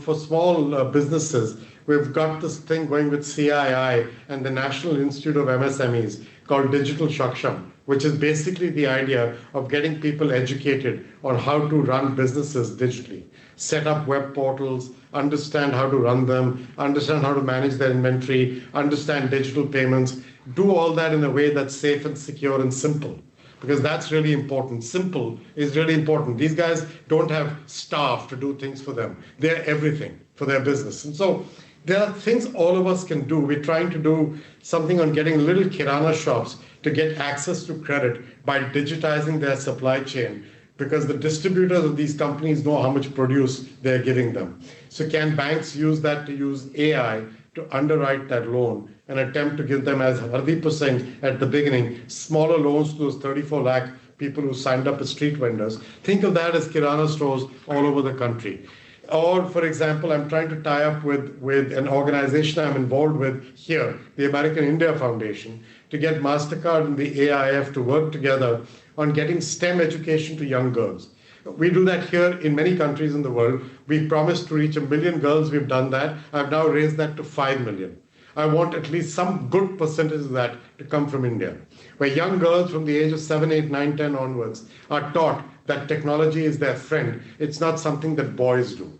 for small businesses, we've got this thing going with CII and the National Institute of MSMEs called Digital Shaksham, which is basically the idea of getting people educated on how to run businesses digitally, set up web portals, understand how to run them, understand how to manage their inventory, understand digital payments, do all that in a way that's safe and secure and simple. Because that's really important. Simple is really important. These guys don't have staff to do things for them. They're everything for their business. And so there are things all of us can do. We're trying to do something on getting little kirana shops to get access to credit by digitizing their supply chain, because the distributors of these companies know how much produce they're giving them. So can banks use that to use AI to underwrite that loan and attempt to give them, as Hardeep was saying at the beginning, smaller loans to those 34 lakh people who signed up as street vendors? Think of that as kirana stores all over the country. Or, for example, I'm trying to tie up with an organization I'm involved with here, the American India Foundation, to get MasterCard and the AIF to work together on getting STEM education to young girls. We do that here in many countries in the world. We promised to reach 1 million girls. We've done that. I've now raised that to 5 million. I want at least some good percentage of that to come from India, where young girls from the age of 7, 8, 9, 10 onwards are taught that technology is their friend. It's not something that boys do.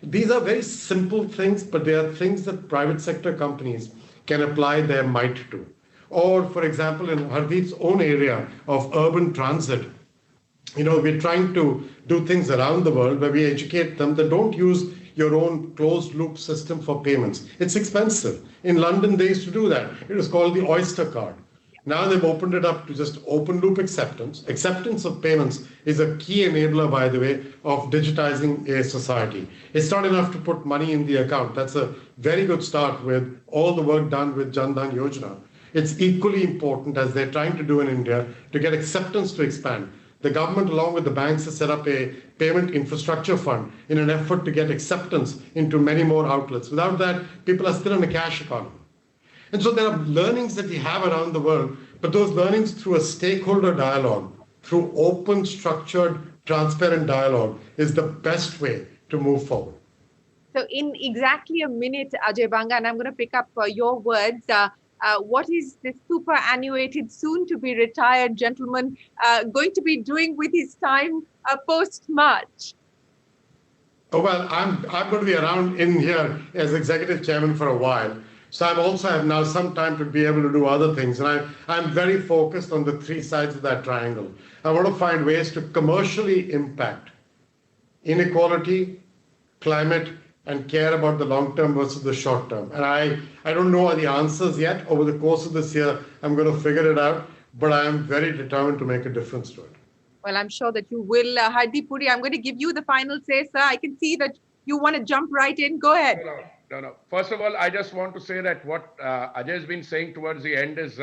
These are very simple things, but they are things that private sector companies can apply their might to. Or, for example, in Hardeep's own area of urban transit, we're trying to do things around the world where we educate them that don't use your own closed loop system for payments. It's expensive. In London, they used to do that. It was called the Oyster card. Now they've opened it up to just open loop acceptance. Acceptance of payments is a key enabler, by the way, of digitizing a society. It's not enough to put money in the account. That's a very good start with all the work done with Jan Dhan Yojana. It's equally important, as they're trying to do in India, to get acceptance to expand. The government, along with the banks, has set up a payment infrastructure fund in an effort to get acceptance into many more outlets. Without that, people are still in a cash economy. And so there are learnings that we have around the world, but those learnings through a stakeholder dialogue, through open, structured, transparent dialogue, is the best way to move forward. So in exactly a minute, Ajay Banga, and I'm going to pick up your words, what is the superannuated, soon-to-be retired gentleman going to be doing with his time post-March? Oh, well, I'm going to be around in here as executive chairman for a while. So I also have now some time to be able to do other things. And I'm very focused on the three sides of that triangle. I want to find ways to commercially impact inequality, climate, and care about the long term versus the short term. And I don't know the answers yet. Over the course of this year, I'm going to figure it out, but I am very determined to make a difference to it. Well, I'm sure that you will. Hardeep Puri, I'm going to give you the final say, sir. I can see that you want to jump right in. Go ahead. No. First of all, I just want to say that what Ajay has been saying towards the end is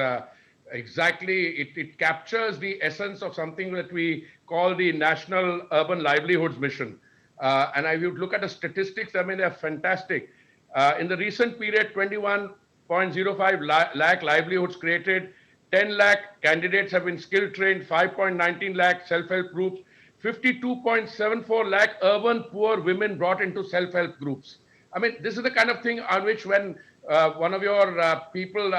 exactly, it captures the essence of something that we call the National Urban Livelihoods Mission. And I would look at the statistics, I mean, they're fantastic. In the recent period, 21.05 lakh livelihoods created, 10 lakh candidates have been skill trained, 5.19 lakh self-help groups, 52.74 lakh urban poor women brought into self-help groups. I mean, this is the kind of thing on which when one of your people,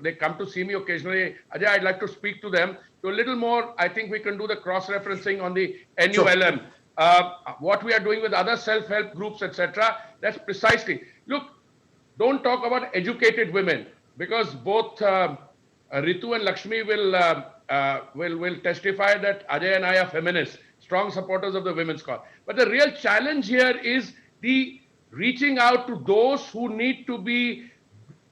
they come to see me occasionally, Ajay, I'd like to speak to them. So a little more, I think we can do the cross-referencing on the NULM. Sure. What we are doing with other self-help groups, etc. That's precisely. Look, don't talk about educated women, because both Ritu and Lakshmi will testify that Ajay and I are feminists, strong supporters of the women's cause. But the real challenge here is the reaching out to those who need to be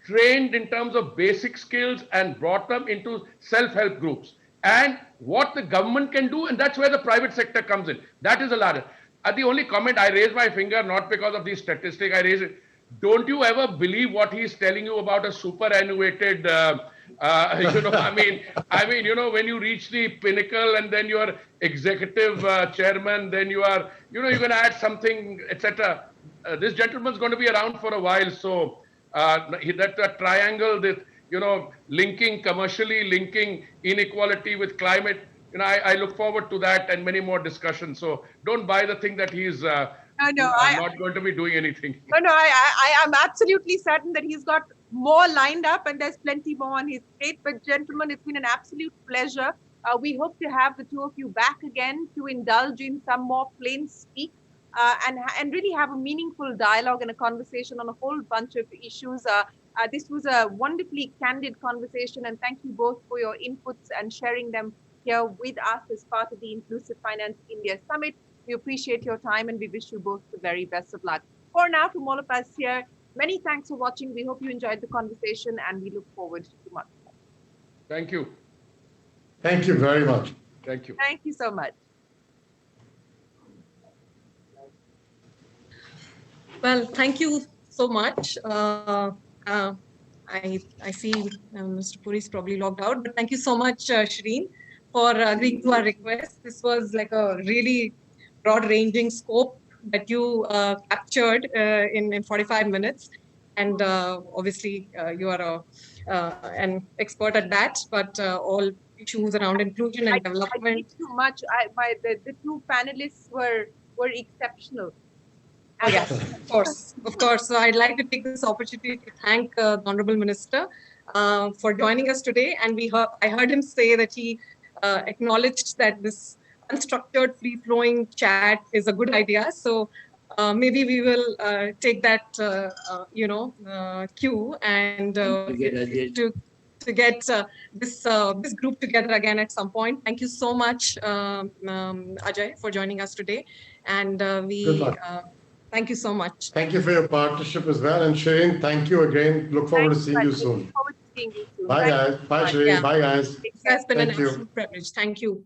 trained in terms of basic skills and brought them into self-help groups. And what the government can do, and that's where the private sector comes in. That is a larger. The only comment, I raise my finger not because of these statistics, I raise it. Don't you ever believe what he's telling you about a superannuated, I mean, you know, when you reach the pinnacle and then you are executive chairman, then you are, you know, you're going to add something, etc. This gentleman's going to be around for a while. So that triangle, that, you know, commercially linking inequality with climate, you know, I look forward to that and many more discussions. So don't buy the thing that he's I'm not going to be doing anything. No, I am absolutely certain that he's got more lined up and there's plenty more on his plate. But gentlemen, it's been an absolute pleasure. We hope to have the two of you back again to indulge in some more plain speak and really have a meaningful dialogue and a conversation on a whole bunch of issues. This was a wonderfully candid conversation, and thank you both for your inputs and sharing them here with us as part of the Inclusive Finance India Summit. We appreciate your time and we wish you both the very best of luck. For now, from all of us here, many thanks for watching. We hope you enjoyed the conversation and we look forward to much more. Thank you. Thank you very much. Thank you. Thank you so much. Well, thank you so much. I see Mr. Puri is probably logged out, but thank you so much, Shireen, for agreeing to our request. This was like a really broad-ranging scope that you captured in 45 minutes. And obviously, you are an expert at that, but all issues around inclusion and development. I did too much. The two panelists were exceptional. Oh, yes, of course. So I'd like to take this opportunity to thank the Honorable Minister for joining us today. And I heard him say that he acknowledged that this unstructured, free-flowing chat is a good idea. So maybe we will take that, cue and to get this group together again at some point. Thank you so much, Ajay, for joining us today. And thank you so much. Thank you for your partnership as well. And Shireen, thank you again. Look forward to seeing you soon. Look forward to seeing you soon. Bye, guys. Bye, Shireen. Yeah. Bye, guys. It has been an Thank you. absolute privilege. Thank you.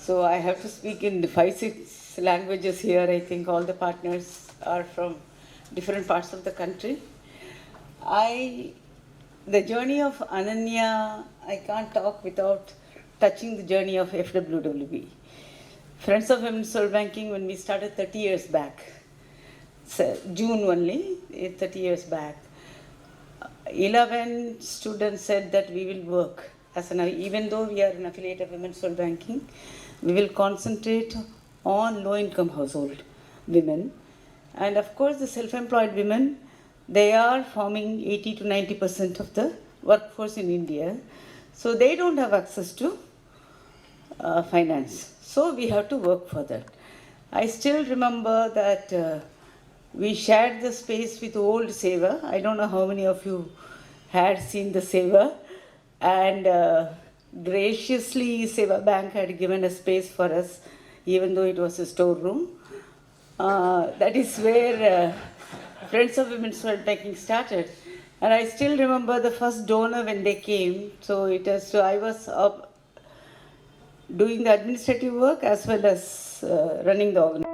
So I have to speak in 5-6 languages here. I think all the partners are from different parts of the country. The journey of Ananya, I can't talk without touching the journey of FWWB. Friends of Women's Soul Banking, when we started 30 years back, so June only, 30 years back, 11 students said that we will work even though we are an affiliate of Women's Soul Banking, we will concentrate on low-income household women. And of course, the self-employed women, they are forming 80 to 90% of the workforce in India. So they don't have access to finance. So we have to work for that. I still remember that we shared the space with old Seva. I don't know how many of you had seen the Seva. And graciously, Seva Bank had given a space for us, even though it was a storeroom. That is where Friends of Women's Soul Banking started. And I still remember the first donor when they came. So I was up doing the administrative work as well as running the organization.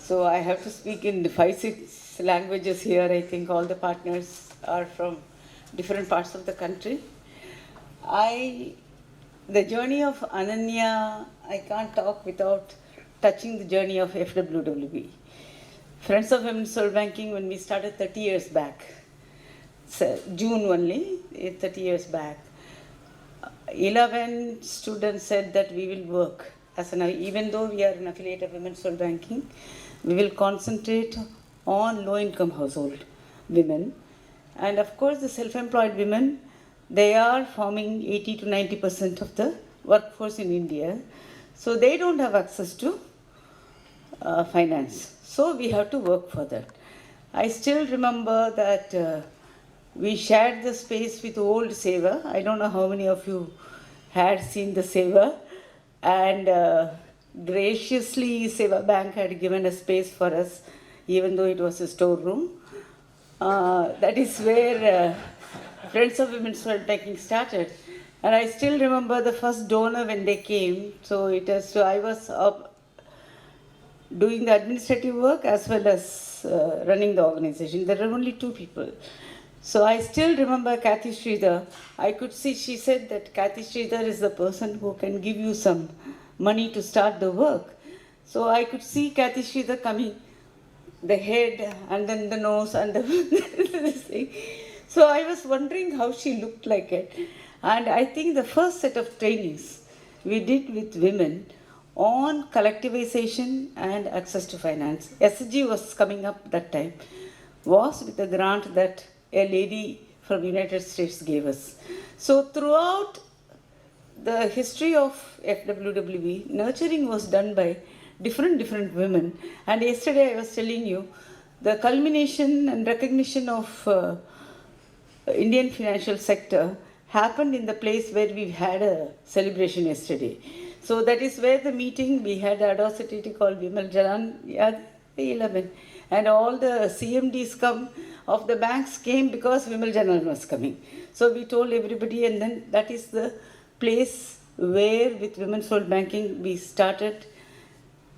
So I have to speak in 5-6 languages here. I think all the partners are from different parts of the country. The journey of Ananya, I can't talk without touching the journey of FWWB. Friends of Women's Soul Banking, when we started 30 years back, so June only, 30 years back, 11 students said that we will work even though we are an affiliate of Women's World Banking, we will concentrate on low-income household women. And of course, the self-employed women, they are forming 80 to 90% of the workforce in India. So they don't have access to finance. So we have to work for that. I still remember that we shared the space with old Seva. I don't know how many of you had seen the Seva. And graciously, Seva Bank had given a space for us, even though it was a storeroom. That is where Friends of Women's World Banking started. And I still remember the first donor when they came. So I was doing the administrative work as well as running the organization. There were only two people. So I still remember Kathy Sridhar. I could see, she said that Kathy Sridhar is the person who can give you some money to start the work. So I could see Kathy Sridhar coming, the head and then the nose and this thing. So I was wondering how she looked like it. And I think the first set of trainings we did with women on collectivization and access to finance. SG was coming up that time, was with a grant that a lady from United States gave us. So throughout the history of FWWB, nurturing was done by different women. And yesterday I was telling you, the culmination and recognition of Indian financial sector happened in the place where we had a celebration yesterday. So that is where the meeting, we had audacity called Vimal Jalan 11. And all the CMDs of the banks came because Vimal Jalan was coming. So we told everybody, and then that is the place where with Women's World Banking we started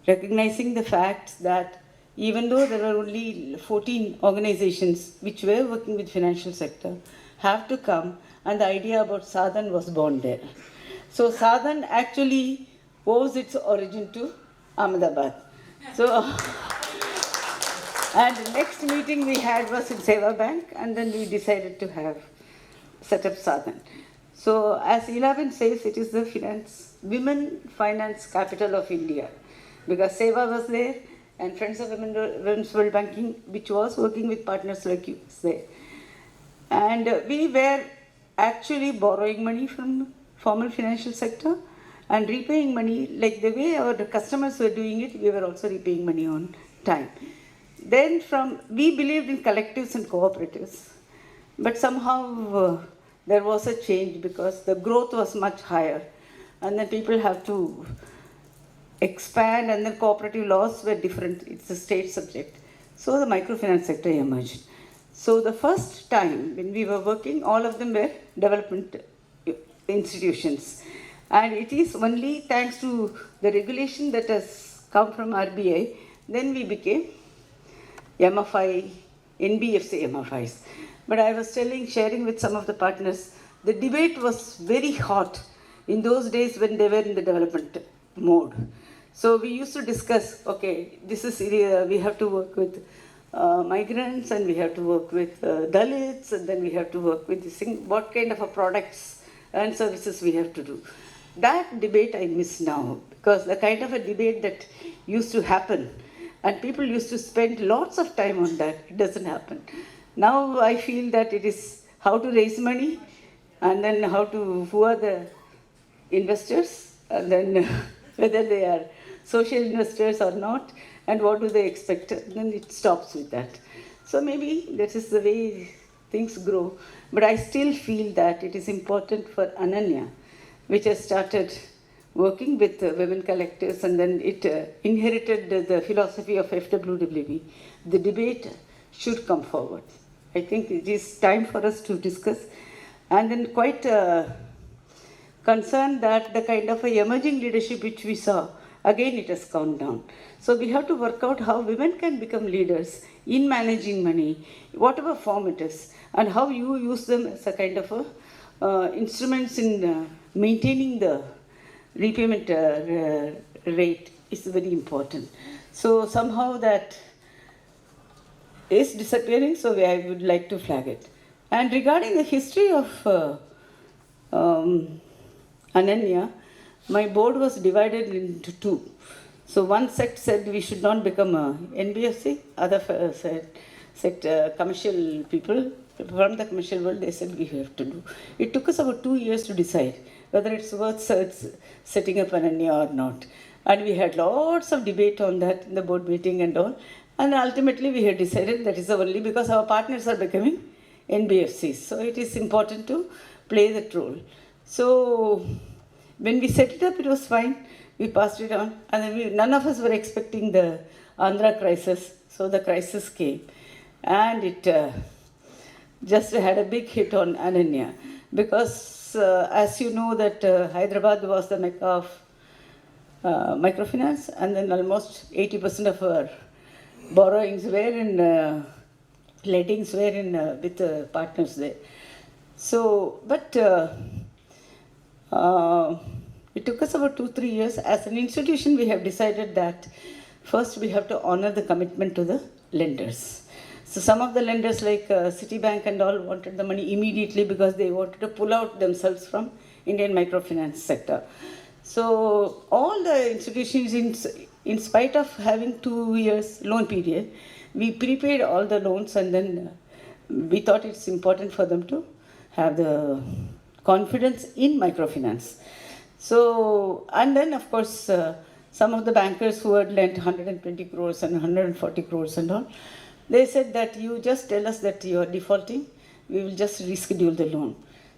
recognizing the fact that even though there were only 14 organizations which were working with financial sector, have to come, and the idea about Sadhan was born there. So Sadhan actually owes its origin to Ahmedabad. So, and the next meeting we had was in Seva Bank, and then we decided to set up Sadhan. So as Ilaben says, it is the women finance capital of India, because Seva was there, and Friends of Women's World Banking, which was working with partners like you, was there. And we were actually borrowing money from formal financial sector and repaying money, like the way our customers were doing it, we were also repaying money on time. Then we believed in collectives and cooperatives, but somehow there was a change because the growth was much higher, and then people have to expand, and then cooperative laws were different. It's a state subject. So the microfinance sector emerged. So the first time when we were working, all of them were development institutions. And it is only thanks to the regulation that has come from RBI, then we became MFI, NBFC MFIs. But I was sharing with some of the partners, the debate was very hot in those days when they were in the development mode. So we used to discuss, okay, this is we have to work with migrants, and we have to work with Dalits, and then we have to work with this thing, what kind of products and services we have to do. That debate I miss now, because the kind of a debate that used to happen, and people used to spend lots of time on that, it doesn't happen. Now I feel that it is how to raise money, and then who are the investors, and then whether they are social investors or not, and what do they expect, then it stops with that. So maybe that is the way things grow. But I still feel that it is important for Ananya, which has started working with women collectives, and then it inherited the philosophy of FWWB. The debate should come forward. I think it is time for us to discuss. And then quite concerned that the kind of a emerging leadership which we saw, again it has gone down. So we have to work out how women can become leaders in managing money, whatever form it is, and how you use them as a kind of instruments in maintaining the repayment rate is very important. So somehow that is disappearing, so I would like to flag it. And regarding the history of Ananya, my board was divided into two. So one sect said we should not become a NBFC, other said commercial people from the commercial world, they said we have to do. It took us about 2 years to decide whether it's worth setting up Ananya or not. And we had lots of debate on that in the board meeting and all. And ultimately we had decided that is only because our partners are becoming NBFCs. So it is important to play that role. So when we set it up, it was fine. We passed it on. And then none of us were expecting the Andhra crisis. So the crisis came. And it just had a big hit on Ananya. Because as you know that Hyderabad was the mecca of microfinance. And then almost 80% of our borrowings were in, lettings were in with partners there. So, but it took us about 2-3 years. As an institution, we have decided that first we have to honor the commitment to the lenders. So some of the lenders like Citibank and all wanted the money immediately because they wanted to pull out themselves from Indian microfinance sector. So all the institutions, in spite of having 2 years loan period, we prepaid all the loans, and then we thought it's important for them to have the confidence in microfinance. So, and then of course, some of the bankers who had lent 120 crores and 140 crores and all, they said that you just tell us that you are defaulting, we will just reschedule the loan.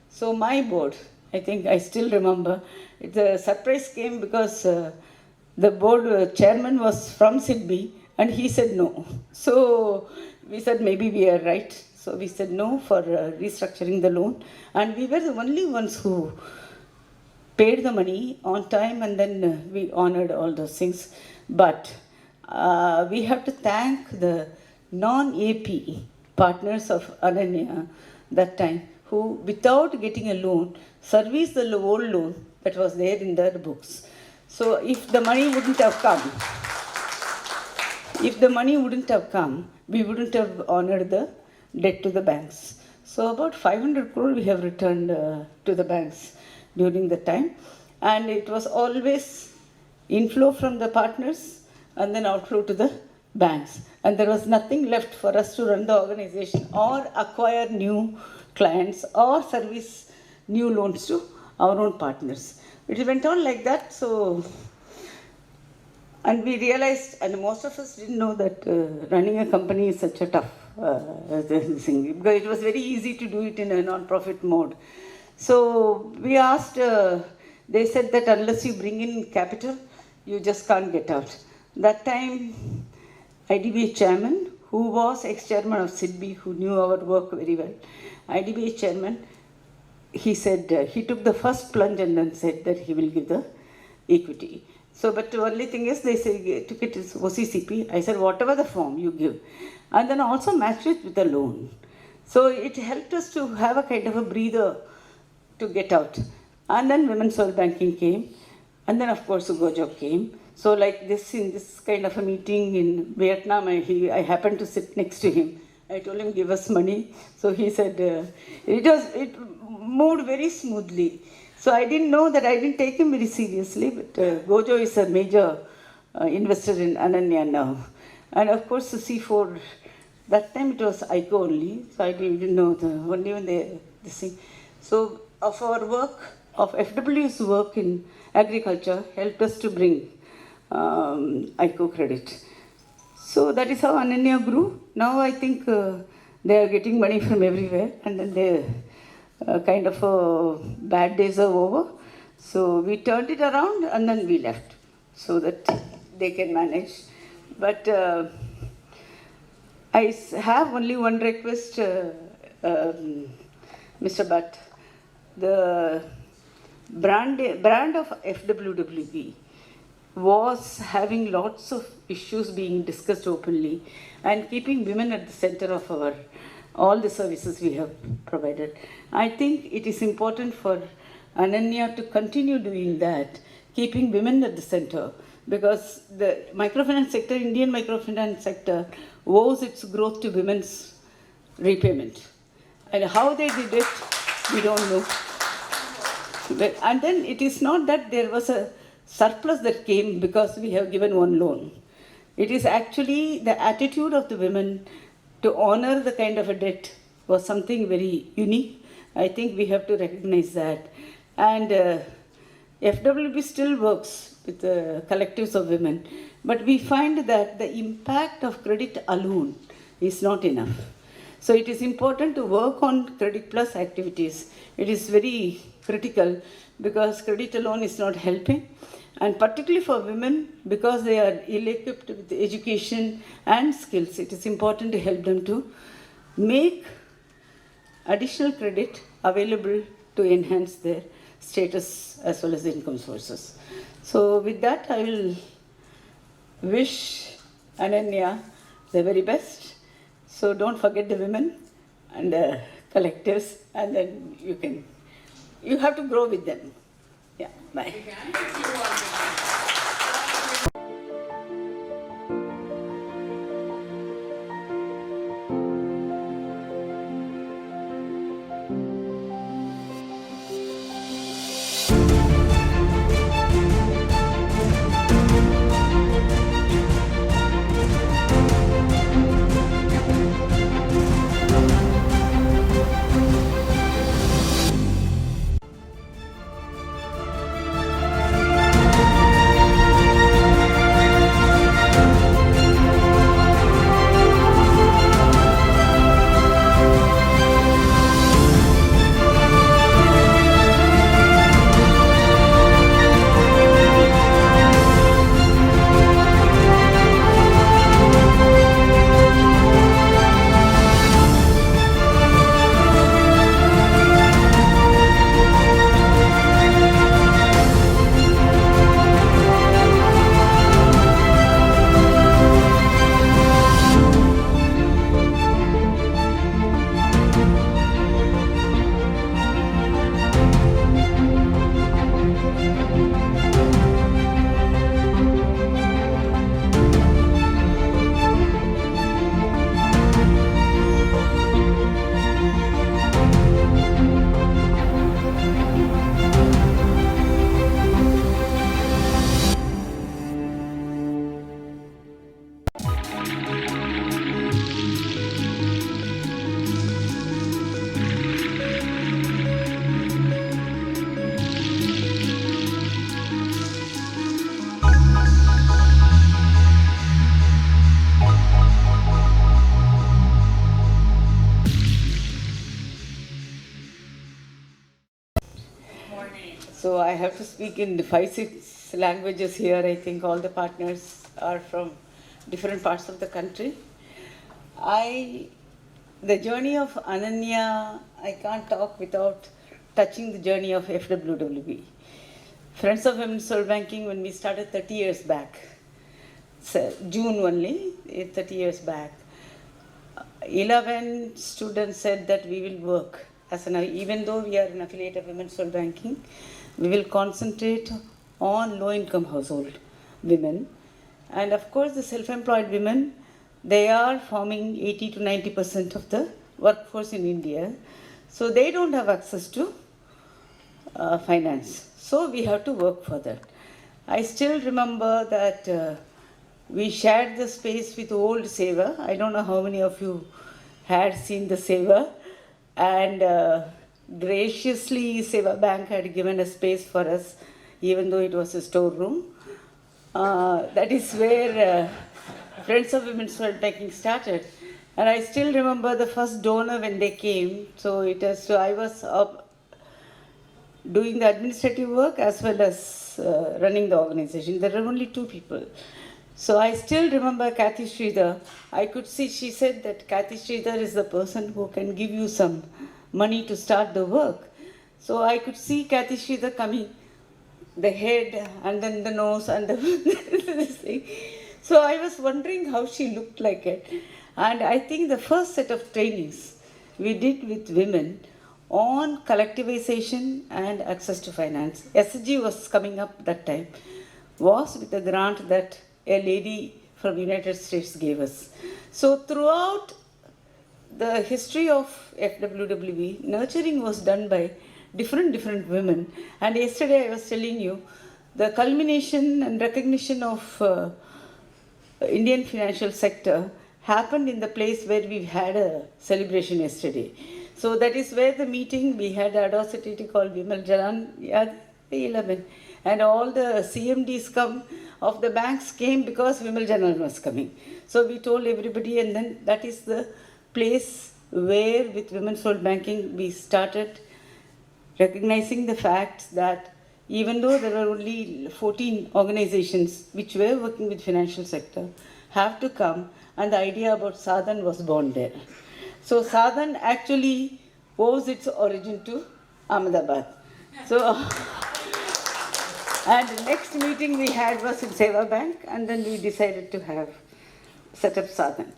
So my board, I think I still remember, the surprise came because the board chairman was from SIDBI and he said no. So we said maybe we are right. So we said no for restructuring the loan. And we were the only ones who paid the money on time, and then we honored all those things. But we have to thank the non-AP partners of Ananya that time, who without getting a loan, serviced the old loan that was there in their books. So if the money wouldn't have come, we wouldn't have honored the debt to the banks. So about 500 crore we have returned to the banks during the time. And it was always inflow from the partners and then outflow to the banks. And there was nothing left for us to run the organization or acquire new clients or service new loans to our own partners. It went on like that. So, and we realized, and most of us didn't know that running a company is such a tough thing, because it was very easy to do it in a non-profit mode. So we asked, they said that unless you bring in capital, you just can't get out. That time, IDBI chairman, who was ex-chairman of SIDBI, who knew our work very well, IDBI chairman, he said, he took the first plunge and then said that he will give the equity. So, but the only thing is, they say, took it as OCCP. I said, whatever the form you give. And then also match it with a loan. So it helped us to have a kind of a breather to get out. And then Women's World Banking came. And then, of course, Gojo came. So like this, in this kind of a meeting in Vietnam, I happened to sit next to him. I told him, give us money. So he said, it moved very smoothly. So I didn't know that, I didn't take him very seriously, but Gojo is a major investor in Ananya now. And of course the C4, that time it was ICO only, so I didn't know only when this thing. So of our work, of FW's work in agriculture helped us to bring ICO credit. So that is how Ananya grew. Now I think they are getting money from everywhere, and then they kind of bad days are over. So we turned it around and then we left so that they can manage. But I have only one request, Mr. Bhatt. The brand of FWWB was having lots of issues being discussed openly and keeping women at the center of all the services we have provided. I think it is important for Ananya to continue doing that, keeping women at the center, because the microfinance sector, Indian microfinance sector, owes its growth to women's repayment. And how they did it, we don't know. And then it is not that there was a surplus that came because we have given one loan. It is actually the attitude of the women to honor the kind of a debt was something very unique. I think we have to recognize that. And FWB still works with the collectives of women, but we find that the impact of credit alone is not enough. So it is important to work on credit plus activities. It is very critical because credit alone is not helping. And particularly for women, because they are ill-equipped with education and skills, it is important to help them to make additional credit available to enhance their status as well as income sources. So with that, I will wish Ananya the very best. So don't forget the women and the collectives, and then you have to grow with them. Yeah, bye. So I have to speak in 5-6 languages here. I think all the partners are from different parts of the country. The journey of Ananya, I can't talk without touching the journey of FWWB. Friends of Women's Soul Banking, when we started 30 years back, so June only, 30 years back, 11 students said that we will work even though we are an affiliate of Women's Soul Banking, we will concentrate on low-income household women. And of course, the self-employed women, they are forming 80 to 90% of the workforce in India. So they don't have access to finance. So we have to work for that. I still remember that we shared the space with old Seva. I don't know how many of you had seen the Seva. And graciously, Seva Bank had given a space for us, even though it was a storeroom. That is where Friends of Women's Soul Banking started. And I still remember the first donor when they came. So I was doing the administrative work as well as running the organization. There were only 2 people. So I still remember Kathy Sridhar. I could see, she said that Kathy Sridhar is the person who can give you some money to start the work. So I could see Kathy Sridhar coming, the head and then the nose and this thing. So I was wondering how she looked like it. And I think the first set of trainings we did with women on collectivization and access to finance, SG was coming up that time, was with a grant that a lady from United States gave us. So throughout the history of FWWB, nurturing was done by different women. And yesterday I was telling you, the culmination and recognition of Indian financial sector happened in the place where we had a celebration yesterday. So that is where the meeting, we had a audacity called Vimal Jalan 11, and all the CMDs come of the banks came because Vimal Jalan was coming. So we told everybody, and then that is the place where with Women's World Banking we started recognizing the fact that even though there were only 14 organizations which were working with financial sector, have to come, and the idea about Sadhan was born there. So Sadhan actually owes its origin to Ahmedabad. So, and the next meeting we had was in Seva Bank, and then we decided to have set up Sadhan.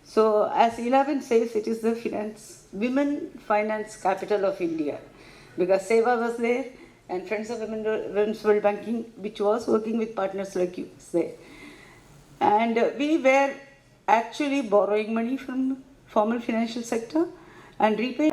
So as 11 says, it is the women finance capital of India, because Seva was there, and Friends of Women's World Banking, which was working with partners like you, was there. And we were actually borrowing money from formal financial sector and repaying